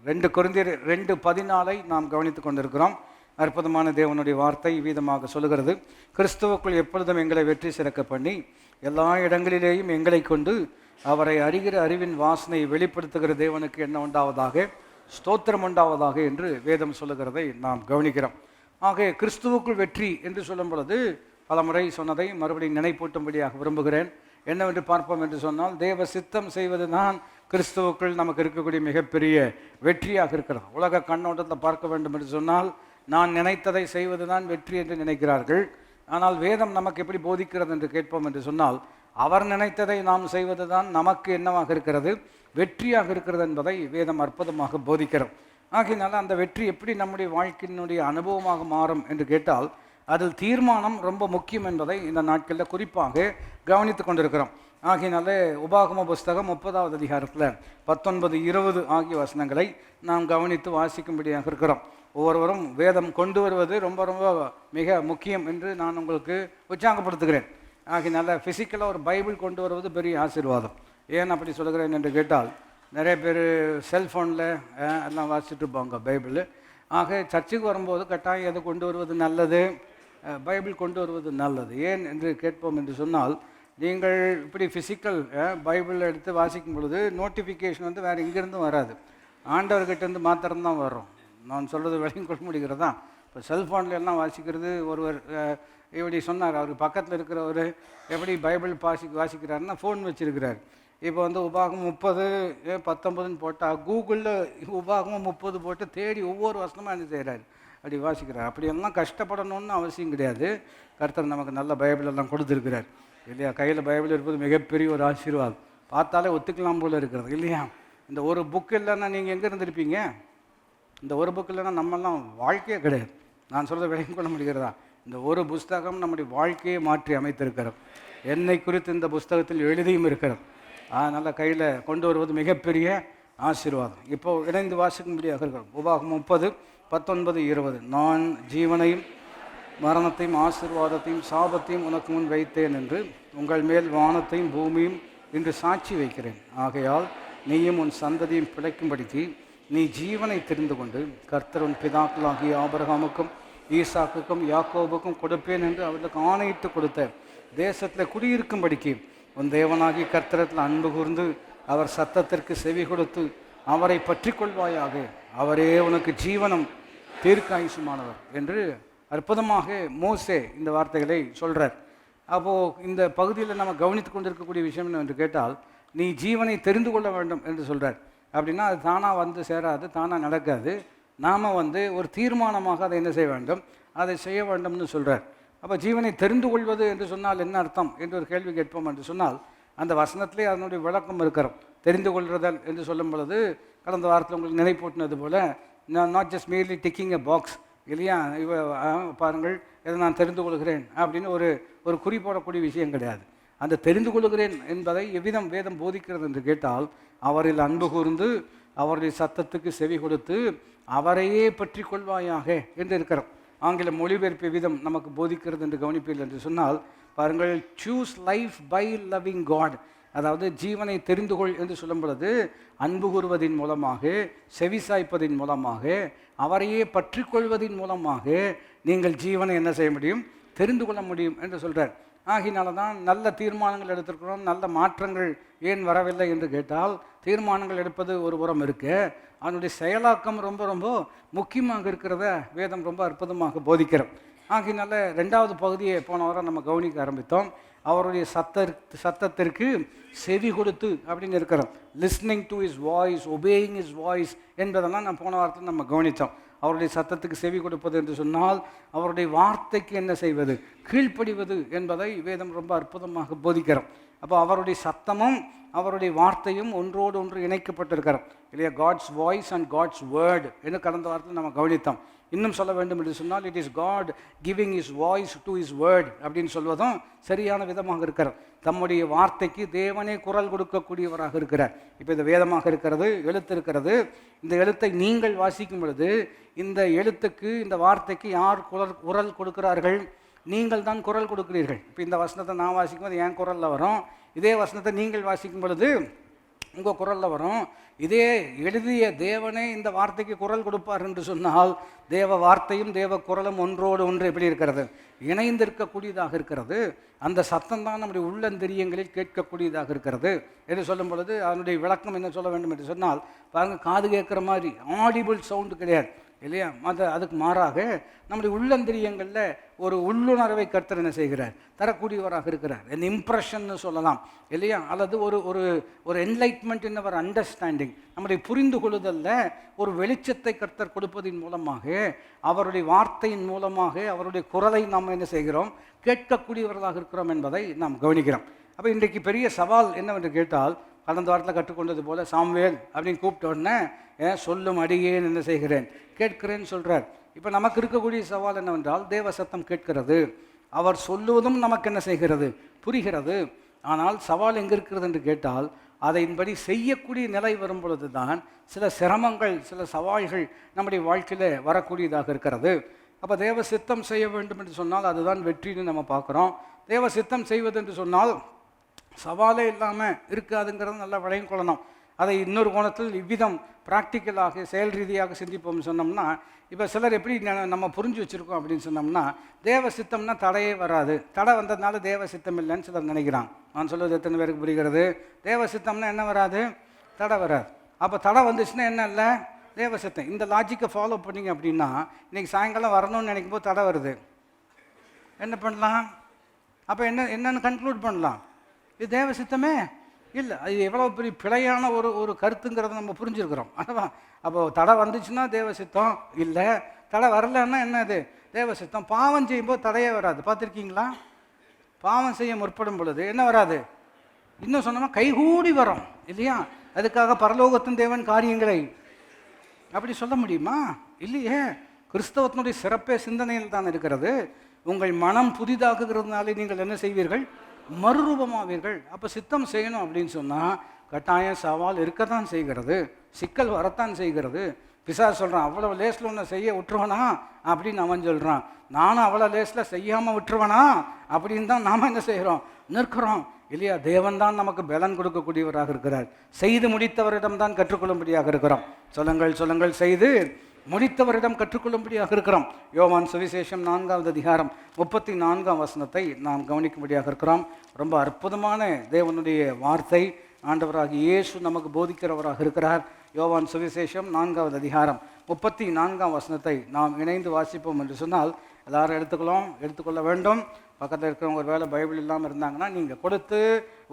2 கொரிந்தியர் 2:14 நாம் கவனித்துக் கொண்டிருக்கிறோம். அற்புதமான தேவனுடைய வார்த்தை வீதமாக சொல்லுகிறது, கிறிஸ்துவுக்குள் எப்பொழுதும் எங்களை வெற்றி சிறக்க பண்ணி எல்லா இடங்களிலேயும் எங்களை கொண்டு அவரை அறிகிற அறிவின் வாசனை வெளிப்படுத்துகிற தேவனுக்கு என்ன உண்டாவதாக, ஸ்தோத்திரம் உண்டாவதாக என்று வேதம் சொல்லுகிறதை நாம் கவனிக்கிறோம். ஆக கிறிஸ்துவுக்குள் வெற்றி என்று சொல்லும் பொழுது பல முறை சொன்னதை மறுபடியும் நினைப்பூட்டும்படியாக விரும்புகிறேன். என்னவென்று பார்ப்போம் என்று சொன்னால், தேவ சித்தம் செய்வது தான் கிறிஸ்துவுக்குள் நமக்கு இருக்கக்கூடிய மிகப்பெரிய வெற்றியாக இருக்கிறது. உலக கண்ணோட்டத்தை பார்க்க வேண்டும் என்று சொன்னால், நான் நினைத்ததை செய்வது தான் வெற்றி என்று நினைக்கிறார்கள். ஆனால் வேதம் நமக்கு எப்படி போதிக்கிறது என்று கேட்போம் என்று சொன்னால், அவர் நினைத்ததை நாம் செய்வது தான் நமக்கு என்னவாக இருக்கிறது, வெற்றியாக இருக்கிறது என்பதை வேதம் அற்புதமாக போதிக்கிறோம். ஆகையினால அந்த வெற்றி எப்படி நம்முடைய வாழ்க்கையினுடைய அனுபவமாக மாறும் என்று கேட்டால், அதில் தீர்மானம் ரொம்ப முக்கியம் என்பதை இந்த நாட்களில் குறிப்பாக கவனித்து கொண்டிருக்கிறோம். ஆகையினால உபாகம புஸ்தகம் 30வது அதிகாரத்தில் 19, 20 ஆகிய வசனங்களை நாம் கவனித்து வாசிக்கும்படியாக இருக்கிறோம். ஒவ்வொருவரும் வேதம் கொண்டு வருவது ரொம்ப ரொம்ப மிக முக்கியம் என்று நான் உங்களுக்கு உற்சாகப்படுத்துகிறேன். ஆகையினால ஃபிசிக்கலாக ஒரு பைபிள் கொண்டு வருவது பெரிய ஆசீர்வாதம். ஏன் அப்படி சொல்கிறேன் என்று கேட்டால், நிறைய பேர் செல்ஃபோனில் எல்லாம் வாசிச்சுட்டு இருப்பாங்க பைபிள். ஆக சர்ச்சுக்கு வரும்போது கட்டாயம் எதை கொண்டு வருவது நல்லது, பைபிள் கொண்டு வருவது நல்லது. ஏன் என்று கேட்போம் என்று சொன்னால், நீங்கள் இப்படி ஃபிசிக்கல் பைபிள் எடுத்து வாசிக்கும் பொழுது நோட்டிஃபிகேஷன் வந்து வேறு எங்கேருந்தும் வராது, ஆண்டவர்கிட்டேருந்து மாத்திரம்தான் வரும். நான் சொல்கிறது விலையும் கொள்ள முடிகிறதா? இப்போ செல்ஃபோனில் எல்லாம் வாசிக்கிறது, ஒருவர் இப்படி சொன்னார், அவர் பக்கத்தில் இருக்கிறவர் எப்படி பைபிள் வாசிக்கிறாருன்னா ஃபோன் வச்சுருக்கிறார். இப்போ வந்து உபாகமம் 30, 19 போட்டால் கூகுளில் உபாகமம் 30 போட்டு தேடி ஒவ்வொரு வசனமாக என்ன செய்கிறார், அப்படி வாசிக்கிறார். அப்படியெல்லாம் கஷ்டப்படணும்னு அவசியம் கிடையாது. கர்த்தர் நமக்கு நல்ல பைபிள் எல்லாம் கொடுத்துருக்கிறார் இல்லையா? கையில் பைபிள் இருப்பது மிகப்பெரிய ஒரு ஆசீர்வாதம். பார்த்தாலே ஒத்துக்கலாம் போல இருக்கிறது இல்லையா? இந்த ஒரு புக் இல்லைன்னா நீங்கள் எங்கே இருந்திருப்பீங்க? இந்த ஒரு புக் இல்லைன்னா நம்மெல்லாம் வாழ்க்கையே கிடையாது. நான் சொல்கிறத விளங்கிக் கொள்ள முடிகிறதா? இந்த ஒரு புஸ்தகம் நம்முடைய வாழ்க்கையை மாற்றி அமைத்திருக்கிறோம். என்னை குறித்து இந்த புஸ்தகத்தில் எழுதியும் இருக்கிறோம். அதனால் கையில் கொண்டு வருவது மிகப்பெரிய ஆசீர்வாதம். இப்போது இணைந்து வாசிக்கும்படியாக இருக்கிறோம். உபாகமம் 30, 19, 20. நான் ஜீவனையும் மரணத்தையும் ஆசீர்வாதத்தையும் சாபத்தையும் உனக்கு முன் வைத்தேன் என்று உங்கள் மேல் வானத்தையும் பூமியும் இன்று சாட்சி வைக்கிறேன். ஆகையால் நீயும் உன் சந்ததியும் பிழைக்கும்படிக்கு நீ ஜீவனை தெரிந்து கொண்டு கர்த்தர் உன் பிதாக்களாகிய ஆபிரகாமுக்கும் ஈசாக்குக்கும் யாக்கோபுக்கும் கொடுப்பேன் என்று அவர்களுக்கு ஆணையிட்டு கொடுத்த தேசத்தில் குடியிருக்கும்படிக்கு உன் தேவனாகி கர்த்தரத்தில் அன்பு கூர்ந்து அவர் சத்தத்திற்கு செவி கொடுத்து அவரை பற்றி கொள்வாயாக. அவரே உனக்கு ஜீவனம் தீர்க்காயுசுமானவர் என்று அற்புதமாக மோசே இந்த வார்த்தைகளை சொல்கிறார். அப்போது இந்த பகுதியில் நம்ம கவனித்து கொண்டிருக்கக்கூடிய விஷயம் என்னவென்று கேட்டால், நீ ஜீவனை தெரிந்து கொள்ள வேண்டும் என்று சொல்கிறார். அப்படின்னா அது தானாக வந்து சேராது, தானாக நடக்காது. நாம் வந்து ஒரு தீர்மானமாக அதை என்ன செய்ய வேண்டும், அதை செய்ய வேண்டும்னு சொல்கிறார். அப்போ ஜீவனை தெரிந்து கொள்வது என்று சொன்னால் என்ன அர்த்தம் என்று ஒரு கேள்வி கேட்போம் என்று சொன்னால், அந்த வசனத்திலே அதனுடைய விளக்கம் இருக்கிறோம். தெரிந்து கொள்றதல் என்று சொல்லும் பொழுது கடந்த வாரத்தில் உங்களுக்கு நினைப்பூட்டினது போல், not just merely ticking a box இல்லையா? பாருங்கள் இதை நான் தெரிந்து கொள்கிறேன் அப்படின்னு ஒரு குறி போடக்கூடிய விஷயம் கிடையாது. அந்த தெரிந்து கொள்கிறேன் என்பதை எவ்விதம் வேதம் போதிக்கிறது என்று கேட்டால், அவரில் அன்பு கூர்ந்து அவருடைய சத்தத்துக்கு செவி கொடுத்து அவரையே பற்றி கொள்வாயாக என்று இருக்கிறோம். ஆங்கில மொழிபெயர்ப்பு விதம் நமக்கு போதிக்கிறது என்று கவனிப்பீர்கள் என்று சொன்னால், பாருங்கள், choose life by loving God. அதாவது ஜீவனை தெரிந்து கொள் என்று சொல்லும் பொழுது அன்பு கூறுவதின் மூலமாக, செவிசாய்ப்பதின் மூலமாக, அவரையே பற்றி கொள்வதின் மூலமாக நீங்கள் ஜீவனை என்ன செய்ய முடியும், தெரிந்து கொள்ள முடியும் என்று சொல்கிறார். ஆகினால தான் நல்ல தீர்மானங்கள் எடுத்திருக்கிறோம். நல்ல மாற்றங்கள் ஏன் வரவில்லை என்று கேட்டால், தீர்மானங்கள் எடுப்பது ஒரு புறம் இருக்கு, அதனுடைய செயலாக்கம் ரொம்ப ரொம்ப முக்கியமாக இருக்கிறத வேதம் ரொம்ப அற்புதமாக போதிக்கிறோம். ஆகினால 2வது பகுதியை போன வாரம் நம்ம கவனிக்க ஆரம்பித்தோம். அவருடைய சத்தத்திற்கு செவி கொடுத்து அப்படின்னு இருக்கிறோம். Listening to is voice, obeying is voice என்பதெல்லாம் நான் போன வாரத்தில் நம்ம கவனித்தோம். அவருடைய சத்தத்துக்கு செவி கொடுப்பது என்று சொன்னால் அவருடைய வார்த்தைக்கு என்ன செய்வது, கீழ்ப்படிவது என்பதை வேதம் ரொம்ப அற்புதமாக போதிக்கிறோம். அப்போ அவருடைய சத்தமும் அவருடைய வார்த்தையும் ஒன்றோடு ஒன்று இணைக்கப்பட்டிருக்கிறோம் இல்லையா? God's voice and God's word என்று கடந்த வாரத்தில் நம்ம கவனித்தோம். இன்னும் சொல்ல வேண்டும் என்று சொன்னால், it is God giving his voice to his word அப்படின்னு சொல்வதும் சரியான விதமாக இருக்கிறார். தம்முடைய வார்த்தைக்கு தேவனே குரல் கொடுக்கக்கூடியவராக இருக்கிறார். இப்போ இந்த வேதமாக இருக்கிறது, எழுத்து இருக்கிறது. இந்த எழுத்தை நீங்கள் வாசிக்கும் பொழுது இந்த எழுத்துக்கு, இந்த வார்த்தைக்கு யார் குரல் கொடுக்கிறார்கள்? நீங்கள் தான் குரல் கொடுக்கிறீர்கள். இப்போ இந்த வசனத்தை நான் வாசிக்கும் போது என் குரலில் வரும். இதே வசனத்தை நீங்கள் வாசிக்கும் பொழுது உங்கள் குரலில் வரும். இதே எழுதிய தேவனே இந்த வார்த்தைக்கு குரல் கொடுப்பார் என்று சொன்னால், தேவ வார்த்தையும் தேவ குரலும் ஒன்றோடு ஒன்று எப்படி இருக்கிறது? இணைந்திருக்கக்கூடியதாக இருக்கிறது. அந்த சத்தம் தான் நம்முடைய உள்ளந்தெரியங்களில் கேட்கக்கூடியதாக இருக்கிறது என்று சொல்லும் பொழுது அதனுடைய விளக்கம் என்ன சொல்ல வேண்டும் என்று சொன்னால், பாருங்கள், காது கேட்குற மாதிரி ஆடிபிள் சவுண்டு கிடையாது இல்லையா? அதுக்கு மாறாக நம்முடைய உள்ளந்திரியங்களில் ஒரு உள்ளுணர்வை கர்த்தர் என்ன செய்கிறார்? தரக்கூடியவராக இருக்கிறார். என் இம்ப்ரெஷன்னு சொல்லலாம் இல்லையா? அல்லது ஒரு ஒரு ஒரு என்லைட்மெண்ட் இன் அவர் அண்டர்ஸ்டாண்டிங், நம்முடைய புரிந்து கொள்ளுதலில் ஒரு வெளிச்சத்தை கர்த்தர் கொடுப்பதின் மூலமாக, அவருடைய வார்த்தையின் மூலமாக அவருடைய குரலை நாம் என்ன செய்கிறோம்? கேட்கக்கூடியவர்களாக இருக்கிறோம் என்பதை நாம் கவனிக்கிறோம். அப்போ இன்றைக்கு பெரிய சவால் என்னவென்று கேட்டால், கடந்த வாரத்தில் கற்றுக்கொண்டது போல சாம்வேல் அப்படின்னு கூப்பிட்ட உடனே சொல்லும் அடியேன் என்ன செய்கிறேன்? கேட்கிறேன்னு சொல்கிறார். இப்போ நமக்கு இருக்கக்கூடிய சவால் என்னவென்றால், தேவ சத்தம் கேட்கிறது, அவர் சொல்லுவதும் நமக்கு என்ன செய்கிறது? புரிகிறது. ஆனால் சவால் எங்கே இருக்கிறது என்று கேட்டால், அதைன்படி செய்யக்கூடிய நிலை வரும் பொழுது தான் சில சிரமங்கள், சில சவால்கள் நம்முடைய வாழ்க்கையில் வரக்கூடியதாக இருக்கிறது. அப்போ தேவ சித்தம் செய்ய வேண்டும் என்று சொன்னால் அதுதான் வெற்றின்னு நம்ம பார்க்குறோம். தேவ சித்தம் செய்வது என்று சொன்னால் சவாலே இல்லாமல் இருக்காதுங்கிறது நல்லா விளையும் கொள்ளணும். அதை இன்னொரு கோணத்தில் இவ்விதம் ப்ராக்டிக்கலாக செயல் ரீதியாக சிந்திப்போம்னு சொன்னோம்னா, இப்போ சிலர் எப்படி நம்ம புரிஞ்சு வச்சுருக்கோம் அப்படின்னு சொன்னோம்னா, தேவ சித்தம்னா தடையே வராது, தடை வந்ததுனால தேவ சித்தம் இல்லைன்னு சிலர் நினைக்கிறாங்க. நான் சொல்வது எத்தனை பேருக்கு புரிகிறது? தேவ சித்தம்னா என்ன வராது? தடை வராது. அப்போ தடை வந்துச்சுன்னா என்ன இல்லை? தேவ சித்தம். இந்த லாஜிக்கை ஃபாலோ பண்ணிங்க அப்படின்னா, இன்றைக்கி சாயங்காலம் வரணும்னு நினைக்கும் போது தடை வருது, என்ன பண்ணலாம்? அப்போ என்னென்னு கன்க்ளூட் பண்ணலாம்? இது தேவ சித்தமே இல்லை. அது எவ்வளோ பெரிய பிழையான ஒரு கருத்துங்கிறத நம்ம புரிஞ்சுருக்கிறோம். அதுதான். அப்போ தடை வந்துச்சுன்னா தேவ சித்தம் இல்லை, தடை வரலன்னா என்னது? தேவ சித்தம். பாவம் செய்யும்போது தடையே வராது, பார்த்துருக்கீங்களா? பாவம் செய்ய முற்படும் பொழுது என்ன வராது? இன்னும் சொன்னோம்னா கைகூடி வரும் இல்லையா? அதுக்காக பரலோகத்தின் தேவன் காரியங்களை அப்படி சொல்ல முடியுமா? இல்லையே. கிறிஸ்தவத்தினுடைய சிறப்பே சிந்தனையில் தான் இருக்கிறது. உங்கள் மனம் புதிதாக்குகிறதுனாலே நீங்கள் என்ன செய்வீர்கள்? மறுரூபமாவீர்கள். அப்போ சித்தம் செய்யணும் அப்படின்னு சொன்னால் கட்டாயம் சவால் இருக்கத்தான் செய்கிறது, சிக்கல் வரத்தான் செய்கிறது. பிசாசு சொல்கிறான், அவ்வளோ லேஸில் ஒன்று செய்ய விட்டுருவனா அப்படின்னு அவன் சொல்கிறான். நானும் அவ்வளோ லேஸில் செய்யாமல் விட்டுருவனா அப்படின்னு தான் நாம் என்ன செய்கிறோம்? நிற்கிறோம் இல்லையா? தேவன் தான் நமக்கு பலன் கொடுக்கக்கூடியவராக இருக்கிறார். செய்து முடித்தவரிடம் தான் கற்றுக்கொள்ளும்படியாக இருக்கிறோம். சொல்லுங்கள் சொல்லுங்கள், செய்து முடித்தவரிடம் கற்றுக்கொள்ளும்படியாக இருக்கிறோம். யோவான் சுவிசேஷம் 4வது அதிகாரம் 34ஆம் வசனத்தை நாம் கவனிக்கும்படியாக இருக்கிறோம். ரொம்ப அற்புதமான தேவனுடைய வார்த்தை. ஆண்டவராக இயேசு நமக்கு போதிக்கிறவராக இருக்கிறார். யோவான் சுவிசேஷம் 4வது அதிகாரம் 34ஆம் வசனத்தை நாம் இணைந்து வாசிப்போம் என்று சொன்னால் எல்லாரும் எடுத்துக்கொள்ள வேண்டும். பக்கத்தில் இருக்கிறவங்க ஒரு வேளை பைபிள் இல்லாமல் இருந்தாங்கன்னா நீங்கள் கொடுத்து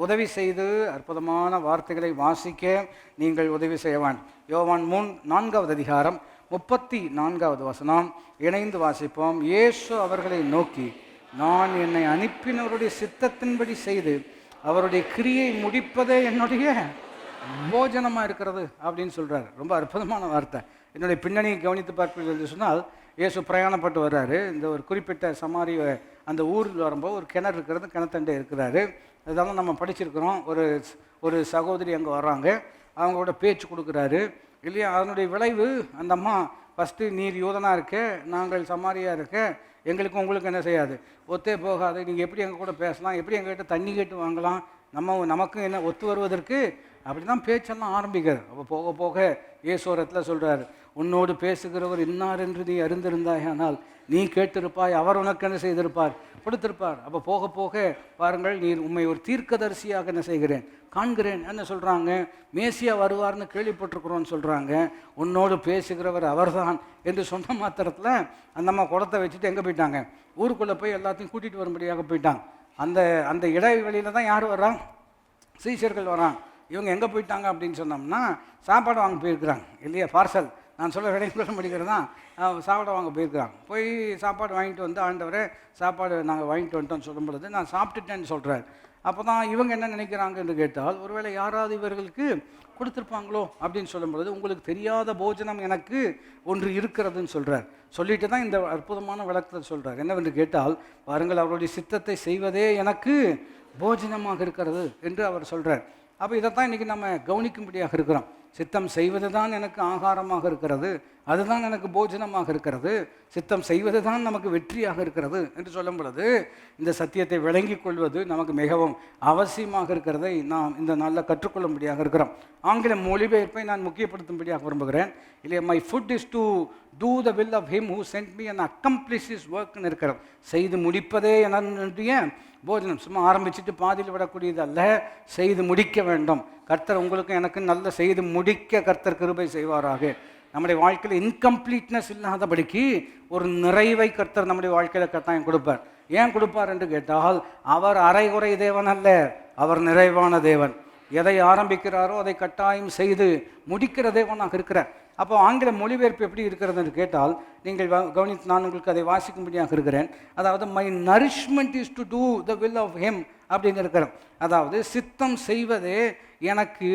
உதவி செய்து அற்புதமான வார்த்தைகளை வாசிக்க நீங்கள் உதவி செய்ய வேண்டும். யோவான் 4வது அதிகாரம் 34வது வசனம் இணைந்து வாசிப்போம். இயேசு அவர்களை நோக்கி, நான் என்னை அனுப்பினவருடைய சித்தத்தின்படி செய்து அவருடைய கிரியை முடிப்பதே என்னுடைய போஜனமாக இருக்கிறது அப்படின்னு சொல்கிறார். ரொம்ப அற்புதமான வார்த்தை. என்னுடைய பின்னணியை கவனித்து பார்ப்பீர்கள் என்று சொன்னால், இயேசு பிரயாணப்பட்டு வர்றாரு. இந்த ஒரு குறிப்பிட்ட சமாரிய அந்த ஊரில் வரும்போது ஒரு கிணறு இருக்கிறது, கிணத்தண்டை இருக்கிறாரு. அதெல்லாம் நம்ம படிச்சிருக்கிறோம். ஒரு சகோதரி அங்கே வர்றாங்க, அவங்களோட பேச்சு கொடுக்குறாரு இல்லையா? அதனுடைய விளைவு அந்த அம்மா ஃபஸ்ட்டு, நீர் யூதனாக இருக்க, நாங்கள் சமாரியாக இருக்க, எங்களுக்கும் உங்களுக்கு என்ன செய்யாது, ஒத்தே போகாது, நீங்கள் எப்படி எங்கள் கூட பேசலாம், எப்படி எங்கள்கிட்ட தண்ணி கேட்டு வாங்கலாம், நமக்கும் என்ன ஒத்து வருவதற்கு அப்படி தான் பேச்செல்லாம் ஆரம்பிக்கிறது. அப்போ போக போக இயேசுவரத்தில் சொல்கிறார், உன்னோடு பேசுகிறவர் இன்னார் என்று நீ அறிந்திருந்தாய், ஆனால் நீ கேட்டிருப்பாய், அவர் உனக்கு என்ன செய்திருப்பார், கொடுத்திருப்பார். அப்போ போக போக பாருங்கள், நீர் உண்மை ஒரு தீர்க்கதரிசியாக என்ன செய்கிறேன், காண்கிறேன் என்ன சொல்கிறாங்க. மேசியா வருவார்னு கேள்விப்பட்டிருக்கிறோன்னு சொல்கிறாங்க. உன்னோடு பேசுகிறவர் அவர்தான் என்று சொன்ன மாத்திரத்தில் அந்த அம்மா குடத்தை வச்சுட்டு எங்கே போயிட்டாங்க? ஊருக்குள்ளே போய் எல்லாத்தையும் கூட்டிகிட்டு வரும்படியாக போயிட்டாங்க. அந்த இடைவெளியில் தான் யார் வர்றான்? சீஷர்கள் வரான். இவங்க எங்கே போயிட்டாங்க அப்படின்னு சொன்னோம்னா, சாப்பாடு வாங்க போயிருக்கிறாங்க இல்லையா? பார்சல், நான் சொல்ல விடைக்குள்ள முடிக்கிறது தான், சாப்பாடு வாங்க போயிருக்கிறாங்க. போய் சாப்பாடு வாங்கிட்டு வந்து, ஆண்டவரே சாப்பாடு நாங்கள் வாங்கிட்டு வந்துட்டோம்னு சொல்லும் பொழுது, நான் சாப்பிட்டுட்டேன்னு சொல்கிறார். அப்போ தான் இவங்க என்ன நினைக்கிறாங்க என்று கேட்டால், ஒருவேளை யாராவது இவர்களுக்கு கொடுத்துருப்பாங்களோ அப்படின்னு சொல்லும் பொழுது, உங்களுக்கு தெரியாத போஜனம் எனக்கு ஒன்று இருக்கிறதுன்னு சொல்கிறார். சொல்லிட்டு தான் இந்த அற்புதமான விளக்கத்தை சொல்கிறார். என்னவென்று கேட்டால், பாருங்கள், அவருடைய சித்தத்தை செய்வதே எனக்கு போஜனமாக இருக்கிறது என்று அவர் சொல்கிறார். அப்போ இதைத்தான் இன்றைக்கி நம்ம கவனிக்கும்படியாக இருக்கிறோம். சித்தம் செய்வது தான் எனக்கு ஆகாரமாக இருக்கிறது, அதுதான் எனக்கு போஜனமாக இருக்கிறது, சித்தம் செய்வது தான் நமக்கு வெற்றியாக இருக்கிறது என்று சொல்லும் பொழுது இந்த சத்தியத்தை விளங்கிக் கொள்வது நமக்கு மிகவும் அவசியமாக இருக்கிறதை நாம் இந்த நாளில் கற்றுக்கொள்ளும்படியாக இருக்கிறோம். ஆங்கில மொழிபெயர்ப்பை நான் முக்கியப்படுத்தும்படியாக விரும்புகிறேன். இல்லையா, my food is to do the will of him who sent me and accomplish his ஒர்க்னு இருக்கிறோம். செய்து முடிப்பதே என்னுடைய போஜனம். சும்மா ஆரம்பிச்சுட்டு பாதியில் விடக்கூடியது அல்ல, செய்து முடிக்க வேண்டும். கர்த்தர் உங்களுக்கு எனக்கு நல்ல செய்து முடிக்க கர்த்தர் கிருபை செய்வாராக. நம்முடைய வாழ்க்கையில் இன்கம்ப்ளீட்னஸ் இல்லாதபடிக்கு ஒரு நிறைவை கர்த்தர் நம்முடைய வாழ்க்கையில் கட்டாயம் கொடுப்பார். ஏன் கொடுப்பார் என்று கேட்டால், அவர் அரைகுறை தேவன் அல்ல, அவர் நிறைவான தேவன். எதை ஆரம்பிக்கிறாரோ அதை கட்டாயம் செய்து முடிக்கிற தேவனாக இருக்கிறார். அப்போ ஆங்கில மொழிபெயர்ப்பு எப்படி இருக்கிறது என்று கேட்டால், நீங்கள் கவனித்து நான் உங்களுக்கு அதை வாசிக்கும்படியாக இருக்கிறேன். அதாவது my nourishment is to do the will of him அப்படின்னு இருக்கிறோம். அதாவது சித்தம் செய்வதே எனக்கு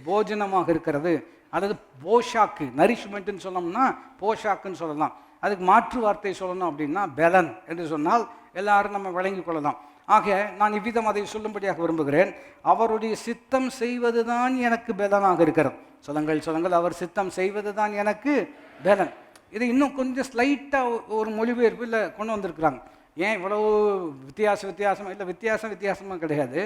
போஜனமாக இருக்கிறது, அல்லது போஷாக்கு. நரிஷ்மெண்ட்டுன்னு சொன்னோம்னா போஷாக்குன்னு சொல்லலாம். அதுக்கு மாற்று வார்த்தை சொல்லணும் அப்படின்னா பெலன் என்று சொன்னால் எல்லாரும் நம்ம விளங்கி கொள்ளலாம். ஆக நான் இவ்விதம் அதை சொல்லும்படியாக விரும்புகிறேன். அவருடைய சித்தம் செய்வது தான் எனக்கு பெலனாக இருக்கிறது. சொல்லுங்கள், அவர் சித்தம் செய்வது தான் எனக்கு பெலன். இது இன்னும் கொஞ்சம் ஸ்லைட்டாக ஒரு மொழிபெயர்ப்பில் கொண்டு வந்திருக்கிறாங்க. ஏன் இவ்வளவு வித்தியாசம் இல்லை, வித்தியாசமாக கிடையாது,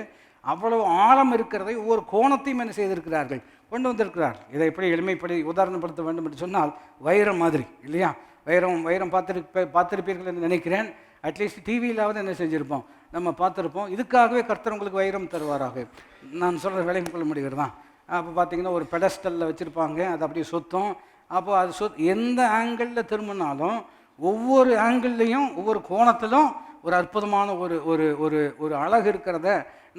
அவ்வளவு ஆழம் இருக்கிறதை ஒவ்வொரு கோணத்தையும் என்ன செய்திருக்கிறார்கள், கொண்டு வந்திருக்கிறார்கள். இதை எப்படி எளிமைப்படி உதாரணப்படுத்த வேண்டும் என்று சொன்னால், வைரம் மாதிரி இல்லையா, வைரம் பார்த்திருப்பீர்கள் என்று நினைக்கிறேன். அட்லீஸ்ட் டிவியிலாவது என்ன செஞ்சுருப்போம், நம்ம பார்த்துருப்போம். இதுக்காகவே கர்த்தர் உங்களுக்கு வைரம் தருவாராக. நான் சொல்கிற விளங்கிக் கொள்ள முடிகிறதா? அப்போ பார்த்தீங்கன்னா ஒரு பெடஸ்டலில் வச்சுருப்பாங்க, அது அப்படியே சுத்தம். அப்போ அது எந்த ஆங்கிளில் திரும்பினாலும் ஒவ்வொரு ஆங்கிள்லேயும் ஒவ்வொரு கோணத்திலும் ஒரு அற்புதமான ஒரு ஒரு ஒரு ஒரு அழகு இருக்கிறத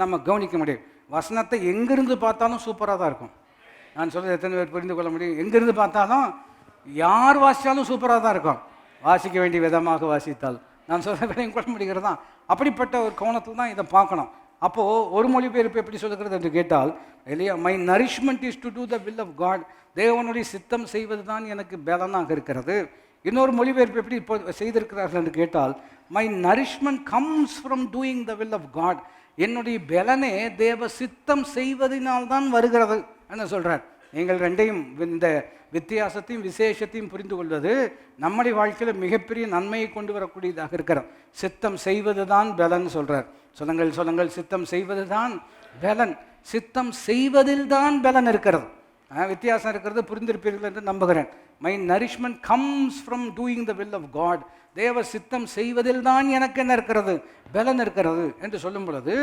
நம்ம கவனிக்க முடியும். வசனத்தை எங்கேருந்து பார்த்தாலும் சூப்பராக தான் இருக்கும். நான் சொல்கிறது எத்தனை பேர் புரிந்து கொள்ள முடியும்? எங்கேருந்து பார்த்தாலும் யார் வாசித்தாலும் சூப்பராக தான் இருக்கும், வாசிக்க வேண்டிய விதமாக வாசித்தால். நான் சொல்கிற விலையும் கொள்ள முடிகிறதா? அப்படிப்பட்ட ஒரு கோணத்தில் தான் இதை பார்க்கணும். அப்போது ஒரு மொழிபெயர்ப்பு எப்படி சொல்லுகிறது என்று கேட்டால், இல்லையா, my nourishment is to do the will of God. தேவனுடைய சித்தம் செய்வது தான் எனக்கு பலனாக இருக்கிறது. இன்னொரு மொழிபெயர்ப்பு எப்படி இப்போ செய்திருக்கிறார்கள் என்று கேட்டால், my nourishment comes from doing the will of God. என்னுடைய பலனே தேவ சித்தம் செய்வதனால்தான் வருகிறது என்ன சொல்கிறார். நீங்கள் ரெண்டையும், இந்த வித்தியாசத்தையும் விசேஷத்தையும் புரிந்து கொள்வது நம்முடைய வாழ்க்கையில் மிகப்பெரிய நன்மையை கொண்டு வரக்கூடியதாக இருக்கிறோம். சித்தம் செய்வது தான் பலன் சொல்கிறார். சொல்லுங்கள், சித்தம் செய்வது தான் பலன். சித்தம் செய்வதில் தான் பலன் இருக்கிறது. வித்தியாசம் இருக்கிறது, புரிந்திருப்பீர்கள் என்று நம்புகிறேன். My nourishment comes from doing the will of God. தேவ சித்தம் செய்வதில் தான் எனக்கு என்ன இருக்கிறது, பலன் இருக்கிறது என்று சொல்லும் பொழுது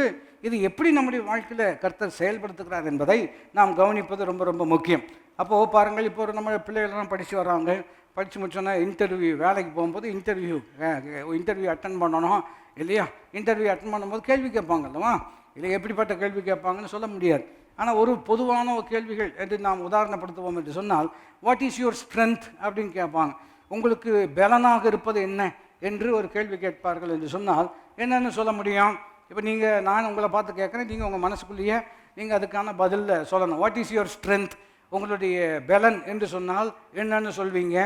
இது எப்படி நம்முடைய வாழ்க்கையில் கர்த்தர் செயல்படுத்துகிறார் என்பதை நாம் கவனிப்பது ரொம்ப ரொம்ப முக்கியம். அப்போது பாருங்கள், இப்போ நம்ம பிள்ளைகள்லாம் படித்து வர்றாங்க, படித்து முடிச்சோன்னா இன்டர்வியூ, வேலைக்கு போகும்போது இன்டர்வியூ அட்டன் பண்ணணும் இல்லையா. இன்டர்வியூ அட்டன் பண்ணும்போது கேள்வி கேட்பாங்க இல்லைவா. இல்லை எப்படிப்பட்ட கேள்வி கேட்பாங்கன்னு சொல்ல முடியாது. ஆனால் ஒரு பொதுவான கேள்விகள் என்று நாம் உதாரணப்படுத்துவோம் என்று சொன்னால், வாட் இஸ் யுவர் ஸ்ட்ரென்த் அப்படின்னு கேட்பாங்க. உங்களுக்கு பலனாக இருப்பது என்ன என்று ஒரு கேள்வி கேட்பார்கள் என்று சொன்னால் என்னென்னு சொல்ல முடியும்? இப்போ நான் உங்களை பார்த்து கேட்குறேன், நீங்கள் உங்கள் மனசுக்குள்ளேயே நீங்கள் அதுக்கான பதிலில் சொல்லணும். வாட் இஸ் யுவர் ஸ்ட்ரென்த், உங்களுடைய பலன் என்று சொன்னால் என்னென்னு சொல்வீங்க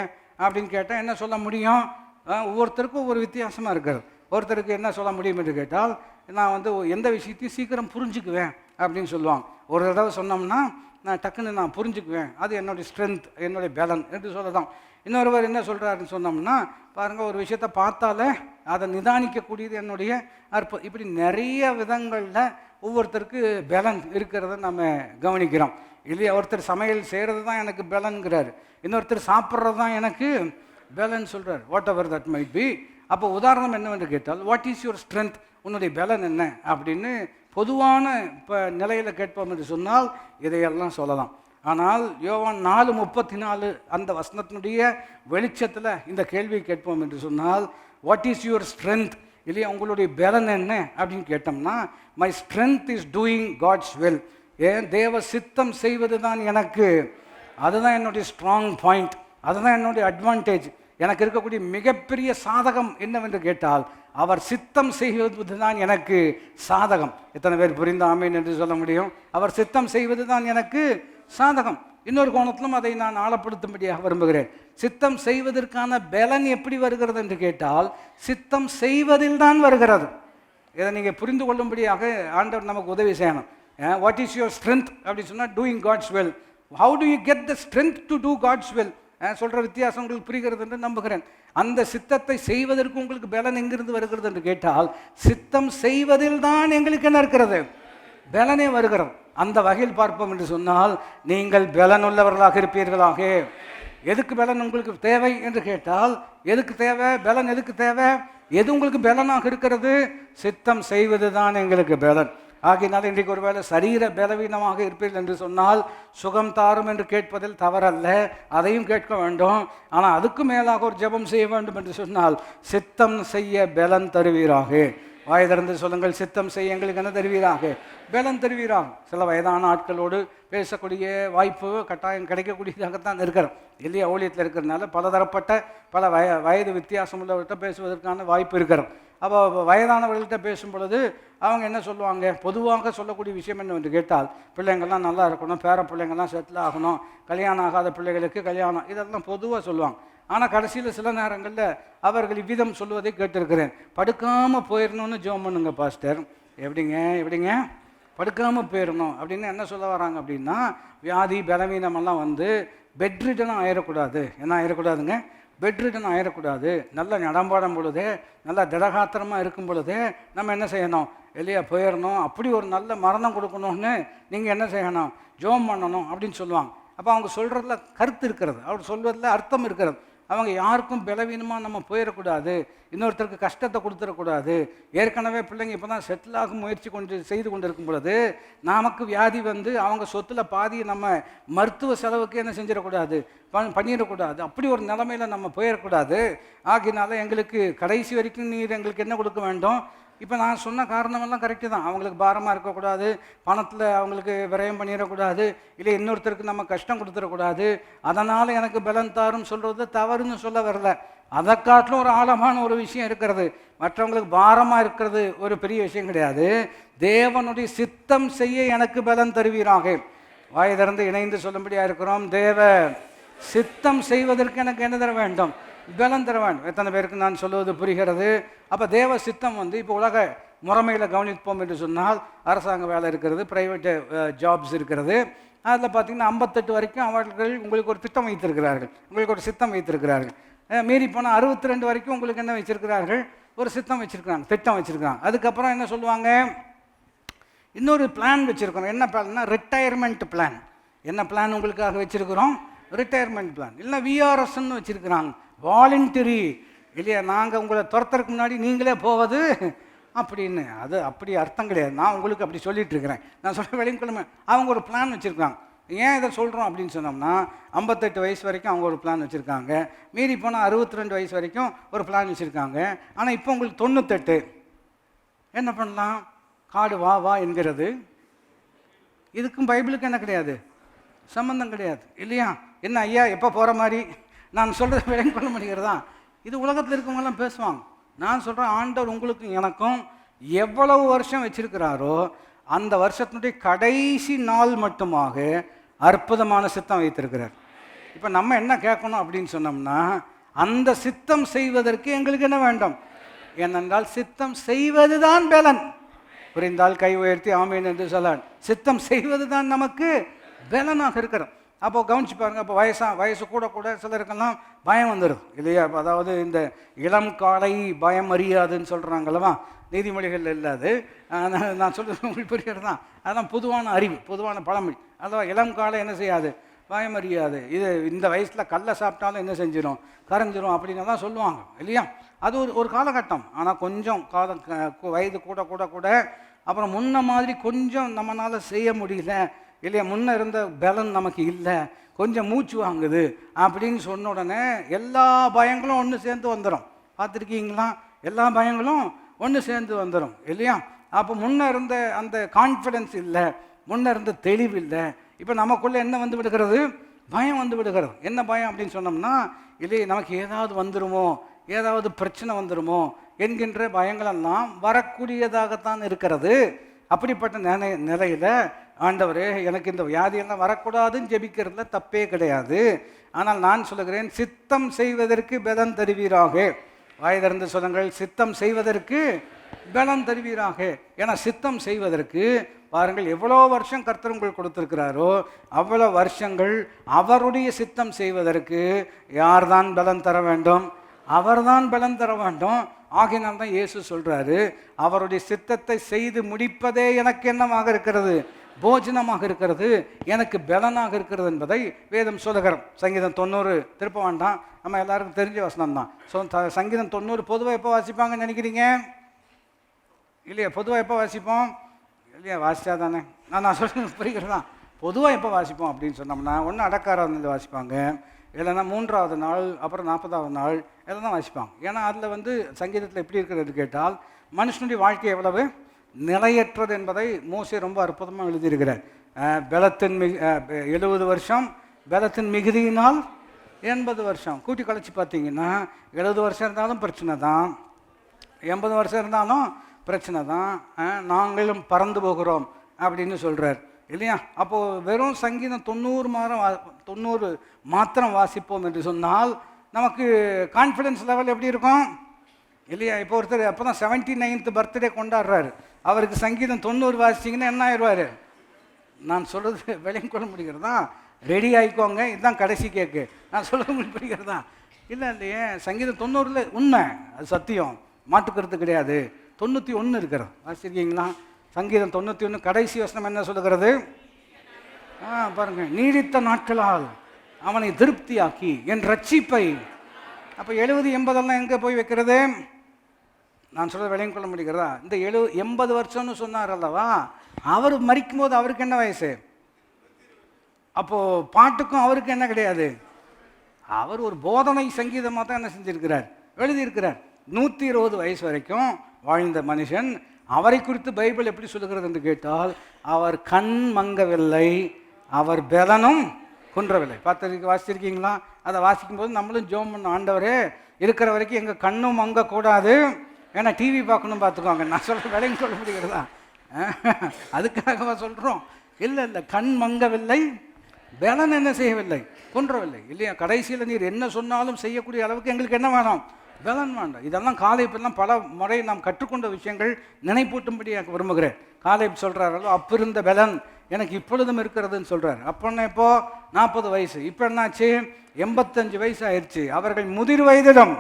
அப்படின்னு கேட்டால் என்ன சொல்ல முடியும்? ஒவ்வொருத்தருக்கும் ஒவ்வொரு வித்தியாசமாக இருக்கிறது. ஒருத்தருக்கு என்ன சொல்ல முடியும் என்று கேட்டால், நான் எந்த விஷயத்தையும் சீக்கிரம் புரிஞ்சுக்குவேன் அப்படின்னு சொல்லுவாங்க. ஒரு தடவை சொன்னோம்னா நான் டக்குன்னு நான் புரிஞ்சுக்குவேன், அது என்னுடைய ஸ்ட்ரென்த், என்னுடைய பலன் என்று சொல்லலாம். இன்னொருவர் என்ன சொல்கிறாருன்னு சொன்னோம்னா, பாருங்கள், ஒரு விஷயத்தை பார்த்தாலே அதை நிதானிக்கக்கூடியது என்னுடைய இப்படி நிறைய விதங்களில் ஒவ்வொருத்தருக்கு பலன் இருக்கிறத நம்ம கவனிக்கிறோம் இல்லையா. ஒருத்தர் சமையல் செய்கிறது தான் எனக்கு பலன்கிறார், இன்னொருத்தர் சாப்பிட்றது தான் எனக்கு பலன் சொல்கிறார். What ever that might be. அப்போ உதாரணம் என்னவென்று கேட்டால், வாட் இஸ் யுவர் ஸ்ட்ரென்த், உன்னுடைய பலன் என்ன அப்படின்னு பொதுவான இப்போ நிலையில் கேட்போம் என்று சொன்னால் இதையெல்லாம் சொல்லலாம். ஆனால் யோவான் 4:34 அந்த வசனத்தினுடைய வெளிச்சத்தில் இந்த கேள்வியை கேட்போம் என்று சொன்னால், வாட் இஸ் யுவர் ஸ்ட்ரென்த் இல்லையா, உங்களுடைய பலன் என்ன அப்படின்னு கேட்டோம்னா, my strength is doing God's will. ஏன் தேவ சித்தம் செய்வது தான் எனக்கு, அதுதான் என்னுடைய ஸ்ட்ராங் பாயிண்ட், அதுதான் என்னுடைய அட்வான்டேஜ். எனக்கு இருக்கக்கூடிய மிகப்பெரிய சாதகம் என்னவென்று கேட்டால், அவர் சித்தம் செய்வது தான் எனக்கு சாதகம். எத்தனை பேர் புரிந்த ஆமீன் என்று சொல்ல முடியும்? அவர் சித்தம் செய்வது தான் எனக்கு சாதகம். இன்னொரு கோணத்திலும் அதை நான் ஆழப்படுத்தும்படியாக விரும்புகிறேன். சித்தம் செய்வதற்கான பலன் எப்படி வருகிறது என்று கேட்டால், சித்தம் செய்வதில் தான் வருகிறது. இதை நீங்கள் புரிந்து கொள்ளும்படியாக ஆண்டவர் நமக்கு உதவி செய்யணும். வாட் இஸ் யுவர் ஸ்ட்ரென்த் அப்படின்னு சொன்னால், doing God's will. How do you get the strength to do God's will? சொல்கிற வித்தியாசம் உங்களுக்கு புரிகிறது என்று நம்புகிறேன். அந்த சித்தத்தை செய்வதற்கு உங்களுக்கு பலன் எங்கிருந்து வருகிறது என்று கேட்டால், சித்தம் செய்வதில் தான் எங்களுக்கு என்ன இருக்கிறது? பலனே வருகிறது. அந்த வகையில் பார்ப்போம் என்று சொன்னால், நீங்கள் பலன் உள்ளவர்களாக இருப்பீர்களாக. எதுக்கு பலன் உங்களுக்கு தேவை என்று கேட்டால், எதுக்கு தேவை பலன்? எதுக்கு தேவை? எது உங்களுக்கு பலனாக இருக்கிறது? சித்தம் செய்வது தான் எங்களுக்கு பலன். ஆகினால் இன்றைக்கு ஒருவேளை சரீர பலவீனமாக இருப்பீர்கள் என்று சொன்னால், சுகம் தாரும் என்று கேட்பதில் தவறல்ல, அதையும் கேட்க வேண்டும். ஆனால் அதுக்கு மேலாக ஒரு ஜெபம் செய்ய வேண்டும் என்று சொன்னால், சித்தம் செய்ய பலன் தருவீராக. வாய் திறந்து சொல்லுங்கள், சித்தம் செய்ய எங்களுக்கு என்ன தருவீராக? பலன் தருவீராக. சில வயதான ஆட்களோடு பேசக்கூடிய வாய்ப்பு கட்டாயம் கிடைக்கக்கூடியதாகத்தான் இருக்கிறோம் இல்லையா? ஊழியத்தில் இருக்கிறதுனால பலதரப்பட்ட பல வயது வித்தியாசம் உள்ளவர்கிட்ட பேசுவதற்கான வாய்ப்பு இருக்கிறோம். அப்போ வயதானவர்கள்ட்ட பேசும் பொழுது அவங்க என்ன சொல்லுவாங்க? பொதுவாக சொல்லக்கூடிய விஷயம் என்னவென்று கேட்டால், பிள்ளைங்கள்லாம் நல்லா இருக்கணும், பேர பிள்ளைங்கள்லாம் செட்டில் ஆகணும், கல்யாணம் ஆகாத பிள்ளைகளுக்கு கல்யாணம், இதெல்லாம் பொதுவாக சொல்லுவாங்க. ஆனால் கடைசியில் சில நேரங்களில் அவர்கள் இவ்விதம் சொல்வதை கேட்டிருக்கிறேன். படுக்காமல் போயிடணும்னு ஜெபம் பண்ணுங்க பாஸ்டர். எப்படிங்க படுக்காமல் போயிடணும் அப்படின்னு என்ன சொல்ல வராங்க அப்படின்னா, வியாதி பலவீனமெல்லாம் வந்து பெட்ரிட்டனும் ஆயிடக்கூடாது. என்ன ஆயிடக்கூடாதுங்க? பெட்ரிட்டன் ஆயிடக்கூடாது. நல்ல நடம்பாடும் பொழுதே, நல்லா திடகாத்திரமாக இருக்கும் பொழுதே நம்ம என்ன செய்யணும்? இல்லையா போயிடணும். அப்படி ஒரு நல்ல மரணம் கொடுக்கணும்னு நீங்கள் என்ன செய்யணும்? ஜெபம் பண்ணணும் அப்படின்னு சொல்லுவாங்க. அப்போ அவங்க சொல்கிறதுல கருத்து இருக்கிறது, அவர் சொல்வதில் அர்த்தம் இருக்கிறது. அவங்க யாருக்கும் பலவீனமாக நம்ம போயிடக்கூடாது, இன்னொருத்தருக்கு கஷ்டத்தை கொடுத்துடக்கூடாது. ஏற்கனவே பிள்ளைங்க இப்போ தான் செட்டில் ஆகும் முயற்சி செய்து கொண்டு இருக்கும் பொழுது நமக்கு வியாதி வந்து அவங்க சொத்தில் பாதியை நம்ம மருத்துவ செலவுக்கு என்ன செஞ்சிடக்கூடாது? பண்ணிடக்கூடாது. அப்படி ஒரு நிலைமையில் நம்ம போயிடக்கூடாது. ஆகினால எங்களுக்கு கடைசி வரைக்கும் நீர் எங்களுக்கு என்ன கொடுக்க வேண்டும்? இப்போ நான் சொன்ன காரணமெல்லாம் கரெக்டு தான். அவங்களுக்கு பாரமாக இருக்கக்கூடாது, பணத்தில் அவங்களுக்கு விரயம் பண்ணிடக்கூடாது, இல்லை இன்னொருத்தருக்கு நம்ம கஷ்டம் கொடுத்துடக்கூடாது. அதனால் எனக்கு பலன் தாரும் சொல்கிறது தவறுன்னு சொல்ல வரல. அதை காட்டிலும் ஒரு ஆழமான ஒரு விஷயம் இருக்கிறது. மற்றவங்களுக்கு பாரமாக இருக்கிறது ஒரு பெரிய விஷயம் கிடையாது. தேவனுடைய சித்தம் செய்ய எனக்கு பலன் தருவீராக. வாயை திறந்து இணைந்து சொல்லும்படியாக இருக்கிறோம். தேவ சித்தம் செய்வதற்கு எனக்கு என்ன தர வேண்டும்? பலன் தர வேண்டும். எத்தனை பேருக்கு நான் சொல்லுவது புரிகிறது? அப்போ தேவ சித்தம் வந்து இப்போ உலக முறைமையில் கவனிப்போம் என்று சொன்னால், அரசாங்க வேலை இருக்கிறது, ப்ரைவேட்டு ஜாப்ஸ் இருக்கிறது. அதில் பார்த்திங்கன்னா 58 வரைக்கும் அவர்கள் உங்களுக்கு ஒரு திட்டம் வைத்திருக்கிறார்கள், உங்களுக்கு ஒரு சித்தம் வைத்திருக்கிறார்கள். மீறி போனால் 62 வரைக்கும் உங்களுக்கு என்ன வச்சுருக்கிறார்கள்? ஒரு சித்தம் வச்சுருக்காங்க, திட்டம் வச்சுருக்காங்க. அதுக்கப்புறம் என்ன சொல்லுவாங்க? இன்னொரு பிளான் வச்சுருக்கிறோம். என்ன பிளான்னா ரிட்டையர்மெண்ட் பிளான். என்ன பிளான் உங்களுக்காக வச்சுருக்கிறோம்? Retirement plan. இல்லைன்னா விஆர்எஸ்ன்னு வச்சுருக்கிறாங்க, வாலண்டரி. இல்லையா, நாங்கள் உங்களை துரத்துறதுக்கு முன்னாடி நீங்களே போவது அப்படின்னு. அது அப்படி அர்த்தம் கிடையாது. நான் உங்களுக்கு அப்படி சொல்லிட்டு இருக்கிறேன். நான் சொல்ல வெளிக்கிழமை அவங்க ஒரு பிளான் வச்சுருக்காங்க. ஏன் இதை சொல்கிறோம் அப்படின்னு சொன்னோம்னா, 58 வயசு வரைக்கும் அவங்க ஒரு பிளான் வச்சுருக்காங்க. மீறி போனால் 62 வயசு வரைக்கும் ஒரு பிளான் வச்சுருக்காங்க. ஆனால் இப்போ உங்களுக்கு 98. என்ன பண்ணலாம்? காடு வா வா என்கிறது. இதுக்கும் பைபிளுக்கு என்ன கிடையாது? சம்பந்தம் கிடையாது இல்லையா? என்ன ஐயா எப்போ போகிற மாதிரி நான் சொல்கிறது விளங்கி கொள்ள முடிகிறதா? இது உலகத்தில் இருக்கவங்கெல்லாம் பேசுவாங்க. நான் சொல்கிறேன், ஆண்டவர் உங்களுக்கும் எனக்கும் எவ்வளவு வருஷம் வச்சிருக்கிறாரோ அந்த வருஷத்தினுடைய கடைசி நாள் மட்டுமாக அற்புதமான சித்தம் வைத்திருக்கிறார். இப்போ நம்ம என்ன கேட்கணும் அப்படின்னு சொன்னோம்னா, அந்த சித்தம் செய்வதற்கு எங்களுக்கு என்ன வேண்டும்? ஏனென்றால் சித்தம் செய்வது தான் பலன். புரிந்தால் கை உயர்த்தி ஆமீன் என்று சொல்லலாம். சித்தம் செய்வது தான் நமக்கு பலனாக இருக்கிறோம். அப்போ கவனிச்சு பாருங்கள். அப்போ வயசு கூட கூட சிலருக்கெல்லாம் பயம் வந்துடும் இல்லையா? அதாவது இந்த இளம் காலை பயம் அறியாதுன்னு சொல்கிறாங்களவா, நீதிமொழிகள் இல்லாது. நான் சொல்கிறது உங்களுக்கு புரிகிறது தான். அதெல்லாம் பொதுவான அறிவு, பொதுவான பழமொழி. அதாவது இளம் காலை என்ன செய்யாது? பயம் அறியாது. இது இந்த வயசில் கல்லை சாப்பிட்டாலும் என்ன செஞ்சிடும்? கரைஞ்சிரும் அப்படின்னு தான் சொல்லுவாங்க இல்லையா? அது ஒரு காலகட்டம். ஆனால் கொஞ்சம் வயது கூட கூட கூட அப்புறம் முன்ன மாதிரி கொஞ்சம் நம்மளால் செய்ய முடியல இல்லையா, முன்ன இருந்த பலன் நமக்கு இல்லை, கொஞ்சம் மூச்சு வாங்குது அப்படின்னு சொன்ன உடனே எல்லா பயங்களும் ஒன்று சேர்ந்து வந்துடும். பார்த்துருக்கீங்களா? எல்லா பயங்களும் ஒன்று சேர்ந்து வந்துடும் இல்லையா? அப்போ முன்ன இருந்த அந்த கான்ஃபிடென்ஸ் இல்லை, முன்ன இருந்த தெளிவு இல்லை. இப்போ நமக்குள்ளே என்ன வந்து விடுகிறது? பயம் வந்து விடுகிறது. என்ன பயம் அப்படின்னு சொன்னோம்னா, இல்லையே நமக்கு ஏதாவது வந்துடுமோ, ஏதாவது பிரச்சனை வந்துடுமோ என்கின்ற பயங்களெல்லாம் வரக்கூடியதாகத்தான் இருக்கிறது. அப்படிப்பட்ட நிலையில் ஆண்டவரே எனக்கு இந்த வியாதியெல்லாம் வரக்கூடாதுன்னு ஜெபிக்கிறதுல தப்பே கிடையாது. ஆனால் நான் சொல்லுகிறேன், சித்தம் செய்வதற்கு பலன் தருவீராக. வாய் திறந்து சொல்லுங்கள், சித்தம் செய்வதற்கு பலன் தருவீராக. ஏன்னா சித்தம் செய்வதற்கு பாருங்கள், எவ்வளோ வருஷம் கர்த்தர் உங்களுக்கு கொடுத்திருக்கிறாரோ அவ்வளோ வருஷங்கள் அவருடைய சித்தம் செய்வதற்கு யார்தான் பலன் தர வேண்டும்? அவர்தான் பலன் தர வேண்டும். ஆகையினால் தான் இயேசு சொல்றாரு, அவருடைய சித்தத்தை செய்து முடிப்பதே எனக்கு என்னமாக இருக்கிறது? போஜனமாக இருக்கிறது, எனக்கு பலனாக இருக்கிறது என்பதை வேதம் சொல்லுகிறோம். சங்கீதம் 90 திருப்ப வேண்டாம், நம்ம எல்லாருக்கும் தெரிஞ்ச வசனம் தான். சங்கீதம் 90 பொதுவாக எப்போ வாசிப்பாங்கன்னு நினைக்கிறீங்க? இல்லையா? பொதுவாக எப்போ வாசிப்போம்? இல்லையா? வாசித்தா தானே. நான் சொல்ல புரிகிறதா? பொதுவாக எப்போ வாசிப்போம் அப்படின்னு சொன்னோம்னா, ஒன்று அடக்காராவது வாசிப்பாங்க, இல்லைன்னா 3ஆவது நாள், அப்புறம் 40ஆவது நாள் எல்லாம் தான் வாசிப்பாங்க. ஏன்னா அதில் சங்கீதத்தில் எப்படி இருக்கிறது கேட்டால், மனுஷனுடைய வாழ்க்கை எவ்வளவு நிலையற்றது என்பதை மோசே ரொம்ப அற்புதமாக எழுதியிருக்கிறார். பலத்தின் 70 வருஷம், பலத்தின் மிகுதியினால் 80 வருஷம். கூட்டி கழிச்சு பார்த்தீங்கன்னா 70 வருஷம் இருந்தாலும் பிரச்சனை தான், 80 வருஷம் இருந்தாலும் பிரச்சனை தான். நாங்களும் பறந்து போகிறோம் அப்படின்னு சொல்கிறார் இல்லையா? அப்போது வெறும் சங்கீதம் 90 மாத்திரம் வாசிப்போம் என்று சொன்னால் நமக்கு கான்ஃபிடென்ஸ் லெவல் எப்படி இருக்கும் இல்லையா? இப்போ ஒருத்தர் அப்போ தான் 79th பர்த்டே கொண்டாடுறாரு, அவருக்கு சங்கீதம் 90 வாசிச்சிங்கன்னா என்ன ஆயிடுவார்? நான் சொல்கிறது விளையும் கொள்ள முடிகிறதா? ரெடி ஆகிக்கோங்க, இதுதான் கடைசி கேக்கு. நான் சொல்ல முடிகிறதா? இல்லை இல்லையே, சங்கீதம் 90 உண்மை, அது சத்தியம், மாட்டுக்கிறது கிடையாது. 91 இருக்கிறது, வாசிச்சிருக்கீங்களா? சங்கீதம் 91 கடைசி வசனம் என்ன சொல்லுகிறது? பாருங்க, நீடித்த நாட்களால் அவனை திருப்தியாக்கி என் ரட்சிப்பை. அப்போ 70 80 எங்கே போய் வைக்கிறது? நான் சொல்ல விளையும் கொள்ள முடிகிறதா? இந்த 80 வருஷம்னு சொன்னார் அல்லவா, அவர் மரிக்கும் போது அவருக்கு என்ன வயசு? அப்போது பாட்டுக்கும் அவருக்கு என்ன கிடையாது? அவர் ஒரு போதனை சங்கீதமாக தான் என்ன செஞ்சிருக்கிறார், எழுதியிருக்கிறார். 120 வயசு வரைக்கும் வாழ்ந்த மனுஷன். அவரை குறித்து பைபிள் எப்படி சொல்லுகிறது என்று கேட்டால், அவர் கண் மங்கவில்லை, அவர் பலனும் குன்றவில்லை. வாசிச்சிருக்கீங்களா? அதை வாசிக்கும் போது நம்மளும் ஜோம் பண்ண, ஆண்டவரே இருக்கிற வரைக்கும் எங்கள் கண்ணும் மங்கக்கூடாது, ஏன்னா டிவி பார்க்கணும், பார்த்துக்கோங்க. நான் சொல்ல விலைன்னு சொல்ல முடிகிறதா? அதுக்காக சொல்கிறோம். இல்லை இல்லை, கண் மங்கவில்லை, பலன் என்ன செய்யவில்லை, குன்றவில்லை இல்லையா? கடைசியில் நீர் என்ன சொன்னாலும் செய்யக்கூடிய அளவுக்கு எங்களுக்கு என்ன வேணும்? பலன் வேண்டாம். இதெல்லாம் காலேப்பெல்லாம் பல முறை நாம் கற்றுக்கொண்ட விஷயங்கள் நினைப்பூட்டும்படி எனக்கு விரும்புகிறேன். காலேப் சொல்கிறாரோ, அப்பிருந்த பலன் எனக்கு இப்பொழுதும் இருக்கிறதுன்னு சொல்கிறார். அப்போன்னா இப்போ 40 வயசு, இப்போ என்னாச்சு? 85 வயசு ஆயிடுச்சு. அவர்கள் முதிர் வயதிடம்.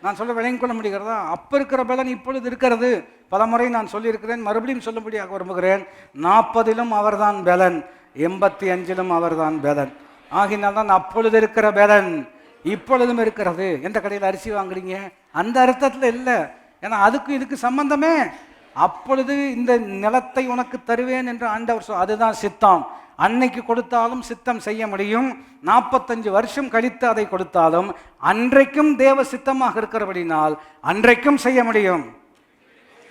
நான் சொல்ல விளங்கிக் கொள்ள முடிகிறதா? அப்போ இருக்கிற பலன் இப்பொழுது இருக்கிறது. பல முறை நான் சொல்லியிருக்கிறேன், மறுபடியும் சொல்லும்படியாக விரும்புகிறேன். 40 அவர்தான் பலன், 85 அவர்தான் பலன். ஆகினால்தான் அப்பொழுது இருக்கிற பலன் இப்பொழுதும் இருக்கிறது. எந்த கடையில் அரிசி வாங்குறீங்க அந்த அர்த்தத்தில் இல்லை, ஏன்னா அதுக்கு இதுக்கு சம்பந்தமே. அப்பொழுது இந்த நிலத்தை உனக்கு தருவேன் என்று ஆண்டவர் அதுதான் சித்தம். அன்னைக்கு கொடுத்தாலும் சித்தம் செய்ய முடியும், 45 வருஷம் கழித்து அதை கொடுத்தாலும் அன்றைக்கும் தேவ சித்தமாக இருக்கிறபடினால் அன்றைக்கும் செய்ய முடியும்,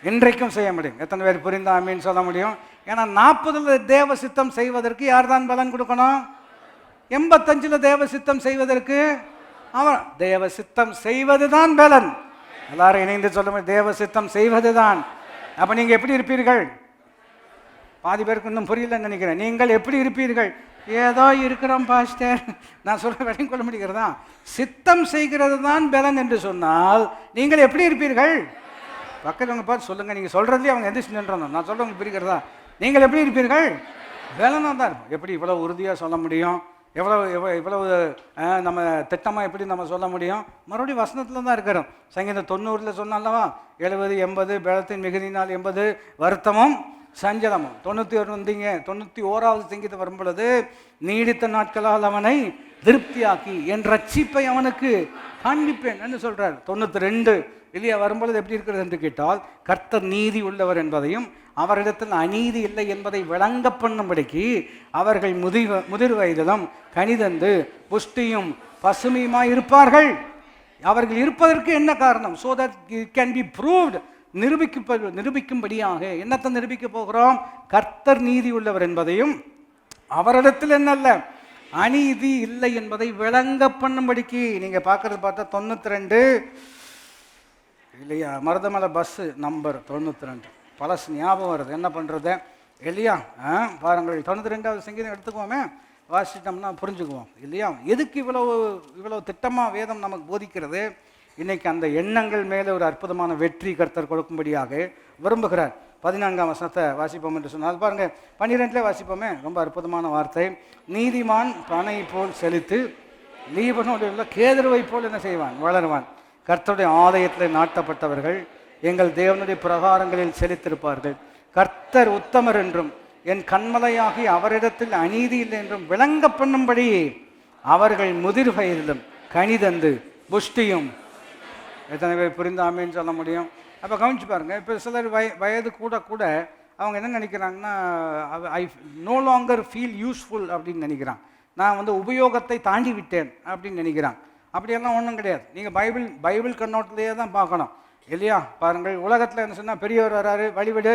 இன்றைக்கும் செய்ய முடியும். எத்தனை பேர் புரிந்தா ஆமீன் சொல்ல முடியும்? ஏன்னா 40 தேவ சித்தம் செய்வதற்கு யார் தான் பலன் கொடுக்கணும்? 85 தேவ சித்தம் செய்வதற்கு அவன். தேவ சித்தம் செய்வது தான் பலன். எல்லாரும் இணைந்து சொல்ல, தேவ சித்தம் செய்வது தான். அப்போ நீங்கள் எப்படி இருப்பீர்கள்? பாதி பேருக்கு இன்னும் புரியலன்னு நினைக்கிறேன். நீங்கள் எப்படி இருப்பீர்கள்? ஏதோ இருக்கிறோம் பாஸ்டர். நான் சொல்ல விளங்கிக் கொள்ள முடிகிறதா? சித்தம் செய்கிறது தான் பலன் என்று சொன்னால் நீங்கள் எப்படி இருப்பீர்கள்? பக்கத்தில் பார்த்து சொல்லுங்கள். நீங்கள் சொல்கிறதுலேயே அவங்க எந்திரிச்சு நின்றோம். நான் சொல்கிறவங்க புரிகிறதா? நீங்கள் எப்படி இருப்பீர்கள்? பலனாக தான் இருக்கும். எப்படி இவ்வளோ உறுதியாக சொல்ல முடியும்? இவ்வளவு நம்ம திட்டமாக எப்படி நம்ம சொல்ல முடியும்? மறுபடியும் வசனத்தில் தான் இருக்கிறோம். சங்கீதம் 90 சொன்னாலவா, 70 80 பலத்தின் மிகுதினால் 80 வருத்தமும் சஞ்சலமும். 91 வந்தீங்க, 91வது சங்கீதம் வரும் பொழுது, நீடித்த நாட்களால் அவனை திருப்தியாக்கி என் ரட்சிப்பை அவனுக்கு காண்பிப்பேன் என்று சொல்கிறார். 92 இல்லையா வரும்பொழுது எப்படி இருக்கிறது என்று கேட்டால், கர்த்தர் நீதி உள்ளவர் என்பதையும் அவரிடத்தில் அநீதி இல்லை என்பதை விளங்க பண்ணும்படிக்கு அவர்கள் முதிர் வயதிலும் கனிதந்து புஷ்டியும் பசுமையுமாய் இருப்பார்கள். அவர்கள் இருப்பதற்கு என்ன காரணம்? so that it can be proved, நிரூபிக்கும்படியாக. என்னத்தை நிரூபிக்க போகிறோம்? கர்த்தர் நீதி உள்ளவர் என்பதையும் அவரிடத்தில் என்னல்ல அநீதி இல்லை என்பதை விளங்க பண்ணும்படிக்கு. நீங்க பார்க்கறது பார்த்தா 92 இல்லையா, மருதமலை பஸ்ஸு நம்பர் 92 பழசு ஞாபகம் வருது. என்ன பண்ணுறது இல்லையா? பாருங்கள், 92வது சங்கீதம் எடுத்துக்குவோமே, வாசிட்டோம்னா புரிஞ்சுக்குவோம் இல்லையா? எதுக்கு இவ்வளவு திட்டமாக வேதம் நமக்கு போதிக்கிறது? இன்னைக்கு அந்த எண்ணங்கள் மேலே ஒரு அற்புதமான வெற்றி கர்த்தர் கொடுக்கும்படியாக விரும்புகிறார். 14ஆம் வசனத்தை வாசிப்போம் என்று சொன்னால் பாருங்க, 12 வாசிப்போமே, ரொம்ப அற்புதமான வார்த்தை. நீதிமான் பனை போல் செழித்து லீபனோடு உள்ள கேதுருவை போல் என்ன செய்வான்? வளருவான். கர்த்தருடைய ஆலயத்தில் நாட்டப்பட்டவர்கள் எங்கள் தேவனுடைய பிரகாரங்களில் செழித்திருப்பார்கள். கர்த்தர் உத்தமர் என்றும் என் கண்மலையாகி அவரிடத்தில் அநீதி இல்லை என்றும் விளங்க பண்ணும்படி அவர்கள் முதிர் வயதிலும் கனிதந்து புஷ்டியும். எத்தனை பேர் புரிந்தாமேன்னு சொல்ல முடியும்? அப்போ கவனிச்சு பாருங்கள். இப்போ சிலர் வயது கூட கூட அவங்க என்ன நினைக்கிறாங்கன்னா, I know longer feel useful அப்படின்னு நினைக்கிறான். நான் வந்து உபயோகத்தை தாண்டி விட்டேன் அப்படின்னு நினைக்கிறான். அப்படியெல்லாம் ஒன்றும் கிடையாது. நீங்கள் பைபிள் கண்ணோட்டத்திலேயே தான் பார்க்கணும் இல்லையா? பாருங்கள், உலகத்தில் என்ன சொன்னால் பெரியவர் வர்றாரு, வழிவிடு,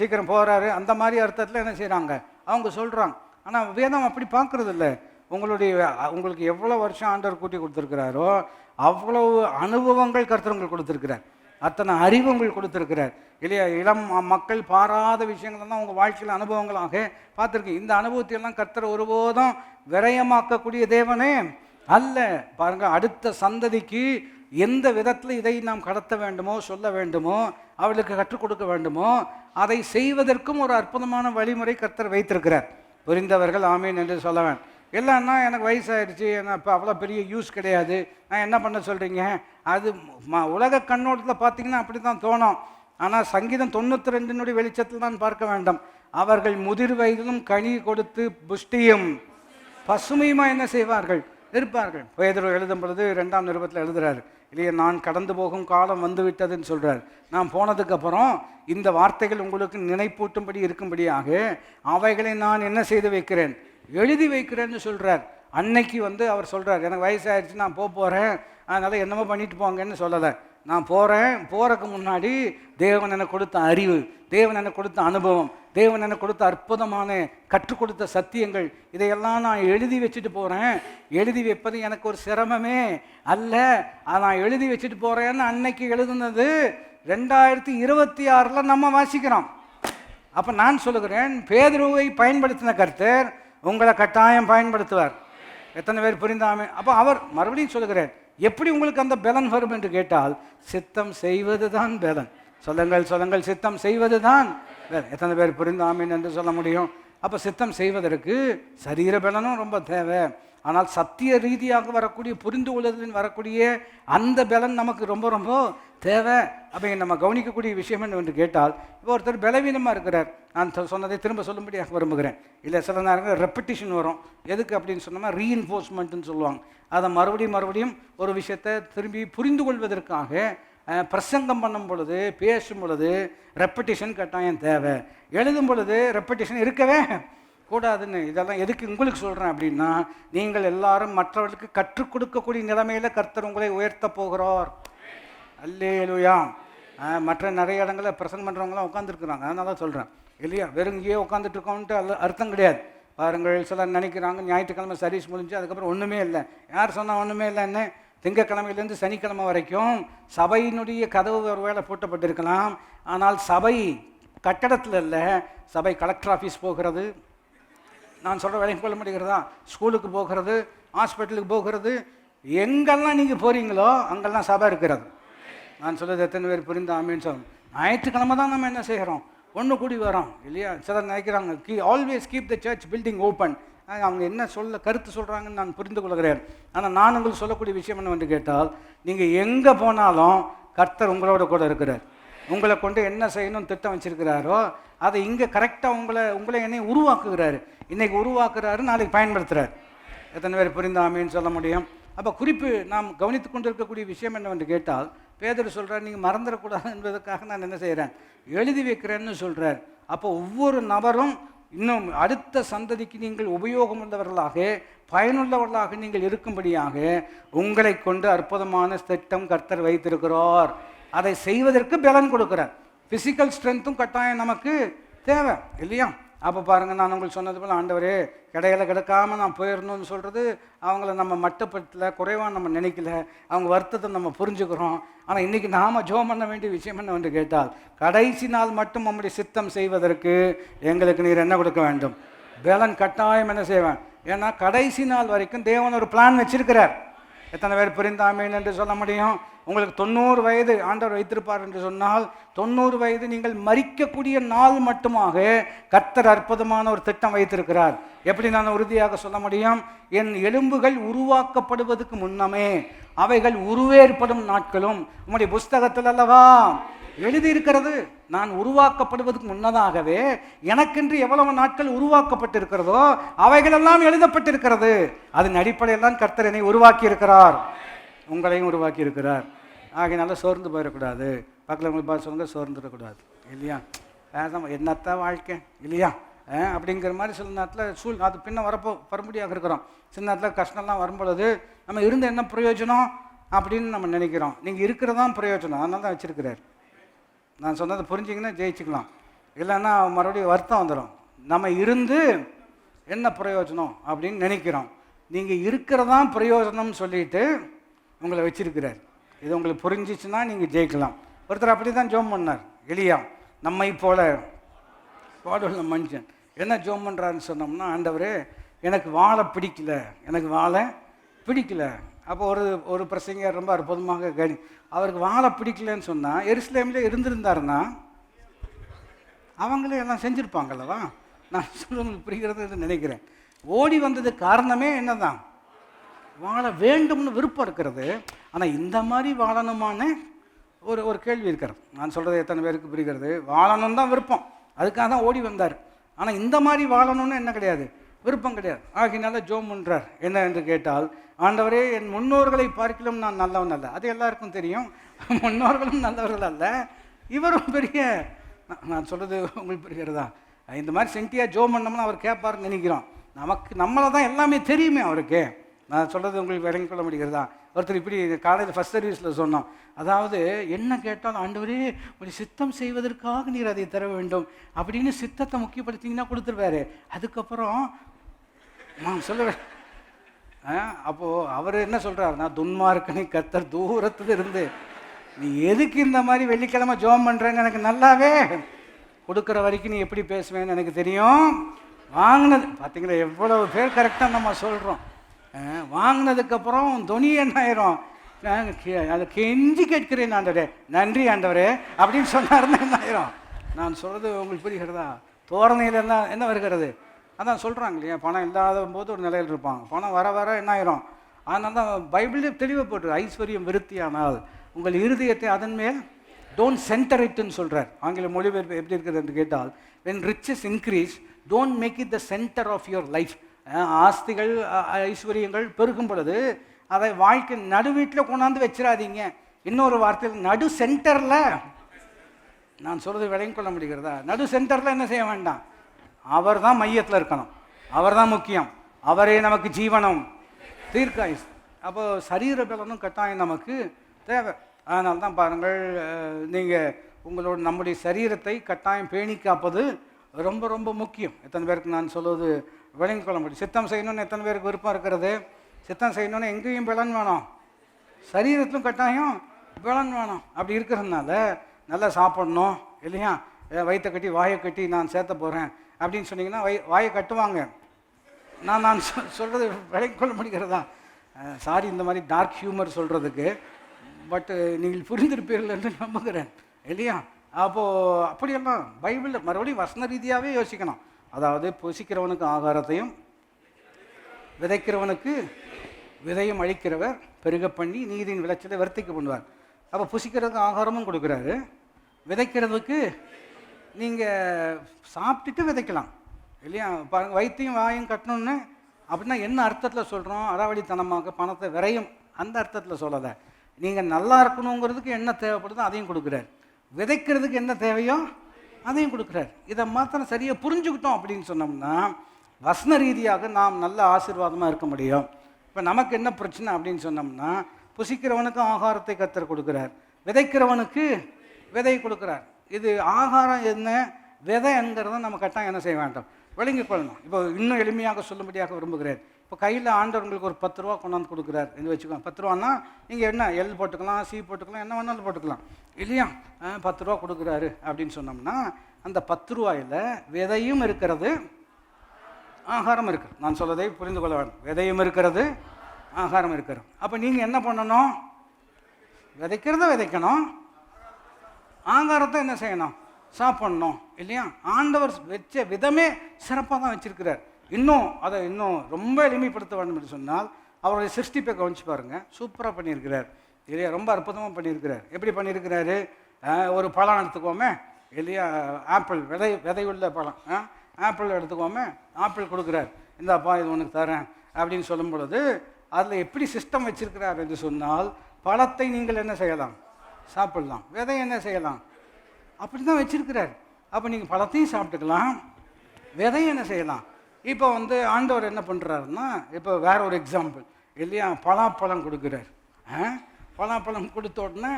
சீக்கிரம் போகிறாரு, அந்த மாதிரி அர்த்தத்தில் என்ன செய்கிறாங்க அவங்க சொல்கிறாங்க. ஆனால் வேதம் அப்படி பார்க்குறது இல்லை. உங்களுக்கு எவ்வளோ வருஷம் ஆண்டவர் கூட்டி கொடுத்துருக்கிறாரோ அவ்வளவு அனுபவங்கள் கர்த்தர் உங்களுக்கு கொடுத்துருக்கிறார். அத்தனை அறிவு உங்களுக்கு கொடுத்துருக்கிறார் இல்லையா? இளம் மக்கள் பாராத விஷயங்கள் தான் உங்கள் வாழ்க்கையில் அனுபவங்களாக பார்த்துருக்கீங்க. இந்த அனுபவத்தையெல்லாம் கர்த்தர் ஒருபோதும் விரயமாக்கக்கூடிய தேவனே அல்ல. பாருங்கள், அடுத்த சந்ததிக்கு எந்த விதத்தில் இதை நாம் கடத்த வேண்டுமோ, சொல்ல வேண்டுமோ, அவளுக்கு கற்றுக் கொடுக்க வேண்டுமோ, அதை செய்வதற்கும் ஒரு அற்புதமான வழிமுறை கர்த்தர் வைத்திருக்கிறார். புரிந்தவர்கள் ஆமீன் என்று சொல்லுவேன். இல்லைன்னா எனக்கு வயசாகிடுச்சு, இப்போ அவ்வளோ பெரிய யூஸ் கிடையாது, நான் என்ன பண்ண சொல்கிறீங்க? அது உலக கண்ணோட்டத்தில் பார்த்தீங்கன்னா அப்படி தான் தோணும். ஆனால் சங்கீதம் 92 வெளிச்சத்தில் தான் பார்க்க வேண்டும். அவர்கள் முதிர் வயதிலும் கனி கொடுத்து புஷ்டியும் பசுமையுமா என்ன செய்வார்கள்? இருப்பார்கள். பேதுரு எழுதும் பொழுது 2ஆம் நிருபத்தில் எழுதுறாரு இல்லையா? நான் கடந்து போகும் காலம் வந்து விட்டதுன்னு சொல்கிறார். நான் போனதுக்கப்புறம் இந்த வார்த்தைகள் உங்களுக்கு நினைப்பூட்டும்படி இருக்கும்படியாக அவைகளை நான் என்ன செய்து வைக்கிறேன்? எழுதி வைக்கிறேன்னு சொல்கிறார். அன்னைக்கு வந்து அவர் சொல்கிறார், எனக்கு வயசாகிடுச்சு, நான் போகிறேன், அதனால் என்னமோ பண்ணிட்டு போங்கன்னு சொல்லலை. நான் போகிறக்கு முன்னாடி தேவன் எனக்கு கொடுத்த அறிவு, தேவன் எனக்கு கொடுத்த அனுபவம், தேவன் எனக்கு கொடுத்த அற்புதமான கற்றுக் கொடுத்த சத்தியங்கள், இதையெல்லாம் நான் எழுதி வச்சுட்டு போகிறேன். எழுதி வைப்பது எனக்கு ஒரு சிரமமே அல்ல. நான் எழுதி வச்சுட்டு போகிறேன்னு அன்னைக்கு எழுதுனது 2026 நம்ம வாசிக்கிறோம். அப்போ நான் சொல்லுகிறேன், பேதுருவை பயன்படுத்தின கர்த்தர் உங்களை கட்டாயம் பயன்படுத்துவார். எத்தனை பேர் புரிந்தாமே? அப்போ அவர் மறுபடியும் சொல்லுகிறேன், எப்படி உங்களுக்கு அந்த பலன் வரும் என்று கேட்டால், சித்தம் செய்வது தான் பலன். சொல்லுங்கள், சித்தம் செய்வது தான் பலன். எத்தனை பேர் புரிந்தாமேன் என்று சொல்ல முடியும்? அப்போ சித்தம் செய்வதற்கு சரீர பலனும் ரொம்ப தேவை. ஆனால் சத்திய ரீதியாக வரக்கூடிய, புரிந்து கொள்வதில் வரக்கூடிய அந்த பலன் நமக்கு ரொம்ப ரொம்ப தேவை. அப்போ நம்ம கவனிக்கக்கூடிய விஷயம் என்று கேட்டால், இப்போ ஒருத்தர் பலவீனமாக இருக்கிறார். நான் சொன்னதை திரும்ப சொல்லும்படியாக விரும்புகிறேன். இல்லை சில நேரங்கள் ரெப்படிஷன் வரும். எதுக்கு அப்படின்னு சொன்னோம்னா ரீஎன்ஃபோர்ஸ்மெண்ட்டுன்னு சொல்லுவாங்க. அதை மறுபடியும் ஒரு விஷயத்தை திரும்பி புரிந்து கொள்வதற்காக பிரசங்கம் பண்ணும் பொழுது, பேசும் பொழுது ரெப்படிஷன் கட்டாயம் தேவை. எழுதும் பொழுது ரெப்படிஷன் இருக்கவே கூடாதுன்னு. இதெல்லாம் எதுக்கு உங்களுக்கு சொல்கிறேன் அப்படின்னா, நீங்கள் எல்லாரும் மற்றவர்களுக்கு கற்றுக் கொடுக்கக்கூடிய நிலைமையில் கர்த்தர் உங்களை உயர்த்த போகிறார். அல்லேலூயா. மற்ற நிறைய இடங்களில் பிரசங்கம் பண்ணுறவங்களாம் உட்காந்துருக்குறாங்க, அதனால தான் சொல்கிறேன் இல்லையா? வெறுங்கியே உட்காந்துட்டு இருக்கோன்ட்டு அர்த்தம் கிடையாது. பாருங்கள், சிலர் நினைக்கிறாங்க ஞாயிற்றுக்கிழமை சர்வீஸ் முடிஞ்சு அதுக்கப்புறம் ஒன்றுமே இல்லை. யார் சொன்னால் ஒன்றுமே இல்லைன்னு? திங்கக்கிழமையிலேருந்து சனிக்கிழமை வரைக்கும் சபையினுடைய கதவு ஒரு வேளை பூட்டப்பட்டிருக்கலாம். ஆனால் சபை கட்டடத்தில் இல்லை, சபை கலெக்டர் ஆஃபீஸ் போகிறது, நான் சொல்கிற வேலைக்கு கொள்ள முடிகிறதா, ஸ்கூலுக்கு போகிறது, ஹாஸ்பிட்டலுக்கு போகிறது, எங்கெல்லாம் நீங்கள் போகிறீங்களோ அங்கெல்லாம் சபை இருக்கிறது. நான் சொல்கிறது எத்தனை பேர் புரிந்த ஆமீன்னு சொல்லணும். ஞாயிற்றுக்கிழமை தான் நம்ம என்ன செய்கிறோம்? ஒன்று கூடி வரோம் இல்லையா? சிலர் நினைக்கிறாங்க always keep the church building open. அவங்க என்ன கருத்து சொல்கிறாங்கன்னு நான் புரிந்து கொள்கிறேன். ஆனால் நான் உங்களுக்கு சொல்லக்கூடிய விஷயம் என்னவென்று கேட்டால், நீங்கள் எங்கே போனாலும் கர்த்தர் உங்களோட கூட இருக்கிறார். உங்களை கொண்டு என்ன செய்யணும்னு திட்டம் வச்சிருக்கிறாரோ அதை இங்கே கரெக்டாக உங்களை என்னை உருவாக்குகிறாரு. இன்றைக்கி உருவாக்குறாரு, நாளைக்கு பயன்படுத்துகிறார். எத்தனை பேர் புரிந்தாமேன்னு சொல்ல முடியும்? அப்போ குறிப்பு நாம் கவனித்து கொண்டு இருக்கக்கூடிய விஷயம் என்னவென்று கேட்டால், பேதுரு சொல்கிறார், நீங்கள் மறந்துடக்கூடாது என்பதற்காக நான் என்ன செய்கிறேன்? எழுதி வைக்கிறேன்னு சொல்கிறார். அப்போ ஒவ்வொரு நபரும் இன்னும் அடுத்த சந்ததிக்கு நீங்கள் உபயோகம் உள்ளவர்களாக, பயனுள்ளவர்களாக நீங்கள் இருக்கும்படியாக உங்களை கொண்டு அற்புதமான திட்டம் கர்த்தர் வைத்திருக்கிறார். அதை செய்வதற்கு பலன் கொடுக்குறார். ஃபிசிக்கல் ஸ்ட்ரென்த்தும் கட்டாயம் நமக்கு தேவை இல்லையா? அப்போ பாருங்கள், நான் உங்களுக்கு சொன்னது போல், ஆண்டவரே கடையில் கிடக்காமல் நான் போயிடணும்னு சொல்கிறது, அவங்கள நம்ம மட்டுப்படுத்தல, குறைவாக நம்ம நினைக்கல, அவங்க வருத்தத்தை நம்ம புரிஞ்சுக்கிறோம். ஆனால் இன்றைக்கி நாம் ஜெபம் பண்ண வேண்டிய விஷயம் என்னவென்று கேட்டால், கடைசி நாள் மட்டும் நம்முடைய சித்தம் செய்வதற்கு எங்களுக்கு நீர் என்ன கொடுக்க வேண்டும்? பலன் கட்டாயம் என்ன செய்வேன்? ஏன்னா கடைசி நாள் வரைக்கும் தேவன் ஒரு பிளான் வச்சிருக்கிறார். எத்தனை பேர் புரிந்தாமேன் என்று சொல்ல முடியும்? உங்களுக்கு 90 வயது ஆண்டவர் வைத்திருப்பார் என்று சொன்னால் 90 வயது நீங்கள் மரிக்கக்கூடிய நாள் மட்டுமாக கர்த்தர் அற்புதமான ஒரு திட்டம் வைத்திருக்கிறார். எப்படி நான் உறுதியாக சொல்ல முடியும்? என் எலும்புகள் உருவாக்கப்படுவதற்கு முன்னமே அவைகள் உருவேற்படும் நாட்களும் உம்முடைய புஸ்தகத்தில் அல்லவா எழுதியிருக்கிறது. நான் உருவாக்கப்படுவதற்கு முன்னதாகவே எனக்கென்று எவ்வளவு நாட்கள் உருவாக்கப்பட்டிருக்கிறதோ அவைகளெல்லாம் எழுதப்பட்டிருக்கிறது. அதன் அடிப்படையில் தான் கர்த்தர் என்னை உருவாக்கி இருக்கிறார், உங்களையும் உருவாக்கி இருக்கிறார். ஆகையினால சோர்ந்து போயிடக்கூடாது. பக்கத்தில் உங்களுக்கு பார்த்து சொல்லுங்க, சோர்ந்துடக்கூடாது இல்லையா? என்னத்தான் வாழ்க்கை இல்லையா அப்படிங்கிற மாதிரி சில நேரத்தில் அது பின்ன வரமுடியாக இருக்கிறோம். சில நேரத்தில் கஷ்டம்லாம் வரும்பொழுது நம்ம இருந்து என்ன பிரயோஜனம் அப்படின்னு நம்ம நினைக்கிறோம். நீங்கள் இருக்கிறதான் பிரயோஜனம், அதனால தான் வச்சுருக்கிறார். நான் சொன்னதை புரிஞ்சிங்கன்னா ஜெயிச்சுக்கலாம், இல்லைன்னா மறுபடியும் வருத்தம் வந்துடும். நம்ம இருந்து என்ன பிரயோஜனம் அப்படின்னு நினைக்கிறோம். நீங்கள் இருக்கிறதான் பிரயோஜனம்னு சொல்லிட்டு உங்களை வச்சிருக்கிறார். இது உங்களுக்கு புரிஞ்சிச்சுன்னா நீங்கள் ஜெயிக்கலாம். ஒருத்தர் அப்படி தான் ஜோம் பண்ணார், எலியா. நம்மை போல பாடுள்ள மனுஷன் என்ன ஜோம் பண்ணுறாருன்னு சொன்னோம்னா, ஆண்டவரே எனக்கு வாழை பிடிக்கல, எனக்கு வாழை பிடிக்கல. அப்போ ஒரு பிரசங்கர் ரொம்ப அற்புதமாக அவருக்கு வாழை பிடிக்கலன்னு சொன்னால் எருசலேமில் இருந்திருந்தாருன்னா அவங்களே எல்லாம் செஞ்சுருப்பாங்கல்லவா. நான் சொல்லுங்களுக்கு புரிகிறது நினைக்கிறேன். ஓடி வந்தது காரணமே என்னதான், வாழ வேண்டும்னு விருப்பம் இருக்கிறது. ஆனால் இந்த மாதிரி வாழணுமான ஒரு கேள்வி இருக்கிறது. நான் சொல்கிறது எத்தனை பேருக்கு புரிகிறது? வாழணும் தான் விருப்பம், அதுக்காக தான் ஓடி வந்தார். ஆனால் இந்த மாதிரி வாழணும்னு என்ன கிடையாது, விருப்பம் கிடையாது. ஆகினால ஜோம் பண்ணுறார். என்ன என்று கேட்டால், ஆண்டவரே என் முன்னோர்களை பார்க்கலாம் நான் நல்லவன் அல்ல. அது எல்லாருக்கும் தெரியும், முன்னோர்களும் நல்லவர்கள் அல்ல, இவரும் பெரிய. நான் சொல்கிறது உங்களுக்கு புரிகிறதா? இந்த மாதிரி சென்டியாக ஜோம் பண்ணோம்னா அவர் கேட்பாருன்னு நினைக்கிறோம். நம்மளை தான் எல்லாமே தெரியுமே அவருக்கு. நான் சொல்கிறது உங்களுக்கு விளங்கி கொள்ள முடிகிறதா? ஒருத்தர் இப்படி காலையில் ஃபஸ்ட் சர்வீஸில் சொன்னோம், அதாவது என்ன கேட்டாலும் ஆண்டவரே ஒரு சித்தம் செய்வதற்காக நீர் அதை தர வேண்டும் அப்படின்னு சித்தத்தை முக்கியப்படுத்திங்கன்னா கொடுத்துருவாரு. அதுக்கப்புறம் நான் சொல்லுவேன். அப்போது அவர் என்ன சொல்கிறாருன்னா, துன்மார்க்கனை கர்த்தர் தூரத்தில் இருந்து நீ எதுக்கு இந்த மாதிரி வெள்ளிக்கிழமை ஜோம் பண்ணுறேன்னு எனக்கு நல்லாவே கொடுக்குற வரைக்கும் நீ எப்படி பேசுவேன்னு எனக்கு தெரியும். வாங்கினது பார்த்தீங்களா எவ்வளவு பேர் கரெக்டாக நம்ம சொல்கிறோம். வாங்கினதுக்கப்புறம் துணி என்ன ஆயிரும், அதை கெஞ்சி கேட்கிறேன் ஆண்டவரே, நன்றி ஆண்டவரே அப்படின்னு சொன்னாருன்னு என்ன ஆயிரும். நான் சொல்கிறது உங்களுக்கு புரிகிறதா? தோரணையில் என்ன வருகிறது? அதான் சொல்கிறாங்க இல்லையா, பணம் இல்லாத போது ஒரு நிலையில் இருப்பாங்க, பணம் வர வர என்ன ஆயிரும். அதனால தான் பைபிளே தெளிவாக போட்டு, ஐஸ்வர்யம் விருத்தியானால் உங்கள் இருதயத்தை அதன் மேல் டோன்ட் சென்டர் இட்னு சொல்கிறார். ஆங்கில மொழிபெயர்ப்பு எப்படி இருக்குது என்று கேட்டால், when riches increase don't make it the center of your life. ஆஸ்திகள் ஐஸ்வர்யங்கள் பெருகும் பொழுது அதை வாழ்க்கை நடுவீட்டில் கொண்டாந்து வச்சிடாதீங்க. இன்னொரு வார்த்தையில் நடு சென்டரில், நான் சொல்கிறது விளங்கிக் கொள்ள முடிகிறதா? நடு சென்டரில் என்ன செய்ய வேண்டாம், அவர் தான் மையத்தில் இருக்கணும், அவர் தான் முக்கியம், அவரே நமக்கு ஜீவனம் தீர்க்காயுஸ். அப்போ சரீர பலனும் கட்டாயம் நமக்கு தேவை. அதனால தான் பாருங்கள், நீங்கள் நம்முடைய சரீரத்தை கட்டாயம் பேணி காப்பது ரொம்ப ரொம்ப முக்கியம். எத்தனை பேருக்கு நான் சொல்வது விளங்கிக் கொள்ள முடியும்? சித்தம் செய்யணும்னு எத்தனை பேருக்கு விருப்பம் இருக்கிறது? சித்தம் செய்யணும்னு எங்கேயும் பலன் வேணும், சரீரத்திலும் கட்டாயம் பலன் வேணும். அப்படி இருக்கிறதுனால நல்லா சாப்பிடணும் இல்லையா? வயிற்றை கட்டி வாயை கட்டி நான் சேர்த்த போகிறேன் அப்படின்னு சொன்னீங்கன்னா வாயை கட்டுவாங்க. நான் சொல்கிறது விளங்கிக் கொள்ள முடிகிறதா? சாரி இந்த மாதிரி டார்க் ஹியூமர் சொல்கிறதுக்கு, பட்டு நீங்கள் புரிந்திருப்பீர்கள் என்று நம்புகிறேன் இல்லையா? அப்போது அப்படியெல்லாம் பைபிளில் மறுபடியும் வசன ரீதியாகவே யோசிக்கணும். அதாவது புசிக்கிறவனுக்கு ஆகாரத்தையும் விதைக்கிறவனுக்கு விதையும் அழிக்கிறவர் பெருக பண்ணி நீதியின் விளைச்சலை வர்த்திக்க பண்ணுவார். அப்போ புசிக்கிறதுக்கு ஆகாரமும் கொடுக்குறாரு, விதைக்கிறதுக்கு நீங்கள் சாப்பிட்டுட்டு விதைக்கலாம் இல்லையா? பாருங்கள், வயிற்றையும் வாயும் கட்டணுன்னு அப்படின்னா என்ன அர்த்தத்தில் சொல்கிறோம்? அறவழித்தனமாக பணத்தை விரையும் அந்த அர்த்தத்தில் சொல்லலை. நீங்கள் நல்லா இருக்கணுங்கிறதுக்கு என்ன தேவைப்படுதோ அதையும் கொடுக்குறாரு, விதைக்கிறதுக்கு என்ன தேவையோ அதையும் கொடுக்குறாரு. இதை மாத்திரம் சரியாக புரிஞ்சுக்கிட்டோம் அப்படின்னு சொன்னோம்னா வசன ரீதியாக நாம் நல்ல ஆசீர்வாதமாக இருக்க முடியும். இப்போ நமக்கு என்ன பிரச்சனை அப்படின்னு சொன்னோம்னா, புசிக்கிறவனுக்கு ஆகாரத்தை கர்த்தர் கொடுக்குறார், விதைக்கிறவனுக்கு விதை கொடுக்குறார். இது ஆகாரம் என்ன, விதை என்கிறத நம்ம கட்டாயம் என்ன செய்ய வேண்டாம், விளங்கிக் கொள்ளணும். இப்போ இன்னும் எளிமையாக சொல்லும்படியாக விரும்புகிறேன். இப்போ கையில் ஆண்டவர்களுக்கு ஒரு 10 ரூபா கொண்டாந்து கொடுக்குறாரு என்று வச்சுக்கோங்க. 10 ரூபான்னா நீங்கள் என்ன எல் போட்டுக்கலாம், சி போட்டுக்கலாம், என்ன வேணாலும் போட்டுக்கலாம் இல்லையா? 10 ரூபா கொடுக்குறாரு அப்படின்னு சொன்னோம்னா அந்த 10 ரூபாயில் விதையும் இருக்கிறது, ஆகாரம் இருக்குது. நான் சொல்வதை புரிந்து கொள்ள வேண்டும். விதையும் இருக்கிறது, ஆகாரம் இருக்கிறது. அப்போ நீங்கள் என்ன பண்ணணும்? விதைக்கிறத விதைக்கணும், ஆகாரத்தை என்ன செய்யணும்? சாப்பிடணும் இல்லையா? ஆண்டவர் வச்ச விதமே சிறப்பாக தான் வச்சிருக்கிறார். இன்னும் ரொம்ப எளிமைப்படுத்த வேண்டும் என்று சொன்னால் அவருடைய சிருஷ்டிப்பை கவனிச்சு பாருங்க. சூப்பராக பண்ணியிருக்கிறார் இல்லையா? ரொம்ப அற்புதமாக பண்ணியிருக்கிறார். எப்படி பண்ணியிருக்கிறாரு? ஒரு பழம் எடுத்துக்கோமே இல்லையா? ஆப்பிள், விதையுள்ள பழம். ஆப்பிள் எடுத்துக்கோமே, ஆப்பிள் கொடுக்குறார், இந்தாப்பா இது உனக்கு தரேன் அப்படின்னு சொல்லும் பொழுது அதில் எப்படி சிஸ்டம் வச்சிருக்கிறார் என்று சொன்னால், பழத்தை நீங்கள் என்ன செய்யலாம்? சாப்பிடலாம். விதை என்ன செய்யலாம்? அப்படி தான் வச்சிருக்கிறார். அப்போ நீங்கள் பழத்தையும் சாப்பிட்டுக்கலாம், விதையும் என்ன செய்யலாம்? இப்போ ஆண்டவர் என்ன பண்ணுறாருன்னா, இப்போ வேற ஒரு எக்ஸாம்பிள் இல்லையா? பலாப்பழம் கொடுக்குறார். பலாப்பழம் கொடுத்த உடனே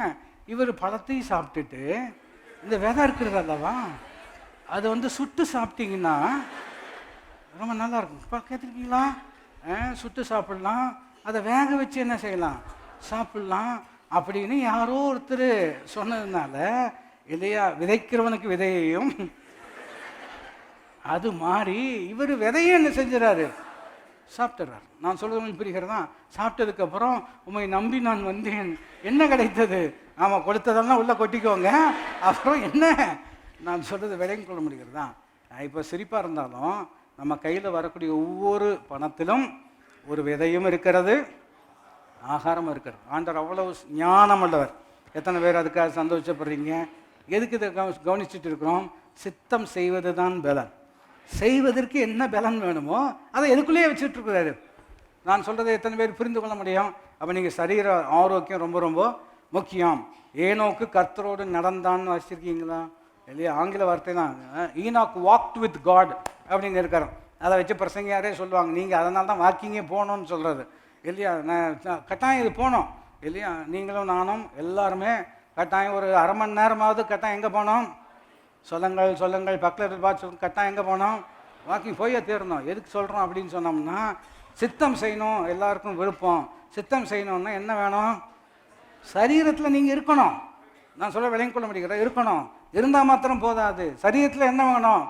இவர் பழத்தையும் சாப்பிட்டுட்டு இந்த விதை இருக்கிறது அல்லவா, அது சுட்டு சாப்பிட்டீங்கன்னா ரொம்ப நல்லா இருக்கும். இப்போ கேட்டிருக்கீங்களா? சுட்டு சாப்பிடலாம், அதை வேக வச்சு என்ன செய்யலாம்? சாப்பிடலாம் அப்படின்னு யாரோ ஒருத்தர் சொன்னதுனால இல்லையா, விதைக்கிறவனுக்கு விதையையும் அது மாறி இவர் விதையை என்ன செஞ்சுறாரு? சாப்பிட்டுறார். நான் சொல்றது புரிகிறதா? சாப்பிட்டதுக்கப்புறம் உண்மை நம்பி நான் வந்தேன், என்ன கிடைத்தது? ஆமாம், கொடுத்ததெல்லாம் உள்ளே கொட்டிக்கோங்க, அப்புறம் என்ன நான் சொல்கிறது விலையும் கொள்ள முடிகிறதா? இப்போ சிரிப்பாக இருந்தாலும் நம்ம கையில் வரக்கூடிய ஒவ்வொரு பணத்திலும் ஒரு விதையும் இருக்கிறது, ஆகாரம் இருக்கிறது. ஆண்டவர் அவ்வளவு ஞானம் உள்ளவர். எத்தனை பேர் அதுக்காக சந்தோஷப்படுறீங்க? எதுக்கு இதை கவனிச்சுட்டு இருக்கிறோம்? சித்தம் செய்வது தான் பலன். செய்வதற்கு என்ன பலன் வேணுமோ அதை எதுக்குள்ளேயே வச்சுட்டு இருக்கிறாரு. நான் சொல்கிறதை எத்தனை பேர் புரிந்து கொள்ள முடியும்? அப்போ நீங்கள் சரீர ஆரோக்கியம் ரொம்ப ரொம்ப முக்கியம். ஏனோக்கு கர்த்தரோடு நடந்தான்னு வச்சுருக்கீங்களா இல்லையா? ஆங்கில வார்த்தை தான், ஈனாக் வாக்ட் வித் காட் அப்படின்னு இருக்கிறோம். அதை வச்சு பிரசங்கியாரே சொல்லுவாங்க, நீங்கள் அதனால தான் வாக்கிங்கே போகணுன்னு சொல்கிறது இல்லையா? நான் கட்டாயம் இது போனோம் இல்லையா? நீங்களும் நானும் எல்லாருமே கட்டாயம் ஒரு அரை மணி நேரமாவது கட்டாயம் எங்கே போனோம்? சொல்லுங்கள் பக்கத்தில் பார்த்து கட்டாயம் எங்கே போனோம்? வாக்கிங் போய் தீரணும். எதுக்கு சொல்கிறோம் அப்படின்னு சொன்னோம்னா, சித்தம் செய்யணும். எல்லாருக்கும் விருப்பம். சித்தம் செய்யணும்னா என்ன வேணும்? சரீரத்தில் நீங்கள் இருக்கணும். நான் சொல்ல விளங்கிக் கொள்ள முடிகிறேன், இருக்கணும். இருந்தால் மாத்திரம் போதாது, சரீரத்தில் என்ன வேணும்?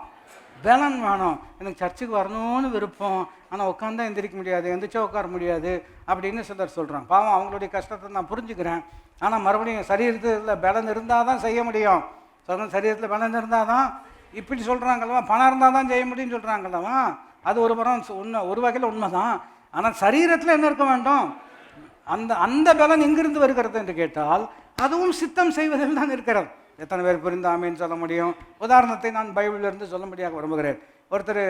பலன் வேணும். எனக்கு சர்ச்சுக்கு வரணும்னு விருப்பம், ஆனால் உட்காந்தா எந்திரிக்க முடியாது, எந்திரிச்சா உட்கார முடியாது அப்படின்னு சிலர் சொல்கிறாங்க. பாவம், அவங்களுடைய கஷ்டத்தை நான் புரிஞ்சுக்கிறேன். ஆனால் மறுபடியும் சரீரத்தில் பலன் இருந்தால் தான் செய்ய முடியும். சரீரத்தில் பலன் இருந்தால் தான் இப்படி சொல்கிறாங்களவா, பணம் இருந்தால் தான் செய்ய முடியும்னு சொல்கிறாங்களவா. அது ஒரு புறம் உண்மை, ஒரு வகையில் உண்மை தான். ஆனால் சரீரத்தில் என்ன இருக்க வேண்டும்? அந்த பலன் எங்கிருந்து வருகிறது என்று கேட்டால் அதுவும் சித்தம் செய்வதில் தான் இருக்கிறது. எத்தனை பேர் புரிந்தாமேன்னு சொல்ல முடியும்? உதாரணத்தை நான் பைபிளிலிருந்து சொல்ல முடியாத விரும்புகிறேன். ஒருத்தர்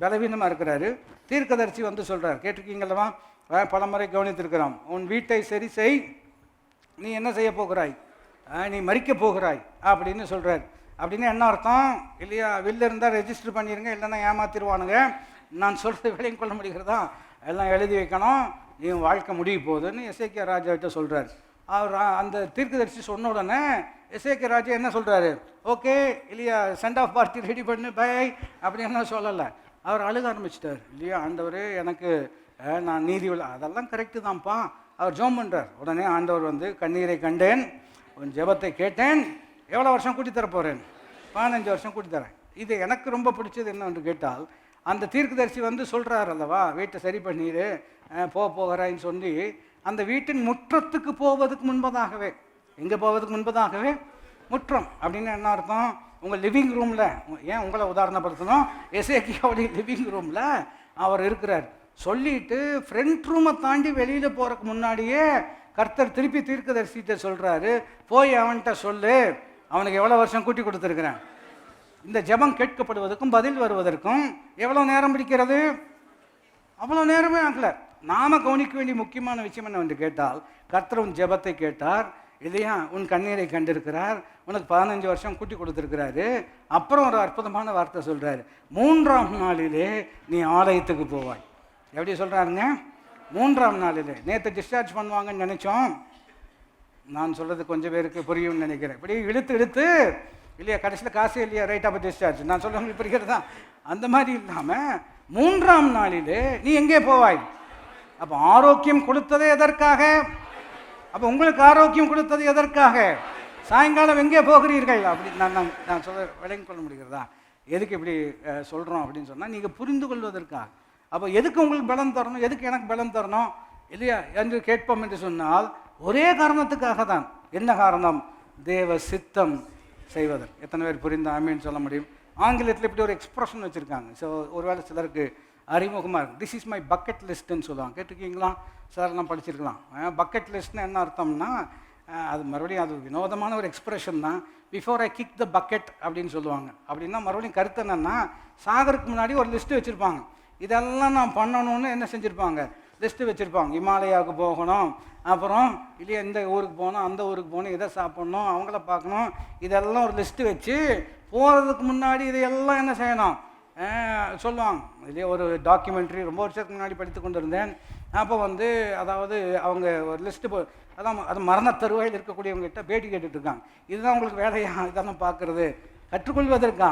பலவீனமாக இருக்கிறாரு, தீர்க்கதரிசி சொல்கிறார், கேட்டிருக்கீங்களவா? பலமுறை கவனித்திருக்கிறோம். உன் வீட்டை சரி செய், நீ என்ன செய்ய போகிறாய்? நீ மறிக்க போகிறாய் அப்படின்னு சொல்கிறார். அப்படின்னு என்ன அர்த்தம் இல்லையா? வில்லு இருந்தால் ரெஜிஸ்டர் பண்ணிடுங்க, இல்லைன்னா ஏமாத்திடுவானுங்க. நான் சொல்கிறது விலையும் கொள்ள முடிகிறதா? எல்லாம் எழுதி வைக்கணும், நீ வாழ்க்கை முடிய போகுதுன்னு எசேக்கியா ராஜாவிட்ட சொல்கிறார். அவர் அந்த தீர்க்கதரிசி சொன்ன உடனே எசேக்கியா ராஜா என்ன சொல்கிறாரு? ஓகே இல்லையா, சென்ட் ஆஃப் பார்ட்டி ரெடி பண்ணு பை அப்படின்னு சொல்லலை. அவர் அழுக ஆரம்பிச்சிட்டார். இல்லையா, ஆண்டவர் எனக்கு நான் நீதி உள்ள, அதெல்லாம் கரெக்டு தான்ப்பா. அவர் ஜெபம் பண்ணுறார். உடனே ஆண்டவர் கண்ணீரை கண்டேன், உன் ஜெபத்தை கேட்டேன், எவ்வளோ வருஷம் கூட்டி தர போகிறேன்? 15 வருஷம் கூட்டி தரேன். இது எனக்கு ரொம்ப பிடிச்சது என்னன்னு கேட்டால், அந்த தீர்க்கதரிசி சொல்கிறார் அல்லவா, வீட்டை சரி பண்ணிடு போகிறாயின்னு சொல்லி அந்த வீட்டின் முற்றத்துக்கு போவதுக்கு முன்பதாகவே, எங்கே போவதுக்கு முன்பதாகவே முற்றம் அப்படின்னு என்ன அர்த்தம்? உங்கள் லிவிங் ரூமில், ஏன் உங்களை உதாரணப்படுத்தணும், எசேக்கியாவுடைய லிவிங் ரூமில் அவர் இருக்கிறார். சொல்லிட்டு ஃப்ரண்ட் ரூமை தாண்டி வெளியில் போகிறதுக்கு முன்னாடியே கர்த்தர் திருப்பி தீர்க்கதரிசிட்ட சொல்கிறாரு, போய் அவன்கிட்ட சொல்லு, அவனுக்கு எவ்வளோ வருஷம் கூட்டி கொடுத்துருக்குறேன். இந்த ஜெபம் கேட்கப்படுவதற்கும் பதில் வருவதற்கும் எவ்வளோ நேரம் பிடிக்கிறது? அவ்வளோ நேரமே ஆகல. நாம கவனிக்க வேண்டிய முக்கியமான விஷயம் என்னவென்று கேட்டால், கர்த்தர் உன் ஜெபத்தை கேட்டார் இல்லையா, உன் கண்ணீரை கண்டிருக்கிறார், உனக்கு 15 வருஷம் கூட்டி கொடுத்துருக்கிறாரு. அப்புறம் ஒரு அற்புதமான வார்த்தை சொல்கிறாரு, 3ஆம் நாளிலே நீ ஆலயத்துக்கு போவாய். எப்படி சொல்கிறாருங்க? 3ஆம் நாளிலே. நேற்று டிஸ்சார்ஜ் பண்ணுவாங்கன்னு நினச்சோம். நான் சொல்கிறது கொஞ்சம் பேருக்கு புரியும்னு நினைக்கிறேன். இப்படி இழுத்து இல்லையா, கடைசியில் காசு இல்லையா, ரைட் ஆஃப் டிஸ்சார்ஜ். நான் சொல்கிறவங்களுக்கு புரிகிறதா? அந்த மாதிரி இல்லாமல் 3ஆம் நாளிலே நீ எங்கே போவாய்? அப்போ ஆரோக்கியம் கொடுத்தது எதற்காக? அப்போ உங்களுக்கு ஆரோக்கியம் கொடுத்தது எதற்காக? சாயங்காலம் எங்கே போகிறீர்கள் அப்படி நான் சொல்ல விளங்கிக் கொள்ள முடிகிறதா? எதுக்கு இப்படி சொல்கிறோம் அப்படின்னு சொன்னால், நீங்கள் புரிந்து கொள்வதற்காக. அப்போ எதுக்கு உங்களுக்கு பலம் தரணும், எதுக்கு எனக்கு பலம் தரணும்? இல்லையா என்று கேட்போம் என்று சொன்னால் ஒரே காரணத்துக்காக தான். என்ன காரணம்? தேவ சித்தம் செய்வதற்கு. எத்தனை பேர் புரிந்த ஆமீன்னு சொல்ல முடியும்? ஆங்கிலத்தில் இப்படி ஒரு எக்ஸ்பிரஷன் வச்சுருக்காங்க. ஸோ ஒருவேளை சிலருக்கு அறிமுகமாக இருக்கும். திஸ் இஸ் மை பக்கெட் லிஸ்ட்டுன்னு சொல்லுவாங்க. கேட்டிருக்கீங்களா? சிலர்லாம் படிச்சிருக்கலாம். பக்கெட் லிஸ்ட்னு என்ன அர்த்தம்னா, அது மறுபடியும் அது வினோதமான ஒரு எக்ஸ்பிரஷன் தான். Before I kick the bucket அப்படின்னு சொல்லுவாங்க. அப்படின்னா மறுபடியும் கருத்து என்னென்னா, சாகருக்கு முன்னாடி ஒரு லிஸ்ட்டு வச்சுருப்பாங்க. இதெல்லாம் நான் பண்ணணும்னு என்ன செஞ்சுருப்பாங்க? லிஸ்ட்டு வச்சுருப்பாங்க. இமாலயாவுக்கு போகணும், அப்புறம் இல்லையா இந்த ஊருக்கு போகணும், அந்த ஊருக்கு போகணும், இதை சாப்பிட்ணும், அவங்கள பார்க்கணும், இதெல்லாம் ஒரு லிஸ்ட்டு வச்சு போகிறதுக்கு முன்னாடி இதையெல்லாம் என்ன செய்யணும் சொல்லுவாங்க. இல்லையா ஒரு டாக்குமெண்ட்ரி ரொம்ப வருஷத்துக்கு முன்னாடி படித்து கொண்டு இருந்தேன். அப்போ அதாவது அவங்க ஒரு லிஸ்ட்டு அதான் அது மரண தருவாயில் இருக்கக்கூடியவங்ககிட்ட பேட்டி கேட்டுட்ருக்காங்க. இதுதான் உங்களுக்கு வேலையா இதெல்லாம் பார்க்குறது, கற்றுக்கொள்வதற்கா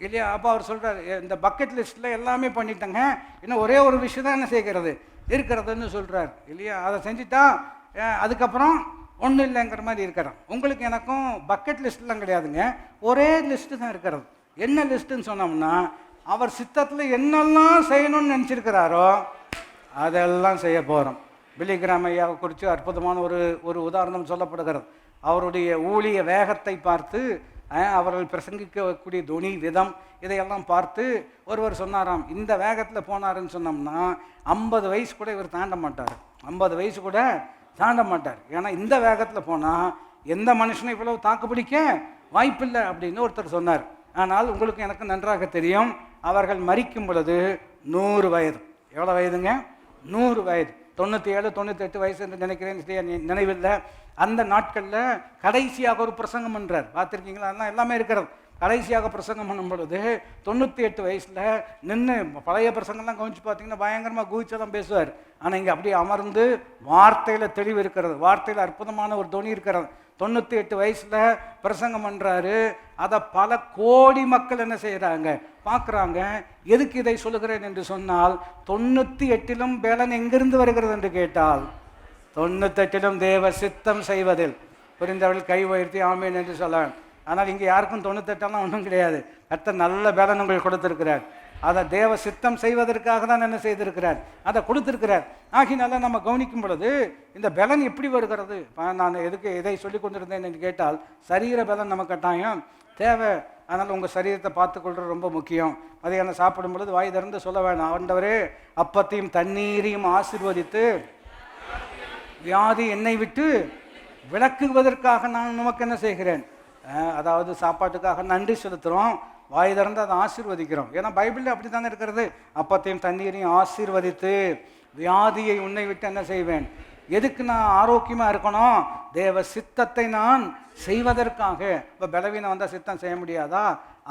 இல்லையா? அப்போ அவர் சொல்கிறார், இந்த பக்கெட் லிஸ்ட்டில் எல்லாமே பண்ணிட்டேங்க, இன்னும் ஒரே ஒரு விஷயம் தான் என்ன செய்கிறது இருக்கிறதுன்னு சொல்கிறார். இல்லையா? அதை செஞ்சுட்டா அதுக்கப்புறம் ஒன்றும் இல்லைங்கிற மாதிரி இருக்கிறோம். உங்களுக்கு எனக்கும் பக்கெட் லிஸ்ட்லாம் கிடையாதுங்க, ஒரே லிஸ்ட்டு தான் இருக்கிறது. என்ன லிஸ்ட்டுன்னு சொன்னோம்னா, அவர் சித்தத்தில் என்னெல்லாம் செய்யணும்னு நினச்சிருக்கிறாரோ அதெல்லாம் செய்ய போகிறோம். பில்லிகிராம் ஐயாவை குறித்து அற்புதமான ஒரு உதாரணம் சொல்லப்படுகிறது. அவருடைய ஊழிய வேகத்தை பார்த்து, அவர்கள் பிரசங்கிக்கக்கூடிய துணி விதம் இதையெல்லாம் பார்த்து ஒருவர் சொன்னாராம், இந்த வேகத்தில் போனாருன்னு சொன்னோம்னா 50 வயசு கூட இவர் தாண்ட மாட்டார். 50 வயசு கூட தாண்ட மாட்டார். ஏன்னா இந்த வேகத்தில் போனால் எந்த மனுஷனை இவ்வளவு தாக்கு பிடிக்க வாய்ப்பில்லை அப்படின்னு ஒருத்தர் சொன்னார். ஆனால் உங்களுக்கு எனக்கு நன்றாக தெரியும், அவர்கள் மரிக்கும் பொழுது 100 வயது. எவ்வளோ வயதுங்க? 100 வயது. 97 98 வயசு என்று நினைக்கிறேன், நினைவில்லை. அந்த நாட்களில் கடைசியாக ஒரு பிரசங்கம் பண்ணுறார். பார்த்துருக்கீங்களா? அதெல்லாம் எல்லாமே இருக்கிறது. கடைசியாக பிரசங்கம் பண்ணும் பொழுது 98 வயசில் நின்று, பழைய பிரசங்கம்லாம் கவனித்து பார்த்தீங்கன்னா பயங்கரமாக குதிச்செல்லாம் பேசுவார். ஆனால் இங்கே அப்படியே அமர்ந்து வார்த்தையில் தெளிவு இருக்கிறது, வார்த்தையில் அற்புதமான ஒரு துணி இருக்கிறது. 98 வயசில் பிரசங்கம் பண்ணுறாரு. அதை பல கோடி மக்கள் என்ன செய்கிறாங்க, பார்க்குறாங்க. எதுக்கு இதை சொல்லுகிறேன் என்று சொன்னால், 98லும் பலன் எங்கிருந்து வருகிறது என்று கேட்டால் 98லும் தேவ சித்தம் செய்வதில். புரிந்தவர்கள் கை உயர்த்தி ஆமேன் என்று சொல்லலாம். ஆனால் இங்கே யாருக்கும் 98 ஒன்றும் கிடையாது. கர்த்தர் நல்ல பலன் உங்களுக்கு கொடுத்துருக்கிறார். அதை தேவ சித்தம் செய்வதற்காக தான் என்ன செய்திருக்கிறார், அதை கொடுத்துருக்கிறார். ஆகினால நம்ம கவனிக்கும் பொழுது இந்த பலன் எப்படி வருகிறது? நான் எதுக்கு இதை சொல்லி கொண்டிருந்தேன் என்று கேட்டால், சரீர பலன் நம்ம கட்டாயம் தேவை. அதனால் உங்கள் சரீரத்தை பார்த்துக்கொள்வது ரொம்ப முக்கியம். மதியானம் சாப்பிடும் பொழுது வாய் திறந்து சொல்ல வேணாம், ஆண்டவரே அப்பத்தையும் தண்ணீரையும் ஆசீர்வதித்து வியாதி என்னை விட்டு விலக்குவதற்காக நான் நமக்கு என்ன செய்கிறேன், அதாவது சாப்பாட்டுக்காக நன்றி செலுத்துகிறோம், வாய் திறந்து அதை ஆசீர்வதிக்கிறோம். ஏன்னா பைபிளில் அப்படி தானே இருக்கிறது. அப்பத்தையும் தண்ணீரையும் ஆசீர்வதித்து வியாதியை உன்னை விட்டு என்ன செய்வேன். எதுக்கு நான் ஆரோக்கியமாக இருக்கணும்? தேவ சித்தத்தை நான் செய்வதற்காக. இப்போ பலவீனம் வந்தால் சித்தம் செய்ய முடியாதா?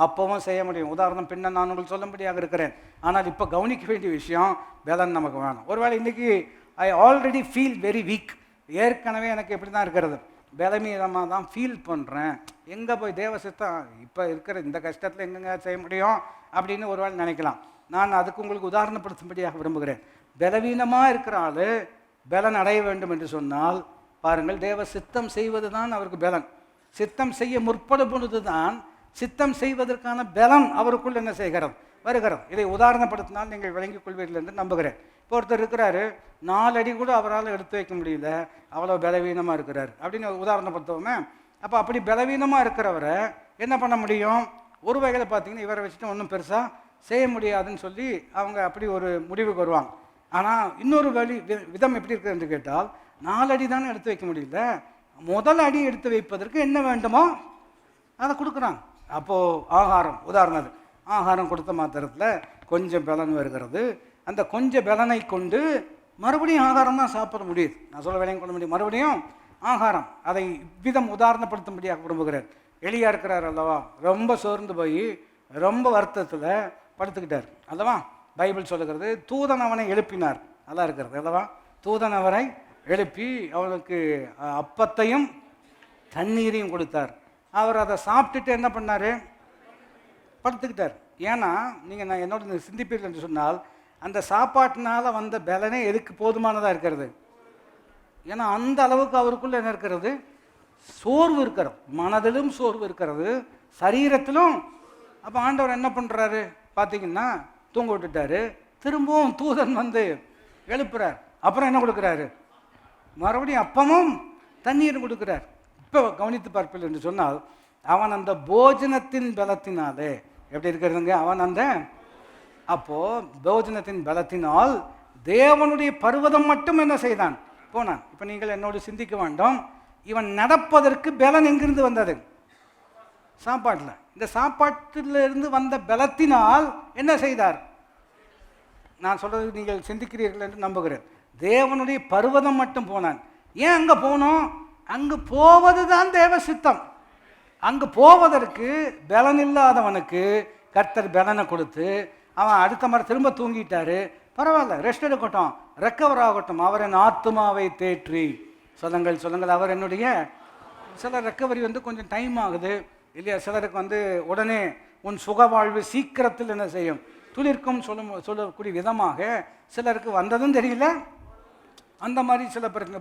அப்பவும் செய்ய முடியும். உதாரணம் பின்ன நான் உங்களுக்கு சொல்லும்படியாக இருக்கிறேன். ஆனால் இப்போ கவனிக்க வேண்டிய விஷயம், பலன் நமக்கு வேணும். ஒருவேளை இன்றைக்கி I already feel very weak. ஏற்கனவே எனக்கு எப்படி தான் இருக்கிறது, பலவீனமாக தான் ஃபீல் பண்ணுறேன். எங்கே போய் தேவ சித்தம் இப்போ இருக்கிற இந்த கஷ்டத்தில் எங்கெங்க செய்ய முடியும் அப்படின்னு ஒருவேளை நினைக்கலாம். நான் அதுக்கு உங்களுக்கு உதாரணப்படுத்தும்படியாக விரும்புகிறேன். பலவீனமாக இருக்கிற ஆள் பலன் அடைய வேண்டும் என்று சொன்னால் பாருங்கள், தேவ சித்தம் செய்வது தான் அவருக்கு பலன். சித்தம் செய்ய முற்படும் பொழுது தான் சித்தம் செய்வதற்கான பலன் அவருக்குள் என்ன செய்கிறது, வருகிறது. இதை உதாரணப்படுத்தினால் நீங்கள் விளங்கிக் கொள்வீர்கள் என்று நம்புகிறேன். இப்போ ஒருத்தர் இருக்கிறாரு, 4 அடி கூட அவரால் எடுத்து வைக்க முடியல, அவ்வளோ பலவீனமாக இருக்கிறார் அப்படின்னு உதாரணப்படுத்துவோமே. அப்போ அப்படி பலவீனமாக இருக்கிறவரை என்ன பண்ண முடியும்? ஒரு வகையில் பார்த்தீங்கன்னா இவரை வச்சுட்டு ஒன்றும் பெருசாக செய்ய முடியாதுன்னு சொல்லி அவங்க அப்படி ஒரு முடிவுக்கு வருவாங்க. ஆனால் இன்னொரு விதம் எப்படி இருக்குது என்று கேட்டால், 4 அடி தானே எடுத்து வைக்க முடியல, முதல் அடி எடுத்து வைப்பதற்கு என்ன வேண்டுமோ அதை கொடுக்குறாங்க. அப்போது ஆகாரம், உதாரணம் ஆகாரம் கொடுத்த மாத்திரத்தில் கொஞ்சம் பலன் வருகிறது. அந்த கொஞ்சம் பலனை கொண்டு மறுபடியும் ஆகாரம் தான் சாப்பிட முடியுது. நான் சொல்ல வேலையும் கொள்ள முடியும், மறுபடியும் ஆகாரம். அதை விதம் உதாரணப்படுத்தும்படியாக விரும்புகிறேன். எளியா இருக்கிறார் அல்லவா, ரொம்ப சோர்ந்து போய் ரொம்ப வருத்தத்தில் படுத்துக்கிட்டார் அல்லவா. பைபிள் சொல்லுகிறது, தூதன் அவனை எழுப்பினார். நல்லா இருக்கிறது அல்லவா. தூதன் அவரை எழுப்பி அவனுக்கு அப்பத்தையும் தண்ணீரையும் கொடுத்தார். அவர் அதை சாப்பிட்டுட்டு என்ன பண்ணார், படுத்துக்கிட்டார். ஏன்னா நீங்கள் நான் என்னோட சிந்திப்பீர்கள் என்று சொன்னால், அந்த சாப்பாட்டினால் வந்த பலனே எதுக்கு போதுமானதாக இருக்கிறது? ஏன்னா அந்த அளவுக்கு அவருக்குள்ளே என்ன இருக்கிறது, சோர்வு இருக்கிறது, மனதிலும் சோர்வு இருக்கிறது, சரீரத்திலும். அப்போ ஆண்டவர் என்ன பண்ணுறாரு பார்த்தீங்கன்னா, தூங்க விட்டுட்டாரு. திரும்பவும் தூதன் வந்து எழுப்புறார். அப்புறம் என்ன கொடுக்குறாரு? மறுபடியும் அப்பமும் தண்ணீர் கொடுக்குறார். இப்போ கவனித்து பார்ப்பில் என்று சொன்னால், அவன் அந்த போஜனத்தின் பலத்தினாலே எப்படி இருக்கிறதுங்க? அவன் அந்த அப்போ போஜனத்தின் பலத்தினால் தேவனுடைய பர்வதம் மட்டும் என்ன செய்தான்? போனான். இப்போ நீங்கள் என்னோடு சிந்திக்க வேண்டும், இவன் நடப்பதற்கு பலன் எங்கிருந்து வந்தது? சாப்பாட்டில். இந்த சாப்பாட்டிலிருந்து வந்த பலத்தினால் என்ன செய்தார்? நான் சொல்றது நீங்கள் சிந்திக்கிறீர்கள் என்று நம்புகிறேன். தேவனுடைய பர்வதம் மட்டும் போனான். ஏன் அங்கே போனோம்? அங்கு போவது தான் தேவ சித்தம். அங்கு போவதற்கு பலன் இல்லாதவனுக்கு கர்த்தர் பலனை கொடுத்து, அவன் அடுத்த மாதிரி திரும்ப தூங்கிட்டாரு, பரவாயில்ல, ரெஸ்ட் எடுக்கட்டும், ரெக்கவர் ஆகட்டும், அவர் என் ஆத்துமாவை தேற்றி. சொல்லுங்கள் சொல்லுங்கள், அவர் என்னுடைய. சில ரெக்கவரி கொஞ்சம் டைம் ஆகுது இல்லையா? சிலருக்கு உடனே உன் சுக வாழ்வு சீக்கிரத்தில் என்ன செய்யும்? துளிர்க்கும் சொல்லக்கூடிய விதமாக சிலருக்கு வந்ததும் தெரியல. அந்த மாதிரி சில பேருக்கு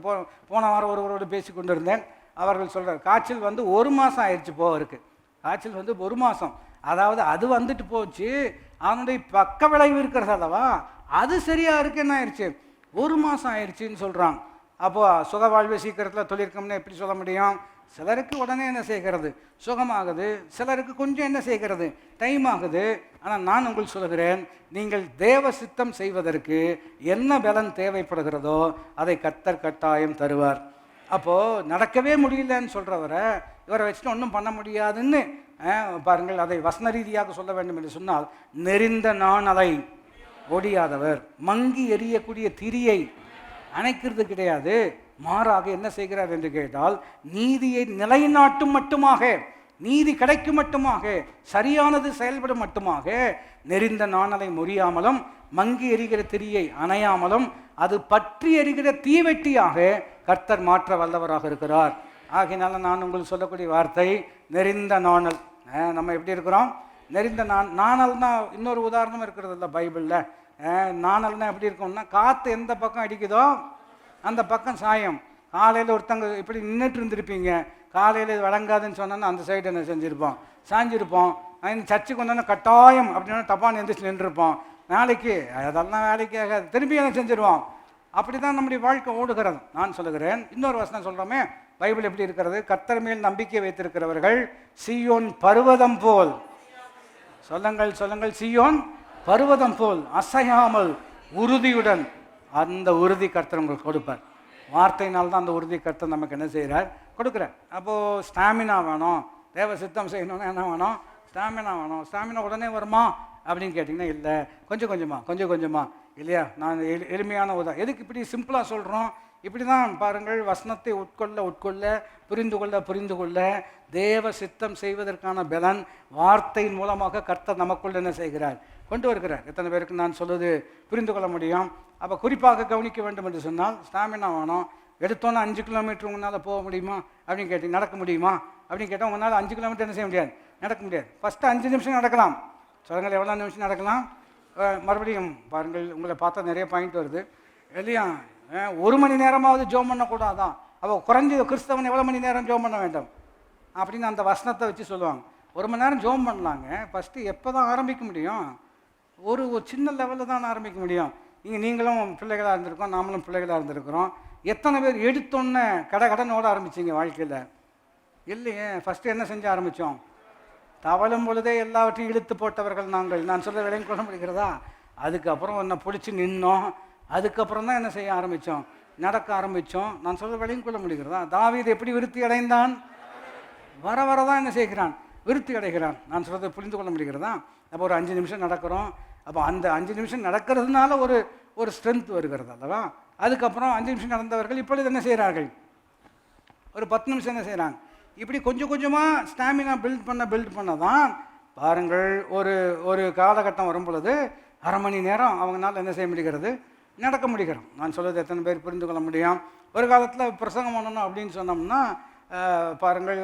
போன வாரம் ஒருவரோடு பேசி கொண்டு இருந்தேன். அவர்கள் சொல்கிறார், காய்ச்சல் 1 மாதம் ஆயிடுச்சு போவருக்கு. காய்ச்சல் 1 மாதம், அதாவது அது வந்துட்டு போச்சு, அவனுடைய பக்க விளைவு இருக்கிறது அல்லவா, அது சரியாக இருக்கு, என்ன ஆயிடுச்சு? 1 மாதம் ஆயிடுச்சின்னு சொல்கிறான். அப்போது சுக வாழ்வு சீக்கிரத்தில் தொழிற்கம்னு எப்படி சொல்ல முடியும்? சிலருக்கு உடனே என்ன செய்கிறது? சுகமாகுது. சிலருக்கு கொஞ்சம் என்ன செய்கிறது? டைம் ஆகுது. ஆனால் நான் உங்களுக்கு சொல்கிறேன், நீங்கள் தேவ சித்தம் செய்வதற்கு என்ன பலன் தேவைப்படுகிறதோ அதை கர்த்தர் கட்டாயம் தருவார். அப்போது நடக்கவே முடியலன்னு சொல்கிறவரை இவரை வச்சுட்டு ஒன்றும் பண்ண முடியாதுன்னு பாருங்கள். அதை வசன ரீதியாக சொல்ல வேண்டும் என்று சொன்னால், நெறிந்த நாணலை ஒடியாதவர், மங்கி எரியக்கூடிய திரியை அணைக்கிறது கிடையாது. மாறாக என்ன செய்கிறார் என்று கேட்டால், நீதியை நிலைநாட்டும் மட்டுமாக, நீதி கிடைக்கும் மட்டுமாக, சரியானது செயல்படும் மட்டுமாக, நெறிந்த நாணலை முறியாமலும் மங்கி எரிகிற திரியை அணையாமலும் அது பற்றி எரிகிற தீவெட்டியாக கர்த்தர் மாற்ற வல்லவராக இருக்கிறார். ஆகையினால நான் உங்களுக்கு சொல்லக்கூடிய வார்த்தை நெறிந்த நாணல். நம்ம எப்படி இருக்கிறோம்? நெறிந்த நாணல்னா இன்னொரு உதாரணம் இருக்கிறது இல்லை பைபிளில். நாணல்னா எப்படி இருக்கும்னா, காற்று எந்த பக்கம் அடிக்குதோ அந்த பக்கம் சாயம். காலையில் ஒருத்தங்க இப்படி நின்றுட்டு இருந்திருப்பீங்க, காலையில் இது வழங்காதுன்னு சொன்னோன்னா அந்த சைடு என்ன செஞ்சுருப்போம்? சாஞ்சிருப்போம். சர்ச்சுக்கு வந்தோன்னா கட்டாயம் அப்படின்னா டப்பான்னு எந்திரிச்சு நின்றுருப்போம். நாளைக்கு அதெல்லாம் வேலைக்கு ஆகாது, திரும்பி என்ன செஞ்சிருவோம்? அப்படி தான் நம்முடைய வாழ்க்கை ஓடுகிறது. நான் சொல்லுகிறேன், இன்னொரு வசனம் சொல்கிறோமே, பைபிள் எப்படி இருக்கிறது? கர்த்தர் மேல் நம்பிக்கை வைத்திருக்கிறவர்கள் சீயோன் பர்வதம் போல், சொல்லுங்கள் சொல்லுங்கள், சீயோன் பர்வதம் போல் அசையாமல் உறுதியுடன், அந்த உறுதி கர்த்தர் உங்களுக்கு கொடுப்பார். வார்த்தையினால்தான் அந்த உறுதி கர்த்தர் நமக்கு என்ன செய்கிறார்? கொடுக்குறார். அப்போது ஸ்டாமினா வேணும், தேவ சித்தம் செய்யணும்னா என்ன வேணும்? ஸ்டாமினா வேணும். ஸ்டாமினா உடனே வருமா அப்படின்னு கேட்டிங்கன்னா இல்லை, கொஞ்சம் கொஞ்சமாக இல்லையா? நான் எளிமையான எதுக்கு இப்படி சிம்பிளாக சொல்கிறோம்? இப்படி தான் பாருங்கள், வசனத்தை உட்கொள்ள புரிந்து கொள்ள தேவ சித்தம் செய்வதற்கான பலன் வார்த்தையின் மூலமாக கர்த்தர் நமக்குள்ள என்ன செய்கிறார்? கொண்டு வருகிறார். எத்தனை பேருக்கு நான் சொல்வது புரிந்து கொள்ள முடியும்? அப்போ குறிப்பாக கவனிக்க வேண்டும் என்று சொன்னால் ஸ்டாமினா வேணும். எடுத்தோன்னா 5 கிலோமீட்டர் உங்களால் போக முடியுமா அப்படின்னு கேட்டீங்க, நடக்க முடியுமா அப்படின்னு கேட்டால் உங்களால் 5 கிலோமீட்டர் என்ன செய்ய முடியாது? நடக்க முடியாது. ஃபஸ்ட்டு 5 நிமிஷம் நடக்கலாம். சொல்லுங்கள், எவ்வளோ நிமிஷம் நடக்கலாம்? மறுபடியும் பாருங்கள், உங்களை பார்த்தா நிறைய பாயிண்ட் வருது இல்லையா? 1 மணி நேரமாவது ஜோம் பண்ணக்கூடாதான். அப்போ குறைஞ்ச கிறிஸ்தவன் எவ்வளோ மணி நேரம் ஜோம் பண்ண வேண்டும் அப்படின்னு அந்த வசனத்தை வச்சு சொல்லுவாங்க. 1 மணி நேரம் ஜோம் பண்ணலாங்க. ஃபஸ்ட்டு எப்போ தான் ஆரம்பிக்க முடியும்? ஒரு சின்ன லெவலில் தான் ஆரம்பிக்க முடியும். நீங்களும் பிள்ளைகளாக இருந்திருக்கோம், நாமளும் பிள்ளைகளாக இருந்திருக்கிறோம். எத்தனை பேர் எடுத்தோன்னே கடனோட ஆரம்பிச்சிங்க வாழ்க்கையில்? இல்லையே. ஃபஸ்ட்டு என்ன செஞ்சு ஆரம்பித்தோம்? தவழும் பொழுதே எல்லாவற்றையும் இழுத்து போட்டவர்கள் நாங்கள். நான் சொல்ல விலையும் கொள்ள முடிகிறதா? அதுக்கப்புறம் ஒன்றை பிடிச்சி நின்னோம். அதுக்கப்புறம் தான் என்ன செய்ய ஆரம்பித்தோம்? நடக்க ஆரம்பித்தோம். நான் சொல்ல விலையும் கொள்ள முடிகிறதா? தாவீது எப்படி விருத்தி அடைந்தான்? வரதான் என்ன செய்கிறான்? விருத்தி அடைகிறான். நான் சொல்கிறத புரிந்து கொள்ள முடிகிறதா? அப்போ ஒரு 5 நிமிஷம் நடக்கிறோம். அப்போ அந்த 5 நிமிஷம் நடக்கிறதுனால ஒரு ஸ்ட்ரென்த் வருகிறது அல்லவா? அதுக்கப்புறம் 5 நிமிஷம் நடந்தவர்கள் இப்பொழுது என்ன செய்கிறார்கள்? ஒரு 10 நிமிஷம் என்ன செய்கிறாங்க? இப்படி கொஞ்சம் கொஞ்சமாக ஸ்டாமினா பில்ட் பண்ண தான் பாருங்கள், ஒரு காலகட்டம் வரும் பொழுது அரை மணி நேரம் அவங்களால என்ன செய்ய முடிகிறது? நடக்க முடிகிறோம். நான் சொல்வது எத்தனை பேர் புரிந்து கொள்ள முடியும்? ஒரு காலத்தில் பிரசங்கம் பண்ணணும் அப்படின்னு சொன்னோம்னா பாருங்கள்,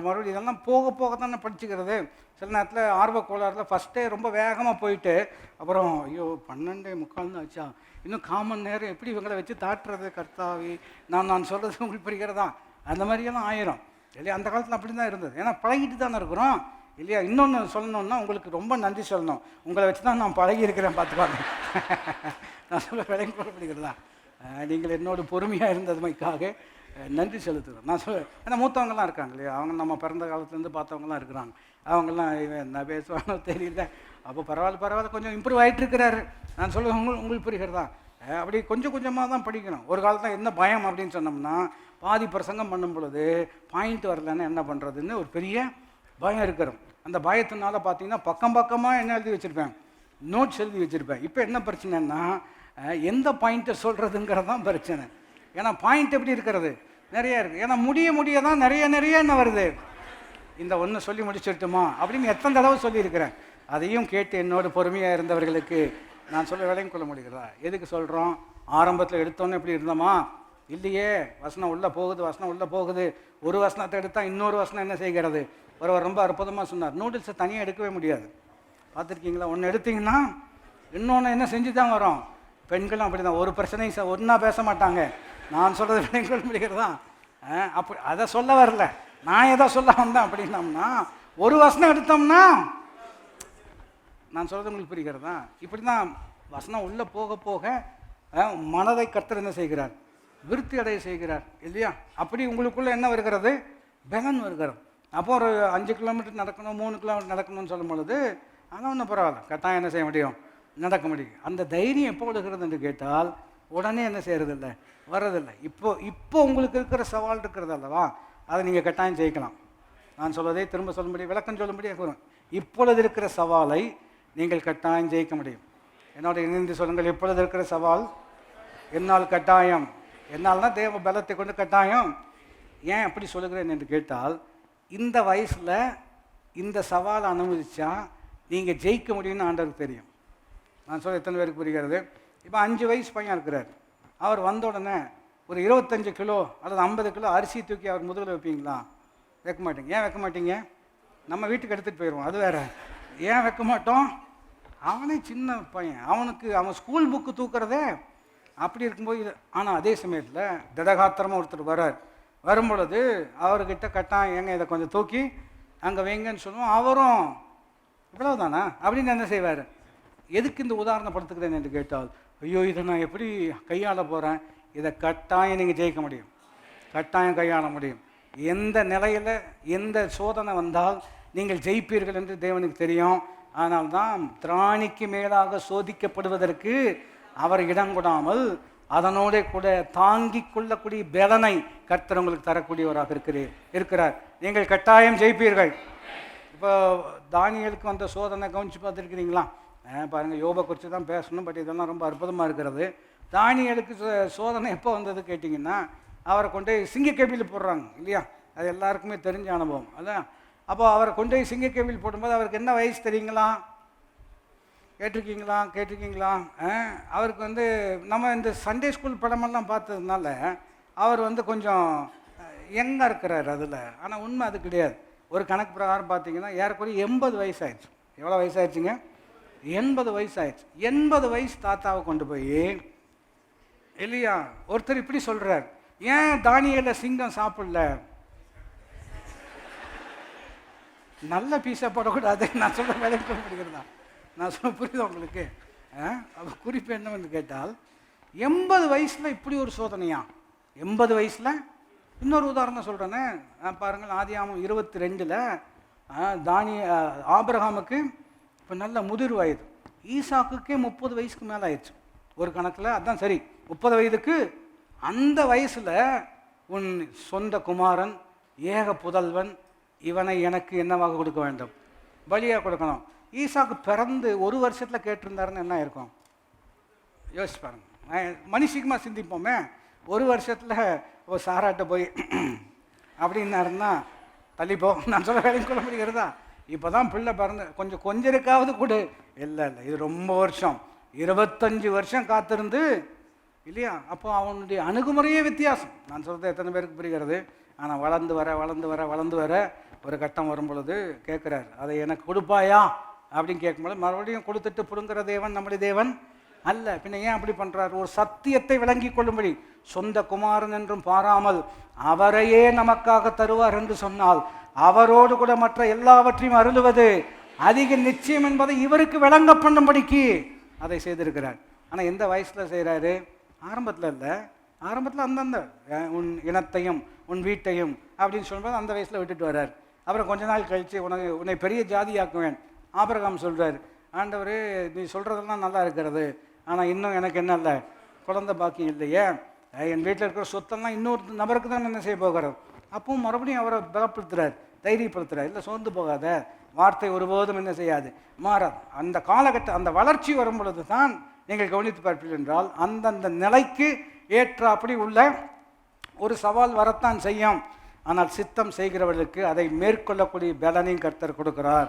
மறுபடியும் இதெல்லாம் போக தானே படிச்சுக்கிறது. சில நேரத்தில் ஆர்வ கோளாறில் ஃபஸ்ட்டே ரொம்ப வேகமாக போயிட்டு அப்புறம் ஐயோ 12:45 தான் ஆச்சா, இன்னும் காமன் நேரம் எப்படி இவங்களை வச்சு தாட்டுறது கர்த்தாவி, நான் சொல்கிறது உங்களுக்கு புரிகிறதா? அந்த மாதிரியெல்லாம் ஆயிரும் இல்லையா? அந்த காலத்தில் அப்படி தான் இருந்தது. ஏன்னா பழகிட்டு தானே இருக்கிறோம் இல்லையா? இன்னொன்று சொல்லணுன்னா உங்களுக்கு ரொம்ப நன்றி சொல்லணும். உங்களை வச்சு தான் நான் பழகி இருக்கிறேன், பார்த்துப்பாங்க. நான் சொல்ல விலைக்கு போட பிடிக்கிறதா? நீங்கள் என்னோட பொறுமையாக இருந்ததுமைக்காக நன்றி செலுத்துகிறோம். நான் ஏன்னா மூத்தவங்கலாம் இருக்காங்க இல்லையா, அவங்க நம்ம பிறந்த காலத்துலேருந்து பார்த்தவங்கலாம் இருக்கிறாங்க. அவங்கெல்லாம் இவன் என்ன பேசுவானோ தெரியல. அப்போ பரவாயில்ல கொஞ்சம் இம்ப்ரூவ் ஆகிட்டு இருக்கிறாரு. நான் சொல்லுவேன், உங்களுக்கு புரிகிறதா? அப்படி கொஞ்சம் கொஞ்சமாக தான் படிக்கணும். ஒரு காலத்தில் என்ன பயம் அப்படின்னு சொன்னோம்னா, பாதி பிரசங்கம் பண்ணும் பொழுது பாயிண்ட் வரலன்னு என்ன பண்ணுறதுன்னு ஒரு பெரிய பயம் இருக்கிறோம். அந்த பயத்தினால பார்த்தீங்கன்னா பக்கமாக என்ன எழுதி வச்சுருப்பேன், நோட்ஸ் எழுதி வச்சுருப்பேன். இப்போ என்ன பிரச்சனைன்னா, எந்த பாயிண்ட்டை சொல்கிறதுங்கிறது தான் பிரச்சனை. ஏன்னா பாயிண்ட் எப்படி இருக்கிறது நிறைய இருக்குது. ஏன்னா முடிய தான் நிறைய என்ன வருது, இந்த ஒன்று சொல்லி முடிச்சிட்டுமா அப்படின்னு எத்தனை தடவை சொல்லியிருக்கிறேன். அதையும் கேட்டு என்னோட பொறுமையாக இருந்தவர்களுக்கு நான் சொல்ல விலையும் கொள்ள முடிகிறதா? எதுக்கு சொல்கிறோம்? ஆரம்பத்தில் எடுத்தோன்னே எப்படி இருந்தோமா? இல்லையே, வசனம் உள்ளே போகுது. ஒரு வசனத்தை எடுத்தால் இன்னொரு வசனம் என்ன செய்கிறது? ஒருவர் ரொம்ப அற்புதமாக சொன்னார், நூடுல்ஸை தனியாக எடுக்கவே முடியாது. பார்த்துருக்கீங்களா? ஒன்று எடுத்திங்கன்னா இன்னொன்று என்ன செஞ்சு தான் வரும். பெண்களும் அப்படி தான், ஒரு பிரச்சனையும் ஒன்றா பேச மாட்டாங்க. நான் சொல்கிறது விலையும் கொள்ள முடிகிறதா? அப்படி அதை சொல்ல வரல, நான் எதை சொல்ல வந்தேன் அப்படின்னம்னா, ஒரு வசனம் எடுத்தோம்னா, நான் சொல்கிறது உங்களுக்கு புரிகிறதா? இப்படி தான் வசனம் உள்ளே போக மனதை கர்த்தர் என்ன செய்கிறார்? விருத்தி அடைய செய்கிறார் இல்லையா? அப்படி உங்களுக்குள்ளே என்ன வருகிறது? பலன் வருகிறது. அப்போ ஒரு 5 கிலோமீட்டர் நடக்கணும், 3 கிலோமீட்டர் நடக்கணும்னு சொல்லும் பொழுது ஆனால் ஒன்றும் பரவாயில்ல, கட்டாயம் என்ன செய்ய முடியும்? நடக்க முடியும். அந்த தைரியம் எப்போ வருகிறது என்று கேட்டால் உடனே என்ன செய்கிறதில்லை, வர்றதில்லை. இப்போ உங்களுக்கு இருக்கிற சவால் இருக்கிறது அல்லவா, அதை நீங்கள் கட்டாயம் ஜெயிக்கலாம். நான் சொல்வதை திரும்ப சொல்லும்படி விளக்கம் சொல்லும்படி வரும். இப்பொழுது இருக்கிற சவாலை நீங்கள் கட்டாயம் ஜெயிக்க முடியும். என்னோட இணைந்து சொல்லுங்கள், இப்பொழுது இருக்கிற சவால் என்னால் கட்டாயம். என்னால்னா தேவ பலத்தை கொண்டு கட்டாயம். ஏன் அப்படி சொல்லுகிறேன் என்று கேட்டால், இந்த வயசில் இந்த சவாலை அனுமதிச்சா நீங்கள் ஜெயிக்க முடியும்னு ஆண்டவருக்கு தெரியும். நான் சொல்ல எத்தனை பேருக்கு புரிகிறது? இப்போ 5 வயசு பையன் இருக்கிறார். அவர் வந்த உடனே ஒரு 25 கிலோ அல்லது 50 கிலோ அரிசி தூக்கி அவர் முதுகில் வைப்பீங்களா? வைக்க மாட்டீங்க. ஏன் வைக்க மாட்டீங்க? நம்ம வீட்டுக்கு எடுத்துகிட்டு போயிடுவோம், அது வேறு. ஏன் வைக்க மாட்டோம்? அவனே சின்ன பையன், அவன் ஸ்கூல் புக்கு தூக்குறதே அப்படி இருக்கும்போது. ஆனால் அதே சமயத்தில் திடகாத்திரமாக ஒருத்தர் வரும்பொழுது அவர்கிட்ட கட்டாயம் ஏங்க இதை கொஞ்சம் தூக்கி அங்கே வைங்கன்னு சொல்லுவோம். அவரும் இவ்வளவு தானா அப்படின்னு என்ன செய்வார்? எதுக்கு இந்த உதாரணப்படுத்துக்கிறேன் என்று கேட்டால், ஐயோ இதை நான் எப்படி கையாள போகிறேன்? இதை கட்டாயம் நீங்கள் ஜெயிக்க முடியும், கட்டாயம் கையாள முடியும். எந்த நிலையில் எந்த சோதனை வந்தால் நீங்கள் ஜெயிப்பீர்கள் என்று தேவனுக்கு தெரியும். ஆனால் தான் திராணிக்கு மேலாக சோதிக்கப்படுவதற்கு அவர் இடம் கொடாமல் அதனோட கூட தாங்கி கொள்ளக்கூடிய பலனை கர்த்தர் உங்களுக்கு தரக்கூடியவராக இருக்கிறார். நீங்கள் கட்டாயம் ஜெயிப்பீர்கள். இப்போ தானியேலுக்கு வந்த சோதனை கவனித்து பார்த்துருக்கிறீங்களா? பாருங்கள், யோபை குறித்து தான் பேசணும், பட் இதெல்லாம் ரொம்ப அற்புதமாக இருக்கிறது. தானியேலுக்கு சோதனை எப்போ வந்தது கேட்டிங்கன்னா, அவரை கொண்டு போய் சிங்கக்கேபியில் போடுறாங்க இல்லையா? அது எல்லாருக்குமே தெரிஞ்ச அனுபவம் அதான். அப்போ அவரை கொண்டு போய் சிங்கக்கேபியில் போடும்போது அவருக்கு என்ன வயசு தெரியுங்களா? கேட்டிருக்கீங்களா? அவருக்கு நம்ம இந்த சண்டே ஸ்கூல் படமெல்லாம் பார்த்ததுனால அவர் கொஞ்சம் யங்காக இருக்கிறார் அதில். ஆனால் உண்மை அது கிடையாது. ஒரு கணக்கு பிரகாரம் பார்த்தீங்கன்னா ஏறக்குறைய 80 வயசு ஆயிடுச்சு. எவ்வளோ வயசு ஆயிடுச்சுங்க? 80 வயசு ஆயிடுச்சு. 80 வயசு தாத்தாவை கொண்டு போய் இல்லையா ஒருத்தர் இப்படி சொல்கிறார், ஏன் தானியேல சிங்கம் சாப்பிடல? நல்ல பீஸா போடக்கூடாது. நான் சொல்கிற வேலைக்கு கொண்டு பிடிக்கிறதா? நான் சொல்ல புரியுது உங்களுக்கு? அப்போ குறிப்பு என்னவென்று கேட்டால், 80 வயசில் இப்படி ஒரு சோதனையா? 80 வயசில் இன்னொரு உதாரணம் சொல்கிறேன்னே பாருங்கள். ஆதியாகமம் 22 ஆபிரகாமுக்கு இப்போ நல்ல முதிர் வயது, ஈசாக்குக்கே 30 வயசுக்கு மேலே ஆயிடுச்சு ஒரு கணக்கில். அதுதான் சரி, 30 வயதுக்கு அந்த வயசில் உன் சொந்த குமாரன் ஏக புதல்வன் இவனை எனக்கு என்னவாக கொடுக்க வேண்டும்? பலியாக கொடுக்கணும். ஈசாக்கு பிறந்து 1 வருஷத்தில் கேட்டிருந்தாருன்னு என்ன இருக்கும்? யோசிச்சு பாருங்க. மனுஷிகமாக சிந்திப்போமே, 1 வருஷத்தில் ஒரு சாராட்ட போய் அப்படின்னாருன்னா தள்ளிப்போ. நான் சொல்ல வேலைக்கு கொள்ள முடிகிறதா? இப்போ தான் பிள்ளை பிறந்து கொஞ்சம் இருக்காவது கூட இல்லை, இது ரொம்ப வருஷம், 25 வருஷம் காத்திருந்து இல்லையா? அப்போ அவனுடைய அணுகுமுறையே வித்தியாசம். நான் சொல்கிறது எத்தனை பேருக்கு புரிகிறது? ஆனால் வளர்ந்து வர ஒரு கட்டம் வரும் பொழுது கேட்குறாரு, அதை எனக்கு கொடுப்பாயா அப்படின்னு கேட்கும்போது மறுபடியும் கொடுத்துட்டு பிடுங்குற தேவன் நம்முடைய தேவன் அல்ல. பின்ன ஏன் அப்படி பண்ணுறாரு? ஒரு சத்தியத்தை விளங்கி கொள்ளும்படி, சொந்த குமாரன் என்றும் பாராமல் அவரையே நமக்காக தருவார் என்று சொன்னால் அவரோடு கூட மற்ற எல்லாவற்றையும் அருளுவது அதிக நிச்சயம் என்பதை இவருக்கு விளங்க பண்ணும்படிக்கு அதை செய்திருக்கிறார். ஆனால் எந்த வயசில் செய்கிறாரு? ஆரம்பத்தில் இல்லை, ஆரம்பத்தில் அந்தந்த உன் இனத்தையும் உன் வீட்டையும் அப்படின்னு சொல்லும்போது அந்த வயசில் விட்டுட்டு வர்றார். அப்புறம் கொஞ்ச நாள் கழித்து உன்னை பெரிய ஜாதியாக்குவேன் ஆபிரகாம் சொல்கிறார். ஆண்டவர், நீ சொல்கிறதெல்லாம் நல்லா இருக்கிறது, ஆனால் இன்னும் எனக்கு என்ன இல்லை, குழந்தை பாக்கியம் இல்லையே, என் வீட்டில் இருக்கிற சொத்தெல்லாம் இன்னொரு நபருக்கு தான் என்ன செய்ய போகிறார். அப்பவும் மறுபடியும் அவரை பலப்படுத்துகிறார், தைரியப்படுத்துகிறார். இல்லை, சோர்ந்து போகாத, வார்த்தை ஒருபோதும் என்ன செய்யாது, மாறாது. அந்த காலகட்டம், அந்த வளர்ச்சி வரும் பொழுது தான் நீங்கள் கவனித்து பார்ப்பீர்கள் என்றால் அந்தந்த நிலைக்கு ஏற்றாப்படி உள்ள ஒரு சவால் வரத்தான் செய்யும். ஆனால் சித்தம் செய்கிறவர்களுக்கு அதை மேற்கொள்ளக்கூடிய பலனையும் கர்த்தர் கொடுக்கிறார்.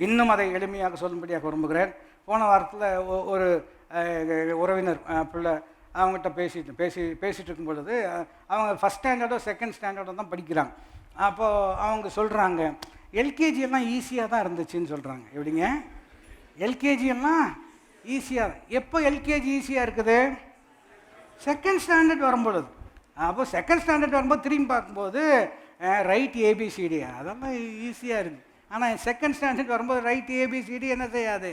இன்னும் அதை எளிமையாக சொல்லும்படியாக விரும்புகிறேன். போன வாரத்தில் ஒரு உறவினர் பிள்ளை அவங்ககிட்ட பேசிகிட்டு இருக்கும் பொழுது, அவங்க ஃபஸ்ட் ஸ்டாண்டர்டோ செகண்ட் ஸ்டாண்டர்டோ தான் படிக்கிறாங்க. அப்போது அவங்க சொல்கிறாங்க, எல்கேஜி எல்லாம் ஈஸியாக தான் இருந்துச்சுன்னு சொல்கிறாங்க. எப்படிங்க எல்கேஜி எல்லாம் ஈஸியாக? எப்போ எல்கேஜி ஈஸியாக இருக்குது? செகண்ட் ஸ்டாண்டர்ட் வரும்பொழுது. அப்போ செகண்ட் ஸ்டாண்டர்ட் வரும்போது திரும்பி பார்க்கும்போது ரைட் ஏபிசிடி அதெல்லாம் ஈஸியாக இருக்குது. ஆனால் செகண்ட் ஸ்டாண்டர்ட் வரும்போது ரைட் ஏபிசிடி என்ன செய்யாது,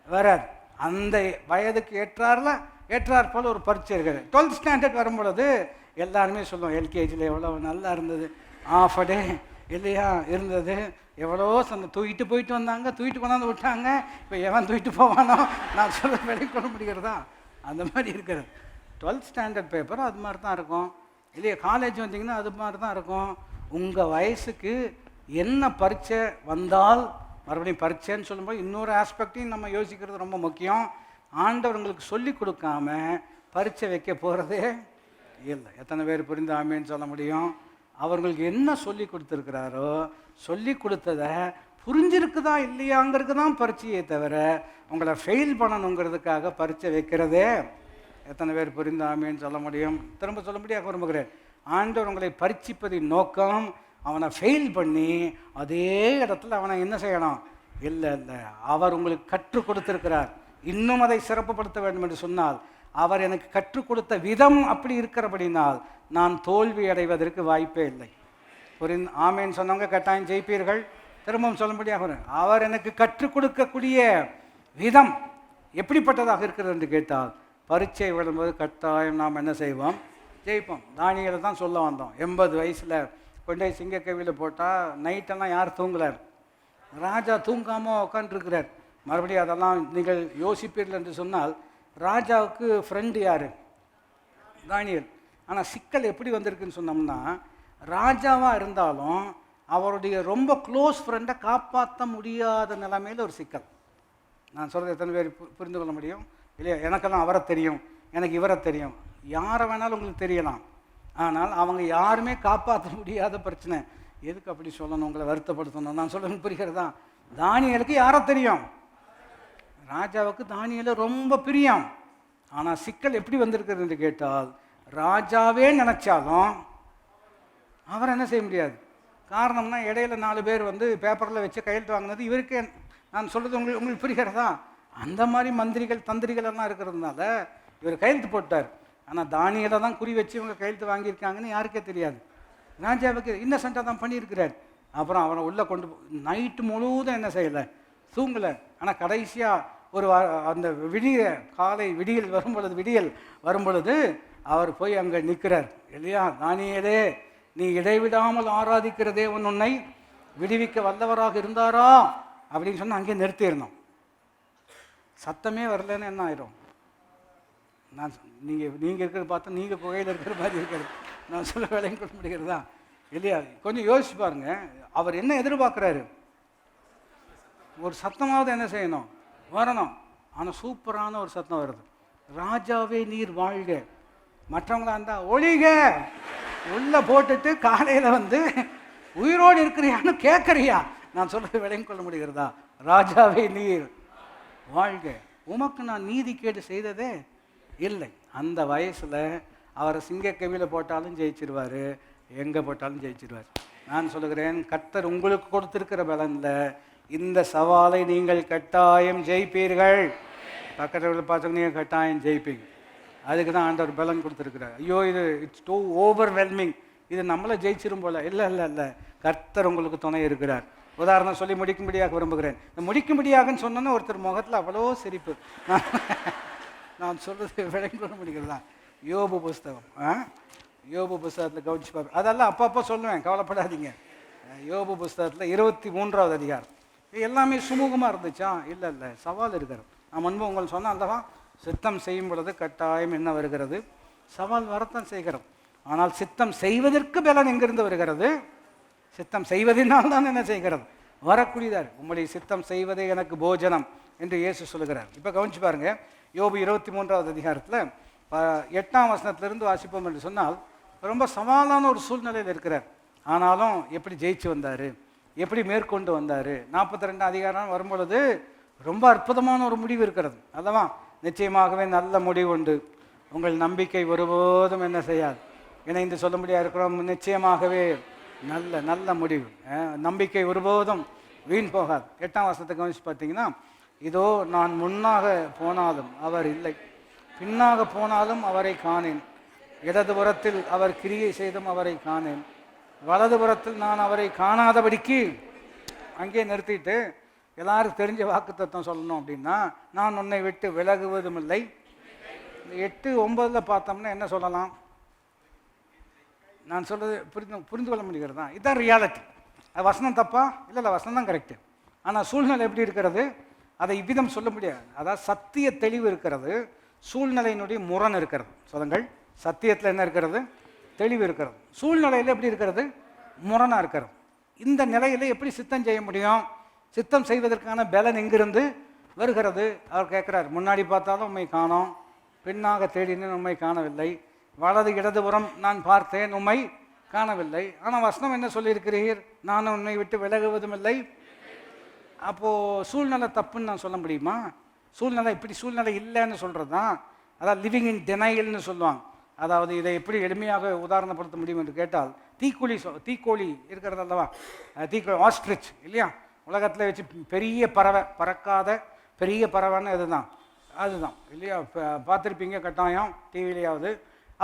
வராது. அந்த வயதுக்கு ஏற்றாற் போல் ஒரு பரீட்சை இருக்குது. 12th ஸ்டாண்டர்ட் வரும்பொழுது எல்லாருமே சொல்லுவோம், எல்கேஜியில் எவ்வளோ நல்லா இருந்தது, ஆஃப் அ டே இல்லையா இருந்தது, எவ்வளோ தூக்கிட்டு போயிட்டு வந்தாங்க, தூக்கிட்டு கொண்டாந்து விட்டாங்க, இப்போ எவன் தூக்கிட்டு போவானோ நான் சொல்ல வெளிக்கொள்ள முடிகிறதா, அந்த மாதிரி இருக்கிறது. 12th ஸ்டாண்டர்ட் பேப்பர் அது மாதிரி தான் இருக்கும் இல்லையா. காலேஜ் வந்தீங்கன்னா அது மாதிரி தான் இருக்கும். உங்கள் வயசுக்கு என்ன பரீட்சை வந்தால், மறுபடியும் பரீட்சைன்னு சொல்லும்போது இன்னொரு ஆஸ்பெக்டையும் நம்ம யோசிக்கிறது ரொம்ப முக்கியம். ஆண்டவர்களுக்கு சொல்லி கொடுக்காம பரீட்சை வைக்க போகிறதே இல்லை. எத்தனை பேர் புரிந்து ஆமேன்னு சொல்ல முடியும்? அவர்களுக்கு என்ன சொல்லி கொடுத்துருக்கிறாரோ சொல்லி கொடுத்ததை புரிஞ்சிருக்குதா இல்லையாங்கிறது தான் பரீட்சையை தவிர உங்களை ஃபெயில் பண்ணணுங்கிறதுக்காக பரீட்சை வைக்கிறதே. எத்தனை பேர் புரிந்து ஆமேன்னு சொல்ல முடியும்? திரும்ப சொல்ல முடியாது விரும்புகிறேன். ஆண்டவர் உங்களை பரீட்சிப்பதின் நோக்கம் அவனை ஃபெயில் பண்ணி அதே இடத்துல அவனை என்ன செய்யணும்? இல்லை இல்லை, அவர் உங்களுக்கு கற்றுக் கொடுத்திருக்கிறார். இன்னும் அதை சிறப்புப்படுத்த வேண்டும் என்று சொன்னால், அவர் எனக்கு கற்றுக் கொடுத்த விதம் அப்படி இருக்கிறபடினால் நான் தோல்வி அடைவதற்கு வாய்ப்பே இல்லை. புரிந்து ஆமேன்னு சொன்னவங்க கட்டாயம் ஜெயிப்பீர்கள். திரும்பவும் சொல்லும்படியாக, அவர் எனக்கு கற்றுக் கொடுக்கக்கூடிய விதம் எப்படிப்பட்டதாக இருக்கிறது என்று கேட்டால், பரீட்சை விடும்போது கட்டாயம் நாம் என்ன செய்வோம்? ஜெயிப்போம். தானியலை தான் சொல்ல வந்தோம். 80 வயசில் கொண்டே சிங்கக்கவியில் போட்டால் நைட்டெல்லாம் யார் தூங்கலார்? ராஜா தூங்காமல் உட்காந்துருக்கிறார். மறுபடியும் அதெல்லாம் நீங்கள் யோசிப்பீர்கள் என்று சொன்னால், ராஜாவுக்கு ஃப்ரெண்டு யார்? தானியல். ஆனால் சிக்கல் எப்படி வந்திருக்குன்னு சொன்னோம்னா, ராஜாவாக இருந்தாலும் அவருடைய ரொம்ப க்ளோஸ் ஃப்ரெண்டை காப்பாற்ற முடியாத நிலைமையில் ஒரு சிக்கல். நான் சொல்கிறது எத்தனை பேர் புரிந்து கொள்ள முடியும் இல்லையா? எனக்கெல்லாம் அவரை தெரியும், எனக்கு இவரை தெரியும், யாரை வேணாலும் உங்களுக்கு தெரியலாம். ஆனால் அவங்க யாருமே காப்பாற்ற முடியாத பிரச்சனை. எதுக்கு அப்படி சொல்லணும், உங்களை வருத்தப்படுத்தணும்? நான் சொல்லணும், புரிகிறதா? தானியலுக்கு யாரை தெரியும்? ராஜாவுக்கு தானியலை ரொம்ப பிரியம். ஆனால் சிக்கல் எப்படி வந்திருக்கிறது என்று கேட்டால், ராஜாவே நினச்சாலும் அவர் என்ன செய்ய முடியாது. காரணம்னா, இடையில 4 பேர் வந்து பேப்பரில் வச்சு கையெழுத்து வாங்கினது இவருக்கே. நான் சொல்கிறது உங்களுக்கு புரிகிறதா? அந்த மாதிரி மந்திரிகள் தந்திரிகள் எல்லாம் இருக்கிறதுனால இவர் கையெழுத்து போட்டார். ஆனால் தானியலை தான் குறி வச்சு இவங்க கையெழுத்து வாங்கியிருக்காங்கன்னு யாருக்கே தெரியாது. ராஜாவுக்கு இன்னசென்ட்டாக தான் பண்ணியிருக்கிறார். அப்புறம் அவனை உள்ளே கொண்டு நைட்டு முழுவதும் என்ன செய்யலை, தூங்கலை. ஆனால் கடைசியாக ஒரு அந்த காலை விடியல் வரும் பொழுது அவர் போய் அங்கே நிற்கிறார் இல்லையா? தானியேலே, நீ இடைவிடாமல் ஆராதிக்கிற தேவன் உன்னை விடுவிக்க வல்லவராக இருந்தாரா அப்படின்னு சொன்னால் அங்கேயே நிறுத்திடணும். சத்தமே வரலன்னு என்ன ஆயிரும்? நீங்கள் இருக்கிறத பார்த்தா நீங்கள் புகையில் இருக்கிற மாதிரி இருக்கிறது. நான் சொல்ல வேலையும் கொண்டு முடிகிறதா இல்லையா? கொஞ்சம் யோசிச்சு பாருங்க. அவர் என்ன எதிர்பார்க்குறாரு? ஒரு சத்தமாவது என்ன செய்யணும், வரணும். ஆனால் சூப்பரான ஒரு சத்தம் வருது. ராஜாவே நீர் வாழ்க. மற்றவங்களா இருந்தால் ஒழிக உள்ள போட்டுட்டு காலையில் வந்து உயிரோடு இருக்கிறியான்னு கேட்குறியா? நான் சொல்கிறது விளங்கிக் கொள்ள முடிகிறதா? ராஜாவே நீர் வாழ்க, உமக்கு நான் நீதி கேடு செய்ததே இல்லை. அந்த வயசில் அவரை சிங்கக்கவியில் போட்டாலும் ஜெயிச்சிருவார், எங்கே போட்டாலும் ஜெயிச்சிருவார். நான் சொல்லுகிறேன், கர்த்தர் உங்களுக்கு கொடுத்திருக்கிற பலனில் இந்த சவாலை நீங்கள் கட்டாயம் ஜெயிப்பீர்கள். பக்கத்தில் பார்த்தவங்க நீங்கள் கட்டாயம் ஜெயிப்பீங்க. அதுக்கு தான் ஆண்டவர் பலன் கொடுத்துருக்குறார். ஐயோ, இது இட்ஸ் டூ ஓவர்வெல்மிங், இது நம்மளை ஜெயிச்சிரும் போல. இல்லை இல்லை இல்லை, கர்த்தர் உங்களுக்கு துணை இருக்கிறார். உதாரணம் சொல்லி முடிக்கும்படியாக விரும்புகிறேன். இந்த முடிக்கும்படியாகன்னு சொன்னோன்னா ஒருத்தர் முகத்தில் அவ்வளோ சிரிப்பு. நான் சொல்கிறது விளங்கி கொள்ள முடிகிறதா? யோபு புஸ்தகம், யோபு புஸ்தகத்தில் கவனிச்சு பார்ப்பேன். அதெல்லாம் அப்பப்போ சொல்லுவேன், கவலைப்படாதீங்க. யோபு புஸ்தகத்தில் 23வது அதிகாரம். எல்லாமே சுமூகமாக இருந்துச்சா? இல்லை இல்லை, சவால் இருக்கிறது. நான் முன்பு உங்களுக்கு சொன்னேன் அல்லவா, சித்தம் செய்யும் பொழுது கட்டாயம் என்ன வருகிறது? சவால் வரத்தான் செய்கிறது. ஆனால் சித்தம் செய்வதற்கு பலன் எங்கிருந்து வருகிறது? சித்தம் செய்வதனால் தான் என்ன செய்கிறது? வரக்கூடியதார். உங்களுடைய சித்தம் செய்வதே எனக்கு போஜனம் என்று இயேசு சொல்லுகிறார். இப்போ கவனிச்சு பாருங்க, யோபு 23வது அதிகாரத்தில் 8ஆம் வசனத்திலிருந்து வாசிப்போம் என்று சொன்னால், ரொம்ப சவாலான ஒரு சூழ்நிலையில் இருக்கிறார். ஆனாலும் எப்படி ஜெயிச்சு வந்தார், எப்படி மேற்கொண்டு வந்தார். 42 அதிகாரம் வரும்பொழுது ரொம்ப அற்புதமான ஒரு முடிவு இருக்கிறது அல்லவா? நிச்சயமாகவே நல்ல முடிவு உண்டு, உங்கள் நம்பிக்கை ஒருபோதும் என்ன செய்யாது. இணைந்து சொல்ல முடியாது இருக்கிறோம், நிச்சயமாகவே நல்ல நல்ல முடிவு. நம்பிக்கை ஒருபோதும் வீண் போகாது. 8ஆம் வசனத்தை கவனிச்சு பார்த்தீங்கன்னா, இதோ நான் முன்னாக போனாலும் அவர் இல்லை, பின்னாக போனாலும் அவரை காணேன், இடதுபுறத்தில் அவர் கிரியை செய்தும் அவரை காணேன், வலதுபுறத்தில் நான் அவரை காணாதபடிக்கு. அங்கேயே நிறுத்திட்டு எல்லாருக்கும் தெரிஞ்ச வாக்குத்தத்தம் சொல்லணும் அப்படின்னா, நான் உன்னை விட்டு விலகுவதும் இல்லை. 8:9 பார்த்தோம்னா என்ன சொல்லலாம்? நான் சொல்றது புரிந்து கொள்ள முடிகிறதா? இதுதான் ரியாலிட்டி. அது வசனம் தப்பா? இல்லை, வசனம் தான் கரெக்டு. ஆனால் சூழ்நிலை எப்படி இருக்கிறது? அதை இவ்விதம் சொல்ல முடியாது. அதாவது சத்திய தெளிவு இருக்கிறது, சூழ்நிலையினுடைய முரண் இருக்கிறது. சொல்லுங்கள், சத்தியத்தில் என்ன இருக்கிறது? தெளிவு இருக்கிறது. சூழ்நிலையில் எப்படி இருக்கிறது? முரணாக இருக்கிறது. இந்த நிலையில் எப்படி சித்தம் செய்ய முடியும்? சித்தம் செய்வதற்கான பலன் எங்கிருந்து வருகிறது? அவர் கேட்குறார், முன்னாடி பார்த்தாலும் உண்மை காணோம், பின்னாக தேடினேன் உண்மை காணவில்லை, வலது இடதுபுறம் நான் பார்த்தேன் உண்மை காணவில்லை. ஆனால் வசனம் என்ன சொல்லியிருக்கிறீர்? நான் உன்னை விட்டு விலகுவதும் இல்லை. அப்போது சூழ்நிலை தப்புன்னு நான் சொல்ல முடியுமா? சூழ்நிலை இப்படி சூழ்நிலை இல்லைன்னு சொல்கிறது தான், அதாவது லிவிங் இன் டெனைல்னு சொல்லுவாங்க. அதாவது இதை எப்படி எளிமையாக உதாரணப்படுத்த முடியும் என்று கேட்டால், தீக்கோழி இருக்கிறது அல்லவா, தீக்கோழி, ஆஸ்ட்ரிச் இல்லையா, உலகத்தில் வச்சு பெரிய பறவை, பறக்காத பெரிய பறவைன்னு அதுதான் இல்லையா, பார்த்துருப்பீங்க கட்டாயம் டிவிலையாவது.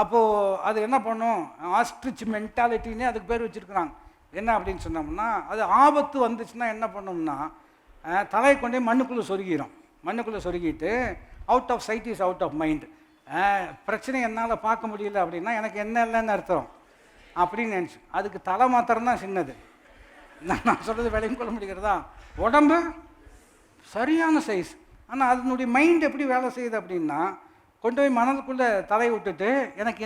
அப்போது அது என்ன பண்ணும்? ஆஸ்ட்ரிச் மென்டாலிட்டின்னே அதுக்கு பேர் வச்சுருக்குறாங்க. என்ன அப்படின்னு சொன்னோம்னா, அது ஆபத்து வந்துச்சுன்னா என்ன பண்ணோம்னா, தலையை கொண்டே மண்ணுக்குள்ளே சொருகிடும். மண்ணுக்குள்ளே சொருகிட்டு out of sight is out of mind. பிரச்சனை என்னால் பார்க்க முடியல அப்படின்னா எனக்கு என்ன இல்லைன்னு அர்த்தம் அப்படின்னு நினச்சி, அதுக்கு தலை மாத்திரம்தான் சின்னது. நான் சொல்கிறது விலையும் கொள்ள முடிகிறதா? உடம்பு சரியான சைஸ், ஆனால் அதனுடைய மைண்ட் எப்படி வேலை செய்யுது அப்படின்னா, கொண்டு போய் மணலுக்குள்ளே தலையை விட்டுட்டு எனக்கு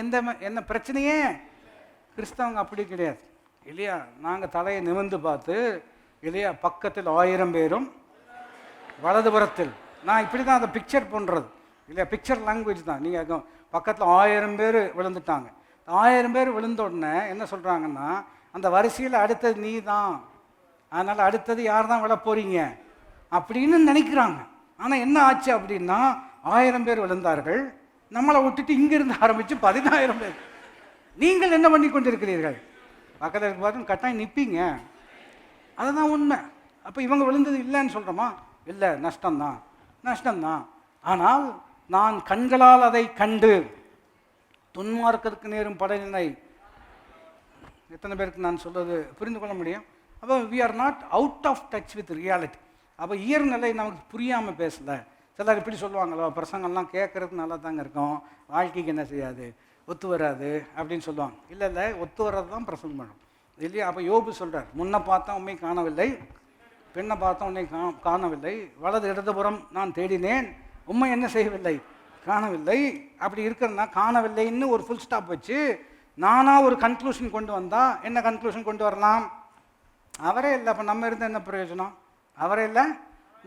என்ன பிரச்சனையே. கிறிஸ்தவங்க அப்படி கிடையாது இல்லையா. நாங்கள் தலையை நிமிர்ந்து பார்த்து இல்லையா, பக்கத்தில் 1000 பேரும் வலதுபுறத்தில், நான் இப்படி தான் அதை பிக்சர் பண்ணுறது இல்லையா, பிக்சர் லாங்குவேஜ் தான். நீங்கள் பக்கத்தில் 1000 பேர் விழுந்துட்டாங்க. 1000 பேர் விழுந்த உடனே என்ன சொல்கிறாங்கன்னா, அந்த வரிசையில் அடுத்தது நீ தான், அதனால் அடுத்தது யார் தான் விழ போகிறீங்க அப்படின்னு நினைக்கிறாங்க. ஆனால் என்ன ஆச்சு அப்படின்னா, 1000 பேர் விழுந்தார்கள், நம்மளை விட்டுட்டு இங்கிருந்து ஆரம்பித்து 10000 பேர். நீங்கள் என்ன பண்ணி கொண்டிருக்கிறீர்கள்? பக்கத்தில் இருக்க பார்த்து கட்டாயம் நிற்பீங்க, அதுதான் உண்மை. அப்போ இவங்க விழுந்தது இல்லைன்னு சொல்கிறோமா? இல்லை, நஷ்டம்தான். ஆனால் நான் கண்களால் அதை கண்டு துன்மார்க்கத்துக்கு நேரும் படையினை, எத்தனை பேருக்கு நான் சொல்வது புரிந்து கொள்ள முடியும்? அப்போ we are not out of touch with reality. அப்போ இயற்நிலை நமக்கு புரியாமல் பேசலை. சிலர் இப்படி சொல்லுவாங்களோ, பிரசங்கள்லாம் கேட்குறதுக்கு நல்லா தாங்க இருக்கும், வாழ்க்கைக்கு என்ன செய்யாது, ஒத்து வராது அப்படின்னு சொல்லுவாங்க. இல்லை, ஒத்து வர்றது தான் பிரசங்கம் பண்ணும் இல்லையா. அப்போ யோபு சொல்கிறார், முன்ன பார்த்தா உண்மை காணவில்லை, பெண்ணை பார்த்தா உன்னை காணவில்லை, வலது இடதுபுறம் நான் தேடினேன், உண்மை என்ன செய்யவில்லை, காணவில்லை. அப்படி இருக்கிறதுனா காணவில்லைன்னு ஒரு ஃபுல் ஸ்டாப் வச்சு நானாக ஒரு கன்க்ளூஷன் கொண்டு வந்தால் என்ன கன்க்ளூஷன் கொண்டு வரலாம்? அவரே இல்லை, அப்போ நம்ம இருந்த என்ன பிரயோஜனம்? அவரே இல்லை,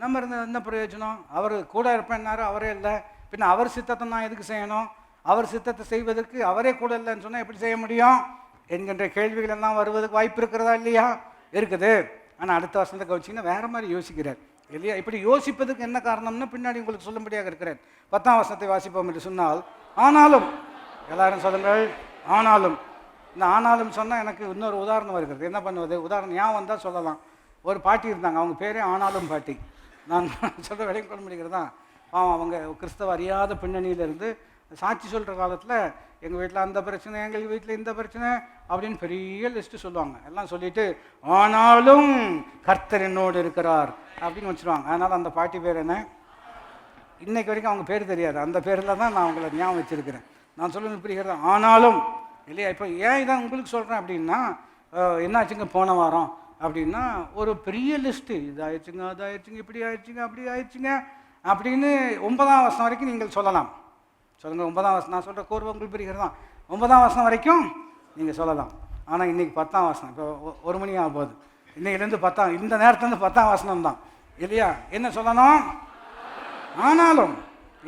நம்ம இருந்த என்ன பிரயோஜனம்? அவர் கூட இருப்பேன்னாரு, அவரே இல்லை, பின்ன அவர் சித்தத்தை நான் எதுக்கு செய்யணும்? அவர் சித்தத்தை செய்வதற்கு அவரே கூட இல்லைன்னு சொன்னால் எப்படி செய்ய முடியும் என்கின்ற கேள்விகள் எல்லாம் வருவதற்கு வாய்ப்பு இருக்கிறதா? இல்லையா, இருக்குது. ஆனால் அடுத்த வருஷத்தை கவனிச்சிங்கன்னா வேறு மாதிரி யோசிக்கிறார் இல்லையா. இப்படி யோசிப்பதுக்கு என்ன காரணம்னு பின்னாடி உங்களுக்கு சொல்லும்படியாக இருக்கிறேன். 10ஆம் வசனத்தை வாசிப்போம் என்று சொன்னால், ஆனாலும், எல்லாரும் சொல்லுங்கள், ஆனாலும். இந்த ஆனாலும் சொன்னால் எனக்கு இன்னொரு உதாரணம் வருகிறது. என்ன பண்ணுவது? உதாரணம் ஞாபகம் வந்தால் சொல்லலாம். ஒரு பாட்டி இருந்தாங்க, அவங்க பேரே ஆனாலும் பாட்டி. நான் சொல்கிற விலைக்கு கொள்ள முடிகிறதா? அவங்க கிறிஸ்தவ அறியாத பின்னணியிலிருந்து சாட்சி சொல்கிற காலத்தில் எங்கள் வீட்டில் அந்த பிரச்சனை, எங்கள் வீட்டில் இந்த பிரச்சனை அப்படின்னு பெரிய லிஸ்ட்டு சொல்லுவாங்க. எல்லாம் சொல்லிவிட்டு ஆனாலும் கர்த்தர் என்னோடு இருக்கிறார் அப்படின்னு வச்சுருவாங்க. அதனால் அந்த பாட்டி பேர் என்ன? இன்றைக்கு வரைக்கும் அவங்க பேர் தெரியாது. அந்த பேரில் தான் நான் அவங்கள ஞாபகம் வச்சுருக்கிறேன். நான் சொல்லுங்க புரிகிறதா? ஆனாலும் இல்லையா? இப்போ ஏன் இதான் உங்களுக்கு சொல்கிறேன் அப்படின்னா, என்னாச்சுங்க போன வாரம் அப்படின்னா ஒரு பெரிய லிஸ்ட்டு, இது ஆயிடுச்சுங்க, அது ஆயிடுச்சுங்க, இப்படி ஆயிடுச்சுங்க, அப்படி ஆயிடுச்சுங்க அப்படின்னு 9ஆம் வசனம் வரைக்கும் நீங்கள் சொல்லலாம். சொல்லுங்கள், 9ஆம் வசனம் நான் சொல்கிற கோர்வை உங்களுக்கு புரிகிறதா? 9ஆம் வசனம் வரைக்கும் நீங்கள் சொல்லலாம். ஆனால் இன்றைக்கி 10ஆம் வசனம், இப்போ 1 மணி ஆக போகுது, இன்னையிலேருந்து 10ஆம், இந்த நேரத்துலேருந்து 10ஆம் வசனம் தான் இல்லையா? என்ன சொல்லணும்? ஆனாலும்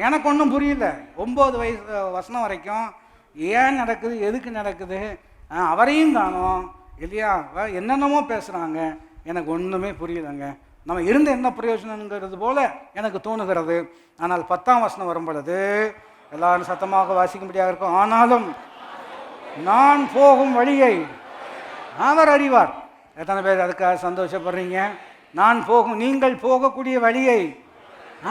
எனக்கு ஒன்றும் புரியல. 9 வசனம் வரைக்கும் ஏன் நடக்குது, எதுக்கு நடக்குது, அவரையும் காணோம் இல்லையா? என்னென்னமோ பேசுகிறாங்க, எனக்கு ஒன்றுமே புரியலைங்க. நம்ம இருந்த என்ன பிரயோஜனங்கிறது போல எனக்கு தோணுகிறது. ஆனால் 10ஆம் வசனம் வரும் பொழுது எல்லாரும் சத்தமாக வாசிக்கும்படியாக இருக்கும். ஆனாலும் நான் போகும் வழியை அவர் அறிவார். எத்தனை பேர் அதுக்காக சந்தோஷப்படுறீங்க? நீங்கள் போகக்கூடிய வழியை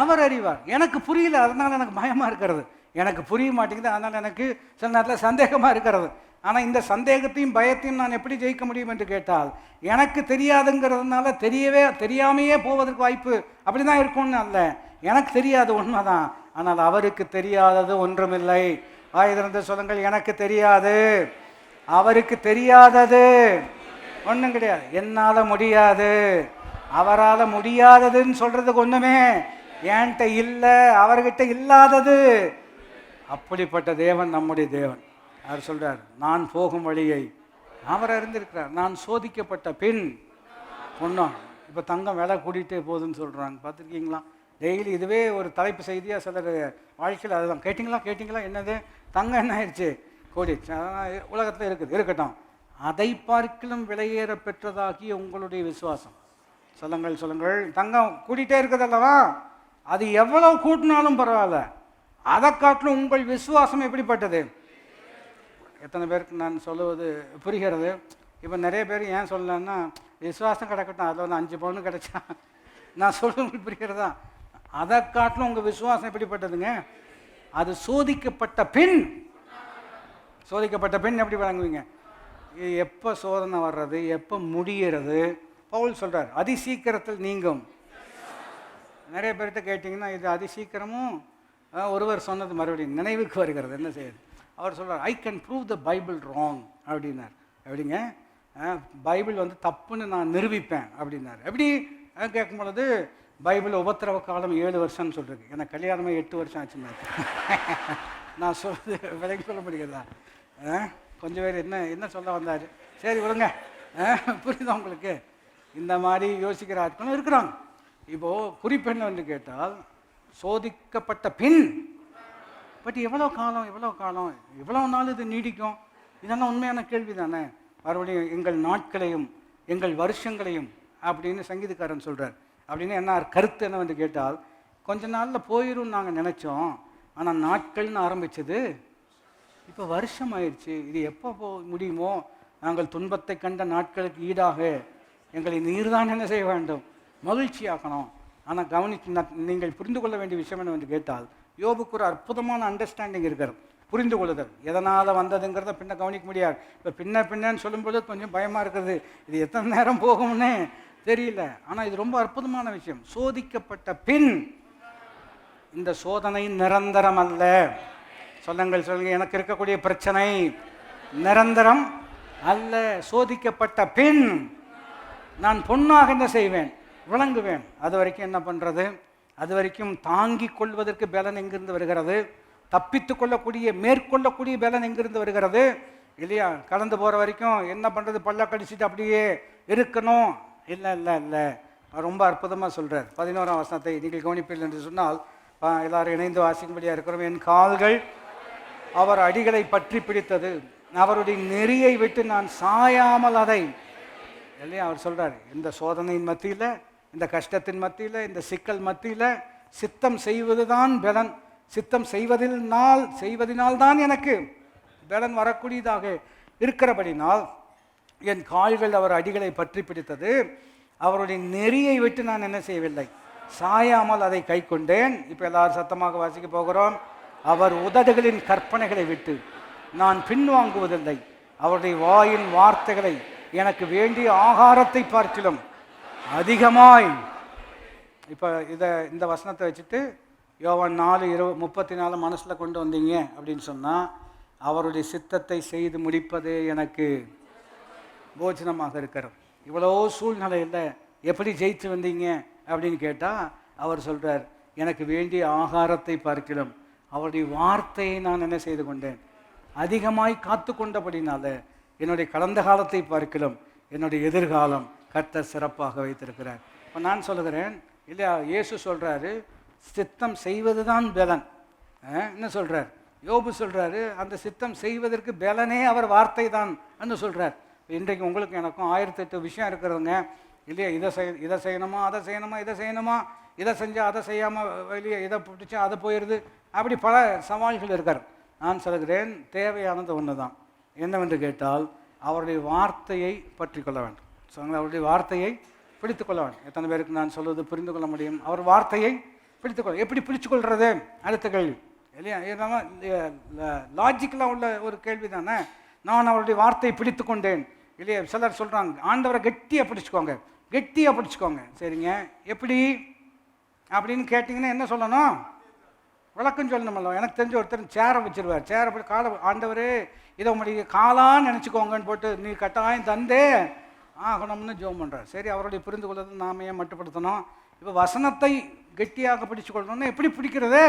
அவர் அறிவார். எனக்கு புரியல, அதனால் எனக்கு பயமாக இருக்கிறது. எனக்கு புரிய மாட்டேங்குது, அதனால் எனக்கு சில நேரத்தில் சந்தேகமாக இருக்கிறது. ஆனால் இந்த சந்தேகத்தையும் பயத்தையும் நான் எப்படி ஜெயிக்க முடியும் என்று கேட்டால், எனக்கு தெரியாதுங்கிறதுனால தெரியாமையே போவதற்கு வாய்ப்பு அப்படி தான் இருக்கும்னு அல்ல. எனக்கு தெரியாது உண்மைதான், ஆனால் அவருக்கு தெரியாதது ஒன்றுமில்லை. ஆயுதத்தை சொல்லுங்கள், எனக்கு தெரியாது, அவருக்கு தெரியாதது ஒன்றும் கிடையாது. என்னால் முடியாது, அவரால் முடியாததுன்னு சொல்கிறதுக்கு ஒன்றுமே என்கிட்ட இல்லை, அவர்கிட்ட இல்லாதது. அப்படிப்பட்ட தேவன் நம்முடைய தேவன். அவர் சொல்கிறார், நான் போகும் வழியை அவர் அறிந்திருக்கிறார். நான் சோதிக்கப்பட்ட பின் ஒன்றும். இப்போ தங்கம் விலை கூட்டிகிட்டே போகுதுன்னு சொல்கிறாங்க, பார்த்துருக்கீங்களா? டெய்லி இதுவே ஒரு தலைப்பு செய்தியாக சிலர் வாழ்க்கையில் அதுதான். கேட்டிங்களா என்னது? தங்கம் என்ன ஆயிடுச்சு? கூடிடுச்சு. அதனால் உலகத்தில் இருக்கட்டும். அதை பார்க்கிலும் விலையேற பெற்றதாகிய உங்களுடைய விசுவாசம். சொல்லுங்கள். தங்கம் கூட்டிகிட்டே இருக்குதல்லவா? அது எவ்வளவு கூட்டினாலும் பரவாயில்ல, அதை காட்டிலும் உங்கள் விசுவாசம் எப்படிப்பட்டது? எத்தனை பேருக்கு நான் சொல்லுவது புரிகிறது? இப்போ நிறைய பேர் ஏன் சொல்லலைன்னா, விசுவாசம் கிடக்கட்டும், அதில் வந்து 5 பவுன் கிடச்சா, நான் சொல்லுவது புரிகிறதா? அதை காட்டிலும் உங்கள் விசுவாசம் எப்படிப்பட்டதுங்க? அது சோதிக்கப்பட்ட பின் எப்படி வழங்குவீங்க? எப்போ சோதனை வர்றது, எப்போ முடிகிறது? பவுல் சொல்கிறார், அதிசீக்கிரத்தில் நீங்கும். நிறைய பேர்கிட்ட கேட்டிங்கன்னா, இது அதிசீக்கிரமும் ஒருவர் சொன்னது மறுபடியும் நினைவுக்கு வருகிறது. என்ன செய்யுது? அவர் சொல்கிறார், I can prove the Bible wrong அப்படின்னார். எப்படிங்க? பைபிள் வந்து தப்புன்னு நான் நிரூபிப்பேன் அப்படின்னார். எப்படி கேட்கும் பொழுது, பைபிள் உபத்திரவ காலம் 7 வருஷம்னு சொல்லிருக்கு. எனக்கு கல்யாணமே 8 வருஷம் ஆச்சுங்க. நான் சொல்றது விலைக்கு சொல்ல முடியாதா? கொஞ்சம் பேர் என்ன சொல்ல வந்தார்? சரி விடுங்க, புரியுதா உங்களுக்கு? இந்த மாதிரி யோசிக்கிற ஆட்களும் இருக்கிறாங்க. இப்போது குறிப்பெண் வந்து கேட்டால், சோதிக்கப்பட்ட பின், பட் எவ்வளோ காலம் எவ்வளோ நாள் இது நீடிக்கும்? இதெல்லாம் உண்மையான கேள்வி தானே. மறுபடியும் எங்கள் நாட்களையும் எங்கள் வருஷங்களையும் அப்படின்னு சங்கீதக்காரன் சொல்கிறார். அப்படின்னு என்ன கருத்து என்ன வந்து கேட்டால், கொஞ்ச நாளில் போயிடும் நாங்கள் நினச்சோம், ஆனால் நாட்கள்னு ஆரம்பித்தது இப்போ வருஷம் ஆயிடுச்சு. இது எப்போ முடியுமோ? நாங்கள் துன்பத்தை கண்ட நாட்களுக்கு ஈடாக எங்களை நீர்தான் என்ன செய்ய வேண்டும்? மகிழ்ச்சியாக்கணும். ஆனால் நீங்கள் புரிந்து கொள்ள வேண்டிய விஷயம் என்ன வந்து கேட்டால், யோபுக்கு ஒரு அற்புதமான அண்டர்ஸ்டாண்டிங் இருக்கிறது, புரிந்து கொள்ளுதல். எதனால் வந்ததுங்கிறத பின்ன கவனிக்க முடியாது. இப்போ பின்னன்னு சொல்லும்போது கொஞ்சம் பயமாக இருக்குது, இது எத்தனை நேரம் போகும்னே தெரியல. ஆனால் இது ரொம்ப அற்புதமான விஷயம். சோதிக்கப்பட்ட பின், இந்த சோதனை நிரந்தரம் அல்ல. சொல்லுங்க, எனக்கு இருக்கக்கூடிய பிரச்சனை நிரந்தரம் அல்ல. சோதிக்கப்பட்ட பின் நான் பொன்னாக என்ன செய்வேன்? விளங்குவேன். அது வரைக்கும் என்ன பண்ணுறது? அது வரைக்கும் தாங்கிக் கொள்வதற்கு பலன் எங்கிருந்து வருகிறது? தப்பித்து கொள்ளக்கூடிய மேற்கொள்ளக்கூடிய பலன் எங்கிருந்து வருகிறது? இல்லையா? கடந்து போகிற வரைக்கும் என்ன பண்ணுறது? பல்ல கடிச்சிட்டு அப்படியே இருக்கணும்? இல்லை. ரொம்ப அற்புதமாக சொல்கிறார். 11ஆம் வசனத்தை நீங்கள் கவனிப்பீர்கள் என்று சொன்னால், எல்லாரும் இணைந்து வாசிக்கும்படியாக இருக்கிறோம். என் கால்கள் அவர் அடிகளை பற்றி பிடித்தது, அவருடைய நெறியை விட்டு நான் சாயாமல் அதை. இல்லையா? அவர் சொல்கிறார், இந்த சோதனையின் மத்தியில், இந்த கஷ்டத்தின் மத்தியில், இந்த சிக்கல் மத்தியில் சித்தம் செய்வது தான் பலன். சித்தம் செய்வதினால்தான் எனக்கு பலன் வரக்கூடியதாக இருக்கிறபடினால் என் கால்கள் அவர் அடிகளை பற்றி பிடித்தது, அவருடைய நெறியை விட்டு நான் என்ன செய்யவில்லை? சாயாமல் அதை கை கொண்டேன். இப்போ எல்லாரும் சத்தமாக வாசிக்க போகிறோம். அவர் உதடுகளின் கற்பனைகளை விட்டு நான் பின்வாங்குவதில்லை, அவருடைய வாயின் வார்த்தைகளை எனக்கு வேண்டிய ஆகாரத்தை பார்க்கிலும் அதிகமாய். இப்போ இந்த வசனத்தை வச்சுட்டு யோவான் 4:34 மனசில் கொண்டு வந்தீங்க அப்படின்னு சொன்னால், அவருடைய சித்தத்தை செய்து முடிப்பதே எனக்கு போஜனமாக இருக்கிறது. இவ்வளோ சூழ்நிலையில் எப்படி ஜெயித்து வந்தீங்க அப்படின்னு கேட்டால் அவர் சொல்கிறார், எனக்கு வேண்டிய ஆகாரத்தை பார்க்கிறோம் அவருடைய வார்த்தையை நான் என்ன செய்து கொண்டேன், அதிகமாய் காத்து கொண்டபடினால என்னுடைய கடந்த காலத்தை பார்க்கிறோம் என்னுடைய எதிர்காலம் கர்த்தர் சிறப்பாக வைத்திருக்கிறார். இப்போ நான் சொல்லுகிறேன் இல்லையா, இயேசு சொல்கிறாரு சித்தம் செய்வது தான் பலன். என்ன சொல்கிறார் யோபு சொல்கிறாரு, அந்த சித்தம் செய்வதற்கு பலனே அவர் வார்த்தை தான் என்று சொல்கிறார். இன்றைக்கு உங்களுக்கு எனக்கும் 1008 விஷயம் இருக்கிறதுங்க இல்லையா, இதை செய்யணுமா அதை செய்யணுமா இதை செய்யணுமா, இதை செஞ்சால் அதை செய்யாமல் வெளியே இதை பிடிச்சா அதை போயிடுது, அப்படி பல சவால்கள் இருக்கார். நான் சொல்கிறேன் தேவையானது ஒன்று தான், என்னவென்று கேட்டால் அவருடைய வார்த்தையை பற்றி கொள்ள வேண்டும். அவருடைய வார்த்தையை பிடித்து கொள்ள வேண்டும். எத்தனை பேருக்கு நான் சொல்வது புரிந்து கொள்ள முடியும்? அவர் வார்த்தையை பிடித்துக்கொள்ள, எப்படி பிடிச்சு கொள்வது அடுத்த கேள்வி இல்லையா, லாஜிக்கலாக உள்ள ஒரு கேள்வி தானே. நான் அவருடைய வார்த்தையை பிடித்து கொண்டேன் இல்லையா. சிலர் சொல்கிறாங்க ஆண்டவரை கெட்டியாக பிடிச்சிக்கோங்க கெட்டியாக பிடிச்சிக்கோங்க. சரிங்க, எப்படி அப்படின்னு கேட்டிங்கன்னா என்ன சொல்லணும், விளக்கம் சொல்லணுமல்ல. எனக்கு தெரிஞ்ச ஒருத்தர் சேரை வச்சிருவார், சேரை போய் காலை ஆண்டவரே இதை உங்களுடைய காலான்னு நினச்சிக்கோங்கன்னு போட்டு நீ கட்டாயம் தந்தே ஆகணும்னு ஜெபம் பண்ணுறார். சரி, அவருடைய புரிந்து கொள்வது நாம ஏன் மட்டுப்படுத்தணும்? இப்போ வசனத்தை கெட்டியாக பிடிச்சு கொள்ளணும்னா எப்படி பிடிக்கிறது,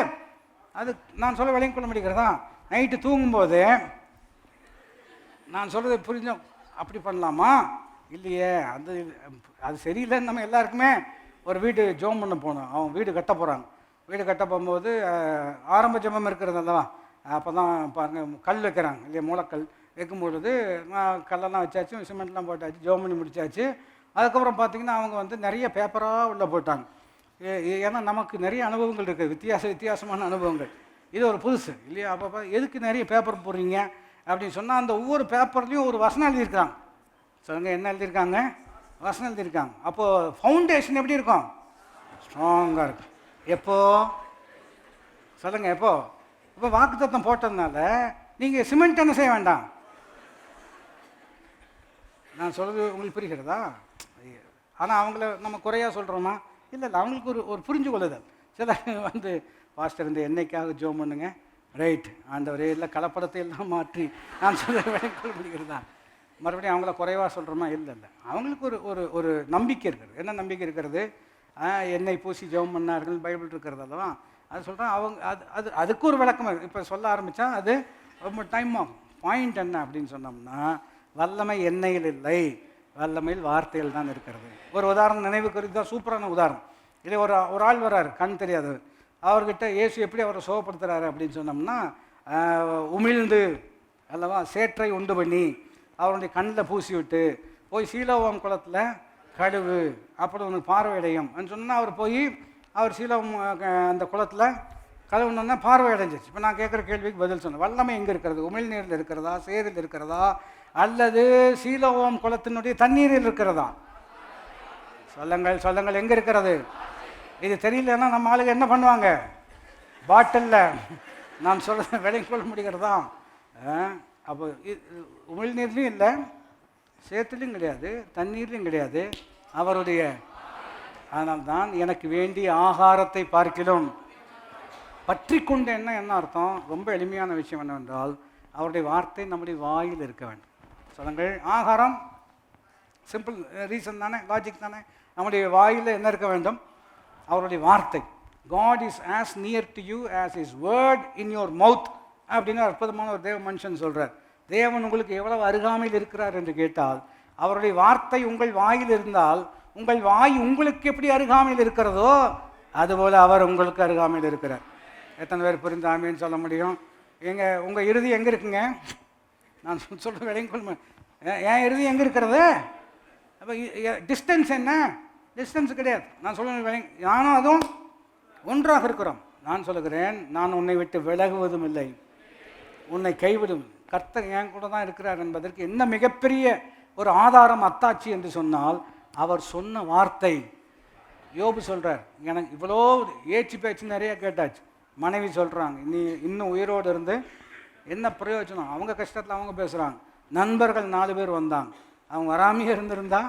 அது நான் சொல்ல விளங்கி கொள்ள முடிகிறதா? நைட்டு தூங்கும்போது நான் சொல்கிறது புரிஞ்ச அப்படி பண்ணலாமா இல்லையே, அது சரியில்லைன்னு நம்ம எல்லாருக்குமே ஒரு வீடு ஜெபம் பண்ண போகணும். அவங்க வீடு கட்ட போகிறாங்க, வீடு கட்ட போகும்போது ஆரம்ப ஜெபம் இருக்கிறது அல்லவா, அப்போ தான் பாருங்கள் கல் வைக்கிறாங்க இல்லையா, மூலக்கல் வைக்கும்பொழுது கல்லெல்லாம் வச்சாச்சு, சிமெண்ட்லாம் போட்டாச்சு, ஜெபம் பண்ணி முடிச்சாச்சு. அதுக்கப்புறம் பார்த்திங்கன்னா அவங்க நிறைய பேப்பராக உள்ளே போட்டாங்க. ஏன்னா நமக்கு நிறைய அனுபவங்கள் இருக்குது, வித்தியாசமான அனுபவங்கள். இது ஒரு புதுசு இல்லையா. அப்போ எதுக்கு நிறைய பேப்பர் போடுறீங்க அப்படின்னு சொன்னால் அந்த ஒவ்வொரு பேப்பர்லேயும் ஒரு வசனம் எழுதியிருக்காங்க. சொல்லுங்கள், என்ன எழுதியிருக்காங்க? வசனம் எழுதியிருக்காங்க. அப்போது ஃபவுண்டேஷன் எப்படி இருக்கும்? ஸ்ட்ராங்காக இருக்கும். எப்போ சொல்லுங்கள், எப்போ? இப்போ வாக்குத்தத்தம் போட்டதுனால நீங்கள் சிமெண்ட் என்ன செய்ய வேண்டாம். நான் சொல்கிறது உங்களுக்கு புரிகிறதா? ஆனால் அவங்கள நம்ம குறையாக சொல்கிறோமா? இல்லை, அவங்களுக்கு ஒரு புரிஞ்சு கொள்ளுதல். சில பாஸ்டர் இந்த என்னைக்காக ஜோம் பண்ணுங்க, ரைட் ஆண்டவரே, இல்லை கலப்படத்தை எல்லாம் மாற்றி நான் சொல்ல விளக்கொள்ள முடிகிறதா? மறுபடியும் அவங்கள குறைவாக சொல்கிறோமா? இல்லை இல்லை, அவங்களுக்கு ஒரு ஒரு நம்பிக்கை இருக்கிறது. என்ன நம்பிக்கை இருக்கிறது? எண்ணெய் பூசி ஜெபம் பண்ணார்கள் பைபிள் இருக்கிறது அல்லவா, அது சொல்கிறேன். அவங்க அதுக்கு ஒரு விளக்கம் இப்போ சொல்ல ஆரம்பித்தா அது ரொம்ப டைம் ஆகும். பாயிண்ட் என்ன அப்படின்னு சொன்னோம்னா, வல்லமை எண்ணெயில் இல்லை, வல்லமையில் வார்த்தையில் தான் இருக்கிறது. ஒரு உதாரணம் நினைவுக்கு தான், சூப்பரான உதாரணம். இதே ஒரு ஆள் வர்றார், கண் தெரியாது, அவர்கிட்ட இயேசு எப்படி அவரை சுகப்படுத்துகிறாரு அப்படின்னு சொன்னோம்னா, உமிழ்ந்து அல்லவா சேற்றை உண்டு பண்ணி அவருடைய கண்ணில் பூசி விட்டு போய் சீலோவாம் குளத்தில் கழுவு, அப்படி உனக்கு பார்வையடையும் சொன்னால் அவர் போய் அவர் சீலோவாம் அந்த குளத்தில் கழுவுனோன்னா பார்வை அடைஞ்சிச்சு. இப்போ நான் கேட்குற கேள்விக்கு பதில் சொன்னேன். வல்லமை எங்கே இருக்கிறது? உமிழ் நீரில் இருக்கிறதா, சேரில் இருக்கிறதா, அல்லது சீலோவாம் குளத்தினுடைய தண்ணீரில் இருக்கிறதா? சொல்லுங்கள் எங்கே இருக்கிறது? இது தெரியலன்னா நம்ம ஆளுங்க என்ன பண்ணுவாங்க? பாட்டிலில் நான் சொல்ல விலை கொள்ள முடிகிறதா? அப்போ உமிழ்நீர்லையும் இல்லை, சேத்துலையும் கிடையாது, தண்ணீர்லையும் கிடையாது, அவருடைய. அதனால்தான் எனக்கு வேண்டிய ஆகாரத்தை பார்க்கிறோம் பற்றி கொண்டு என்ன அர்த்தம்? ரொம்ப எளிமையான விஷயம் என்னவென்றால், அவருடைய வார்த்தை நம்முடைய வாயில் இருக்க வேண்டும். சொல்லுங்கள், ஆகாரம் சிம்பிள் ரீசன் தானே, லாஜிக் தானே. நம்முடைய வாயில் என்ன இருக்க வேண்டும்? அவருடைய வார்த்தை. God is as near to you as his word in your mouth அப்படின்னு அற்புதமான ஒரு தேவ மனுஷன் சொல்கிறார். தேவன் உங்களுக்கு எவ்வளவு அருகாமையில் இருக்கிறார் என்று கேட்டால், அவருடைய வார்த்தை உங்கள் வாயில் இருந்தால், உங்கள் வாய் உங்களுக்கு எப்படி அருகாமையில் இருக்கிறதோ அதுபோல் அவர் உங்களுக்கு அருகாமையில் இருக்கிறார். எத்தனை பேர் புரிந்து ஆமேன்னு சொல்ல முடியும்? உங்கள் இறுதி எங்கே இருக்குங்க? நான் சொல்கிற விளையங்கொள்மை, என் இறுதி எங்கே இருக்கிறது? அப்போ டிஸ்டன்ஸ் என்ன? டிஸ்டன்ஸ் கிடையாது. நான் சொல்ல நானும் அதுவும் ஒன்றாக இருக்கிறோம். நான் சொல்லுகிறேன், நான் உன்னை விட்டு விலகுவதும் இல்லை, உன்னை கைவிடும். கர்த்தர் என் கூட தான் இருக்கிறார் என்பதற்கு என்ன மிகப்பெரிய ஒரு ஆதாரம், அத்தாட்சி என்று சொன்னால், அவர் சொன்ன வார்த்தை. யோபு சொல்கிறார், எனக்கு இவ்வளோ ஏச்சு பேச்சு நிறைய கேட்டாச்சு. மனைவி சொல்கிறாங்க, நீ இன்னும் உயிரோடு இருந்து என்ன பிரயோஜனம்? அவங்க கஷ்டத்தில் அவங்க பேசுகிறாங்க. நண்பர்கள் 4 பேர் வந்தாங்க, அவங்க வராமையே இருந்திருந்தா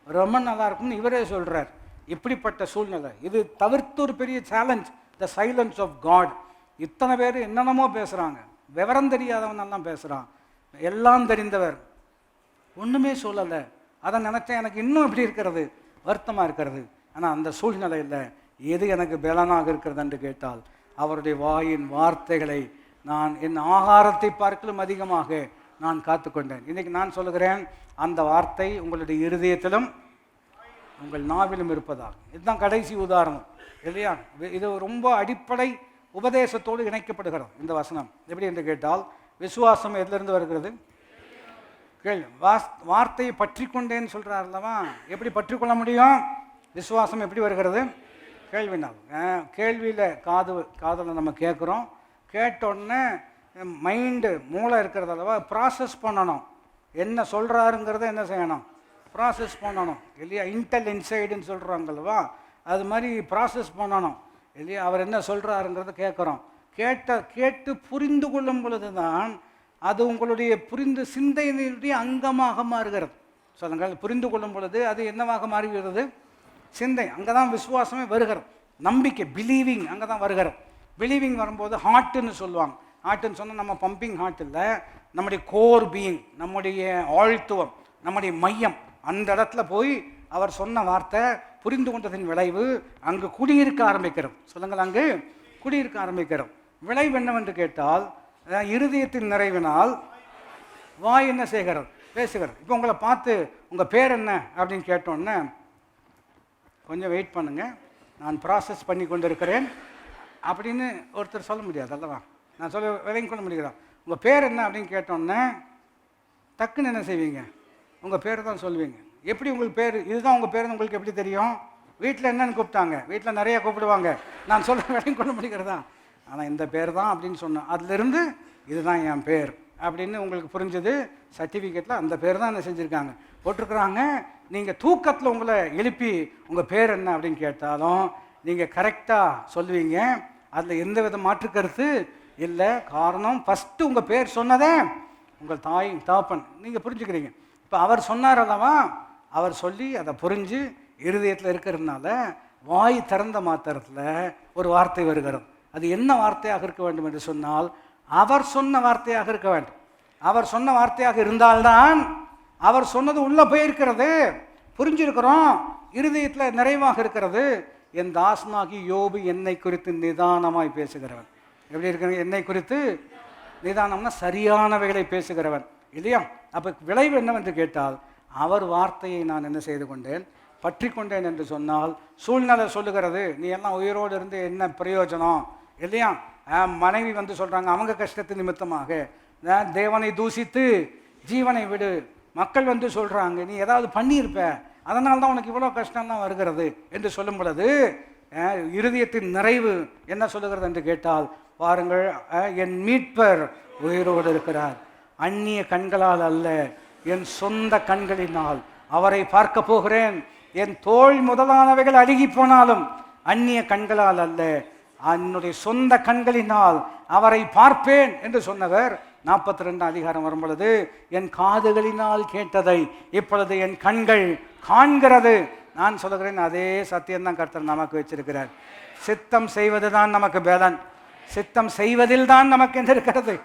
ரொம்ப நல்லா இருக்கும்னு இவரே சொல்கிறார். இப்படிப்பட்ட சூழ்நிலை இது தவிர்த்து ஒரு பெரிய challenge, the silence of God. இத்தனை பேர் என்னென்னமோ பேசுகிறாங்க, விவரம் தெரியாதவன் எல்லாம் பேசுகிறான், எல்லாம் தெரிந்தவர் ஒன்றுமே சொல்லலை. அதை நினச்சா எனக்கு இன்னும் எப்படி இருக்கிறது, வருத்தமாக இருக்கிறது. ஆனால் அந்த சூழ்நிலையில் எது எனக்கு பலனாக இருக்கிறது என்று கேட்டால், அவருடைய வாயின் வார்த்தைகளை நான் என் ஆகாரத்தை பார்க்கலும் அதிகமாக நான் காத்துக்கொண்டேன். இன்றைக்கி நான் சொல்லுகிறேன், அந்த வார்த்தை உங்களுடைய இருதயத்திலும் உங்கள் நாவிலும் இருப்பதாக. இதுதான் கடைசி உதாரணம் இல்லையா? இது ரொம்ப அடிப்படை உபதேசத்தோடு இணைக்கப்படுகிறது இந்த வசனம். எப்படி என்று கேட்டால், விசுவாசம் எதிலிருந்து வருகிறது? கேள்வி. வார்த்தையை பற்றி கொண்டேன்னு சொல்கிறார் அல்லவா? எப்படி பற்றி கொள்ள முடியும்? விசுவாசம் எப்படி வருகிறது? கேள்வினால். கேள்வியில் காதில் நம்ம கேட்குறோம், கேட்டோடனே மைண்டு மூளை இருக்கிறது அல்லவா, ப்ராசஸ் பண்ணணும். என்ன சொல்கிறாருங்கிறத என்ன செய்யணும்? ப்ராசஸ் பண்ணணும் இல்லையா? இன்டெல் இன்சைடுன்னு சொல்கிறாங்களவா, அது மாதிரி ப்ராசஸ் பண்ணணும் இல்லையா? அவர் என்ன சொல்கிறாருங்கிறத கேட்குறோம். கேட்டு புரிந்து கொள்ளும் பொழுது தான் அது உங்களுடைய சிந்தையினுடைய அங்கமாக மாறுகிறது. சொல்லுங்கள், புரிந்து கொள்ளும் பொழுது அது என்னவாக மாறுகிறது? சிந்தை. அங்கே தான் விசுவாசமே வருகிறது. நம்பிக்கை, பிலீவிங் அங்கே தான் வருகிறது. பிலீவிங் வரும்போது ஹார்ட்டுன்னு சொல்லுவாங்க. ஹார்ட்டுன்னு சொன்னால் நம்ம பம்பிங் ஹார்ட் இல்லை, நம்முடைய கோர் பீயிங், நம்முடைய ஆழ்த்துவம், நம்முடைய மையம், அந்த இடத்துல போய் அவர் சொன்ன வார்த்தை புரிந்து கொண்டதின் விளைவு அங்கு குடியிருக்க ஆரம்பிக்கிறோம். சொல்லுங்கள், அங்கு குடியிருக்க ஆரம்பிக்கிறோம். விளைவு என்னவென்று கேட்டால், இருதயத்தின் நிறைவினால் வாய் என்ன செய்கிறது? பேசுகிறது. இப்போ உங்களை பார்த்து உங்கள் பேர் என்ன அப்படின்னு கேட்டோன்னே, கொஞ்சம் வெயிட் பண்ணுங்கள், நான் ப்ராசஸ் பண்ணி கொண்டு இருக்கிறேன் அப்படின்னு ஒருத்தர் சொல்ல முடியாது அல்லவா? நான் சொல்ல விளங்கி கொள்ள முடிகிறேன். உங்கள் பேர் என்ன அப்படின்னு கேட்டோன்னே டக்குன்னு என்ன செய்வீங்க? உங்கள் பேர் தான் சொல்லுவீங்க. எப்படி உங்களுக்கு பேர், இதுதான் உங்கள் பேர் உங்களுக்கு எப்படி தெரியும்? வீட்டில் என்னன்னு கூப்பிட்டாங்க, வீட்டில் நிறையா கூப்பிடுவாங்க, நான் சொல்ல விளங்கி கொள்ள முடிகிறதா? ஆனால் இந்த பேர் தான் அப்படின்னு சொன்னேன், அதுலேருந்து இதுதான் என் பேர் அப்படின்னு உங்களுக்கு புரிஞ்சது. சர்டிஃபிகேட்டில் அந்த பேர் தான் என்ன செஞ்சுருக்காங்க, போட்டிருக்கிறாங்க. நீங்கள் தூக்கத்தில் உங்களை எழுப்பி உங்கள் பேர் என்ன அப்படின்னு கேட்டாலும் நீங்கள் கரெக்டாக சொல்லுவீங்க. அதில் எந்த வித மாற்று கருத்து இல்லை. காரணம், ஃபஸ்ட்டு உங்கள் பேர் சொன்னதே உங்கள் தாய் தகப்பன். நீங்கள் புரிஞ்சுக்கிறீங்க. இப்போ அவர் சொன்னார் அல்லவா, அவர் சொல்லி அதை புரிஞ்சு இருதயத்தில் இருக்கிறதுனால வாய் திறந்த மாத்திரத்தில் ஒரு வார்த்தை வருகிறது. அது என்ன வார்த்தையாக இருக்க வேண்டும் என்று சொன்னால், அவர் சொன்ன வார்த்தையாக இருக்க வேண்டும். அவர் சொன்ன வார்த்தையாக இருந்தால்தான் அவர் சொன்னது உள்ளே போயிருக்கிறது, புரிஞ்சிருக்கிறோம், இருதயத்தில் நிறைவாக இருக்கிறது. என் தாசனாகி யோபு என்னை குறித்து நிதானமாய் பேசுகிறவன். எப்படி இருக்கிற? என்னை குறித்து நிதானம்னா சரியானவைகளை பேசுகிறவன் இல்லையா? அப்போ விளைவு என்னவென்று கேட்டால், அவர் வார்த்தையை நான் என்ன செய்து கொண்டேன், பற்றி கொண்டேன் என்று சொன்னால், சூழ்நிலை சொல்லுகிறது நீ எல்லாம் உயிரோடு இருந்து என்ன பிரயோஜனம் இல்லையா? மனைவி வந்து சொல்கிறாங்க அவங்க கஷ்டத்து நிமித்தமாக தேவனை தூசித்து ஜீவனை விடு. மக்கள் வந்து சொல்கிறாங்க நீ ஏதாவது பண்ணியிருப்ப, அதனால தான் உனக்கு இவ்வளோ கஷ்டம்லாம் வருகிறது என்று சொல்லும் பொழுது இருதயத்தின் நிறைவு என்ன சொல்லுகிறது என்று கேட்டால், பாருங்கள், என் மீட்பர் உயிரோடு இருக்கிறார், அந்நிய கண்களால் அல்ல என் சொந்த கண்களினால் அவரை பார்க்க போகிறேன். என் தோள் முதலானவைகள் அழுகி போனாலும் அந்நிய கண்களால் அல்ல, என்னுடைய சொந்த கண்களினால் அவரை பார்ப்பேன் என்று சொன்னவர் 42 அதிகாரம் வரும் பொழுது, என் காதுகளினால் கேட்டதை இப்பொழுது என் கண்கள் காண்கிறது. நான் சொல்லுகிறேன், அதே சத்தியம்தான் கர்த்தர் நமக்கு வச்சிருக்கிறார். சித்தம் செய்வது தான் நமக்கு பலன். சித்தம் செய்வதில் தான் நமக்கு என்ன இருக்கிறது?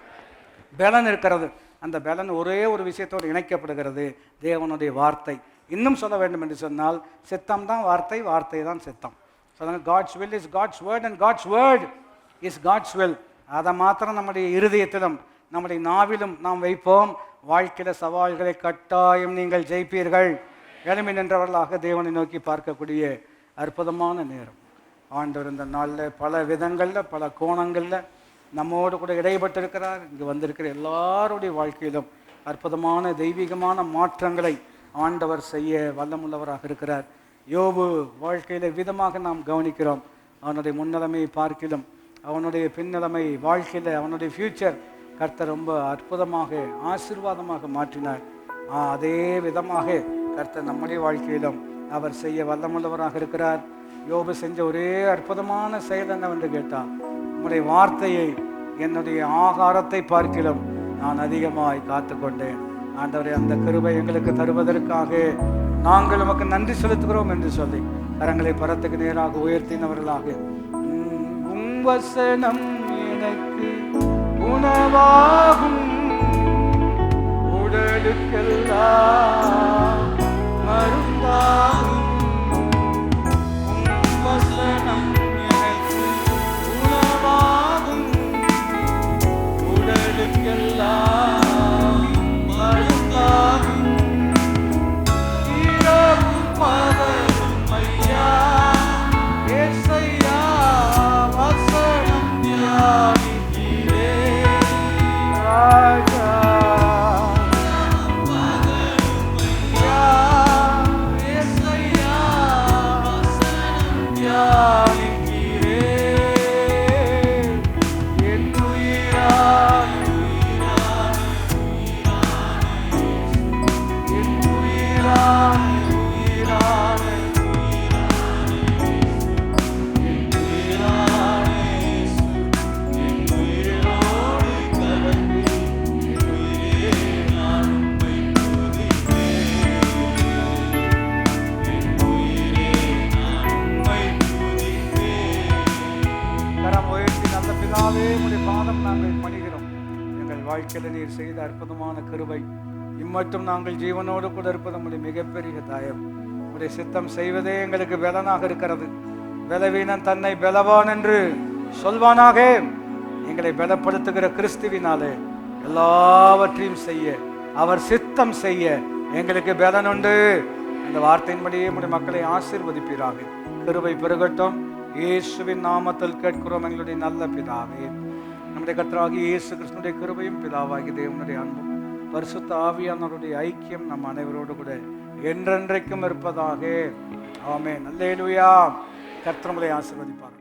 பலன் இருக்கிறது. அந்த பலன் ஒரே ஒரு விஷயத்தோடு இணைக்கப்படுகிறது, தேவனுடைய வார்த்தை. இன்னும் சொல்ல வேண்டும் என்று சொன்னால், சித்தம் தான் வார்த்தை, வார்த்தை தான் சித்தம். சொல்லுங்கள், God's will is God's word and God's word is God's will. அதை மாத்திரம் நம்முடைய இருதயத்திலும் நம்முடைய நாவிலும் நாம் வைப்போம். வாழ்க்கையில் சவால்களை கட்டாயம் நீங்கள் ஜெயிப்பீர்கள். எழுமி நின்றவர்களாக தேவனை நோக்கி பார்க்கக்கூடிய அற்புதமான நேரம். ஆண்டவர் இந்த நாளில் பல விதங்களில் பல கோணங்களில் நம்மோடு கூட இடைப்பட்டிருக்கிறார். இங்கு வந்திருக்கிற எல்லாருடைய வாழ்க்கையிலும் அற்புதமான தெய்வீகமான மாற்றங்களை ஆண்டவர் செய்ய வல்லமுள்ளவராக இருக்கிறார். யோபு வாழ்க்கையில் விதமாக நாம் கவனிக்கிறோம். அவனுடைய முன்னிலைமையை பார்க்கிலும் அவனுடைய பின்னிலைமை வாழ்க்கையில் அவனுடைய ஃப்யூச்சர் கர்த்தர் ரொம்ப அற்புதமாக ஆசீர்வாதமாக மாற்றினார். அதே விதமாக கர்த்தர் நம்முடைய வாழ்க்கையிலும் அவர் செய்ய வல்லமுள்ளவராக இருக்கிறார். யோபு செஞ்ச ஒரே அற்புதமான செயல் என்னவென்று கேட்டால், உங்களுடைய வார்த்தையை என்னுடைய ஆகாரத்தை பார்க்கிலும் நான் அதிகமாய் காத்து கொண்டேன். ஆண்டவரே, அந்த கிருபை எங்களுக்கு தருவதற்காக நாங்கள் உமக்கு நன்றி செலுத்துகிறோம் என்று சொல்லி கரங்களை பரத்துக்கு நேராக உயர்த்தினவர்களாக, உம் வசனம் எனக்கு உணவாகும் உடலுக்கெல்லாம் மருந்தாகும் உம் வசனம் எனக்கு உணவாகும் உடலுக்கெல்லாம் மருந்தாகும் இரவும் பகலும் ஐயா ஏசையா வசனம் தியானிக்கிறேன் ராஜா வாழ்க்கையில் நீர் செய்த அற்புதமான கிருபை இம்மட்டும் நாங்கள் ஜீவனோடு கூட இருப்பது நம்முடைய மிகப்பெரிய தாயம். உடைய சித்தம் செய்வதே எங்களுக்கு பலனாக இருக்கிறது. பலவீனன் தன்னை பலவான் என்று சொல்வானாக. எங்களை பலப்படுத்துகிற கிறிஸ்துவினாலே எல்லாவற்றையும் செய்ய அவர் சித்தம் செய்ய எங்களுக்கு பலன் உண்டு. அந்த வார்த்தையின்படியே நம்முடைய மக்களை ஆசீர்வதிப்பீராக. கிருபை பெருகட்டும். இயேசுவின் நாமத்தில் கேட்கிறோம் எங்களுடைய நல்ல பிதாவே. நம்முடைய கர்த்தராகிய இயேசு கிறிஸ்துவினுடைய கிருபையும் பிதாவாகிய தேவனுடைய அன்பும் பரிசுத்த ஆவியானவருடைய ஐக்கியம் நம் அனைவரோடு கூட என்றென்றைக்கும் இருப்பதாக. ஆமென். அல்லேலூயா. கர்த்தர் உங்களை ஆசீர்வதிப்பார்.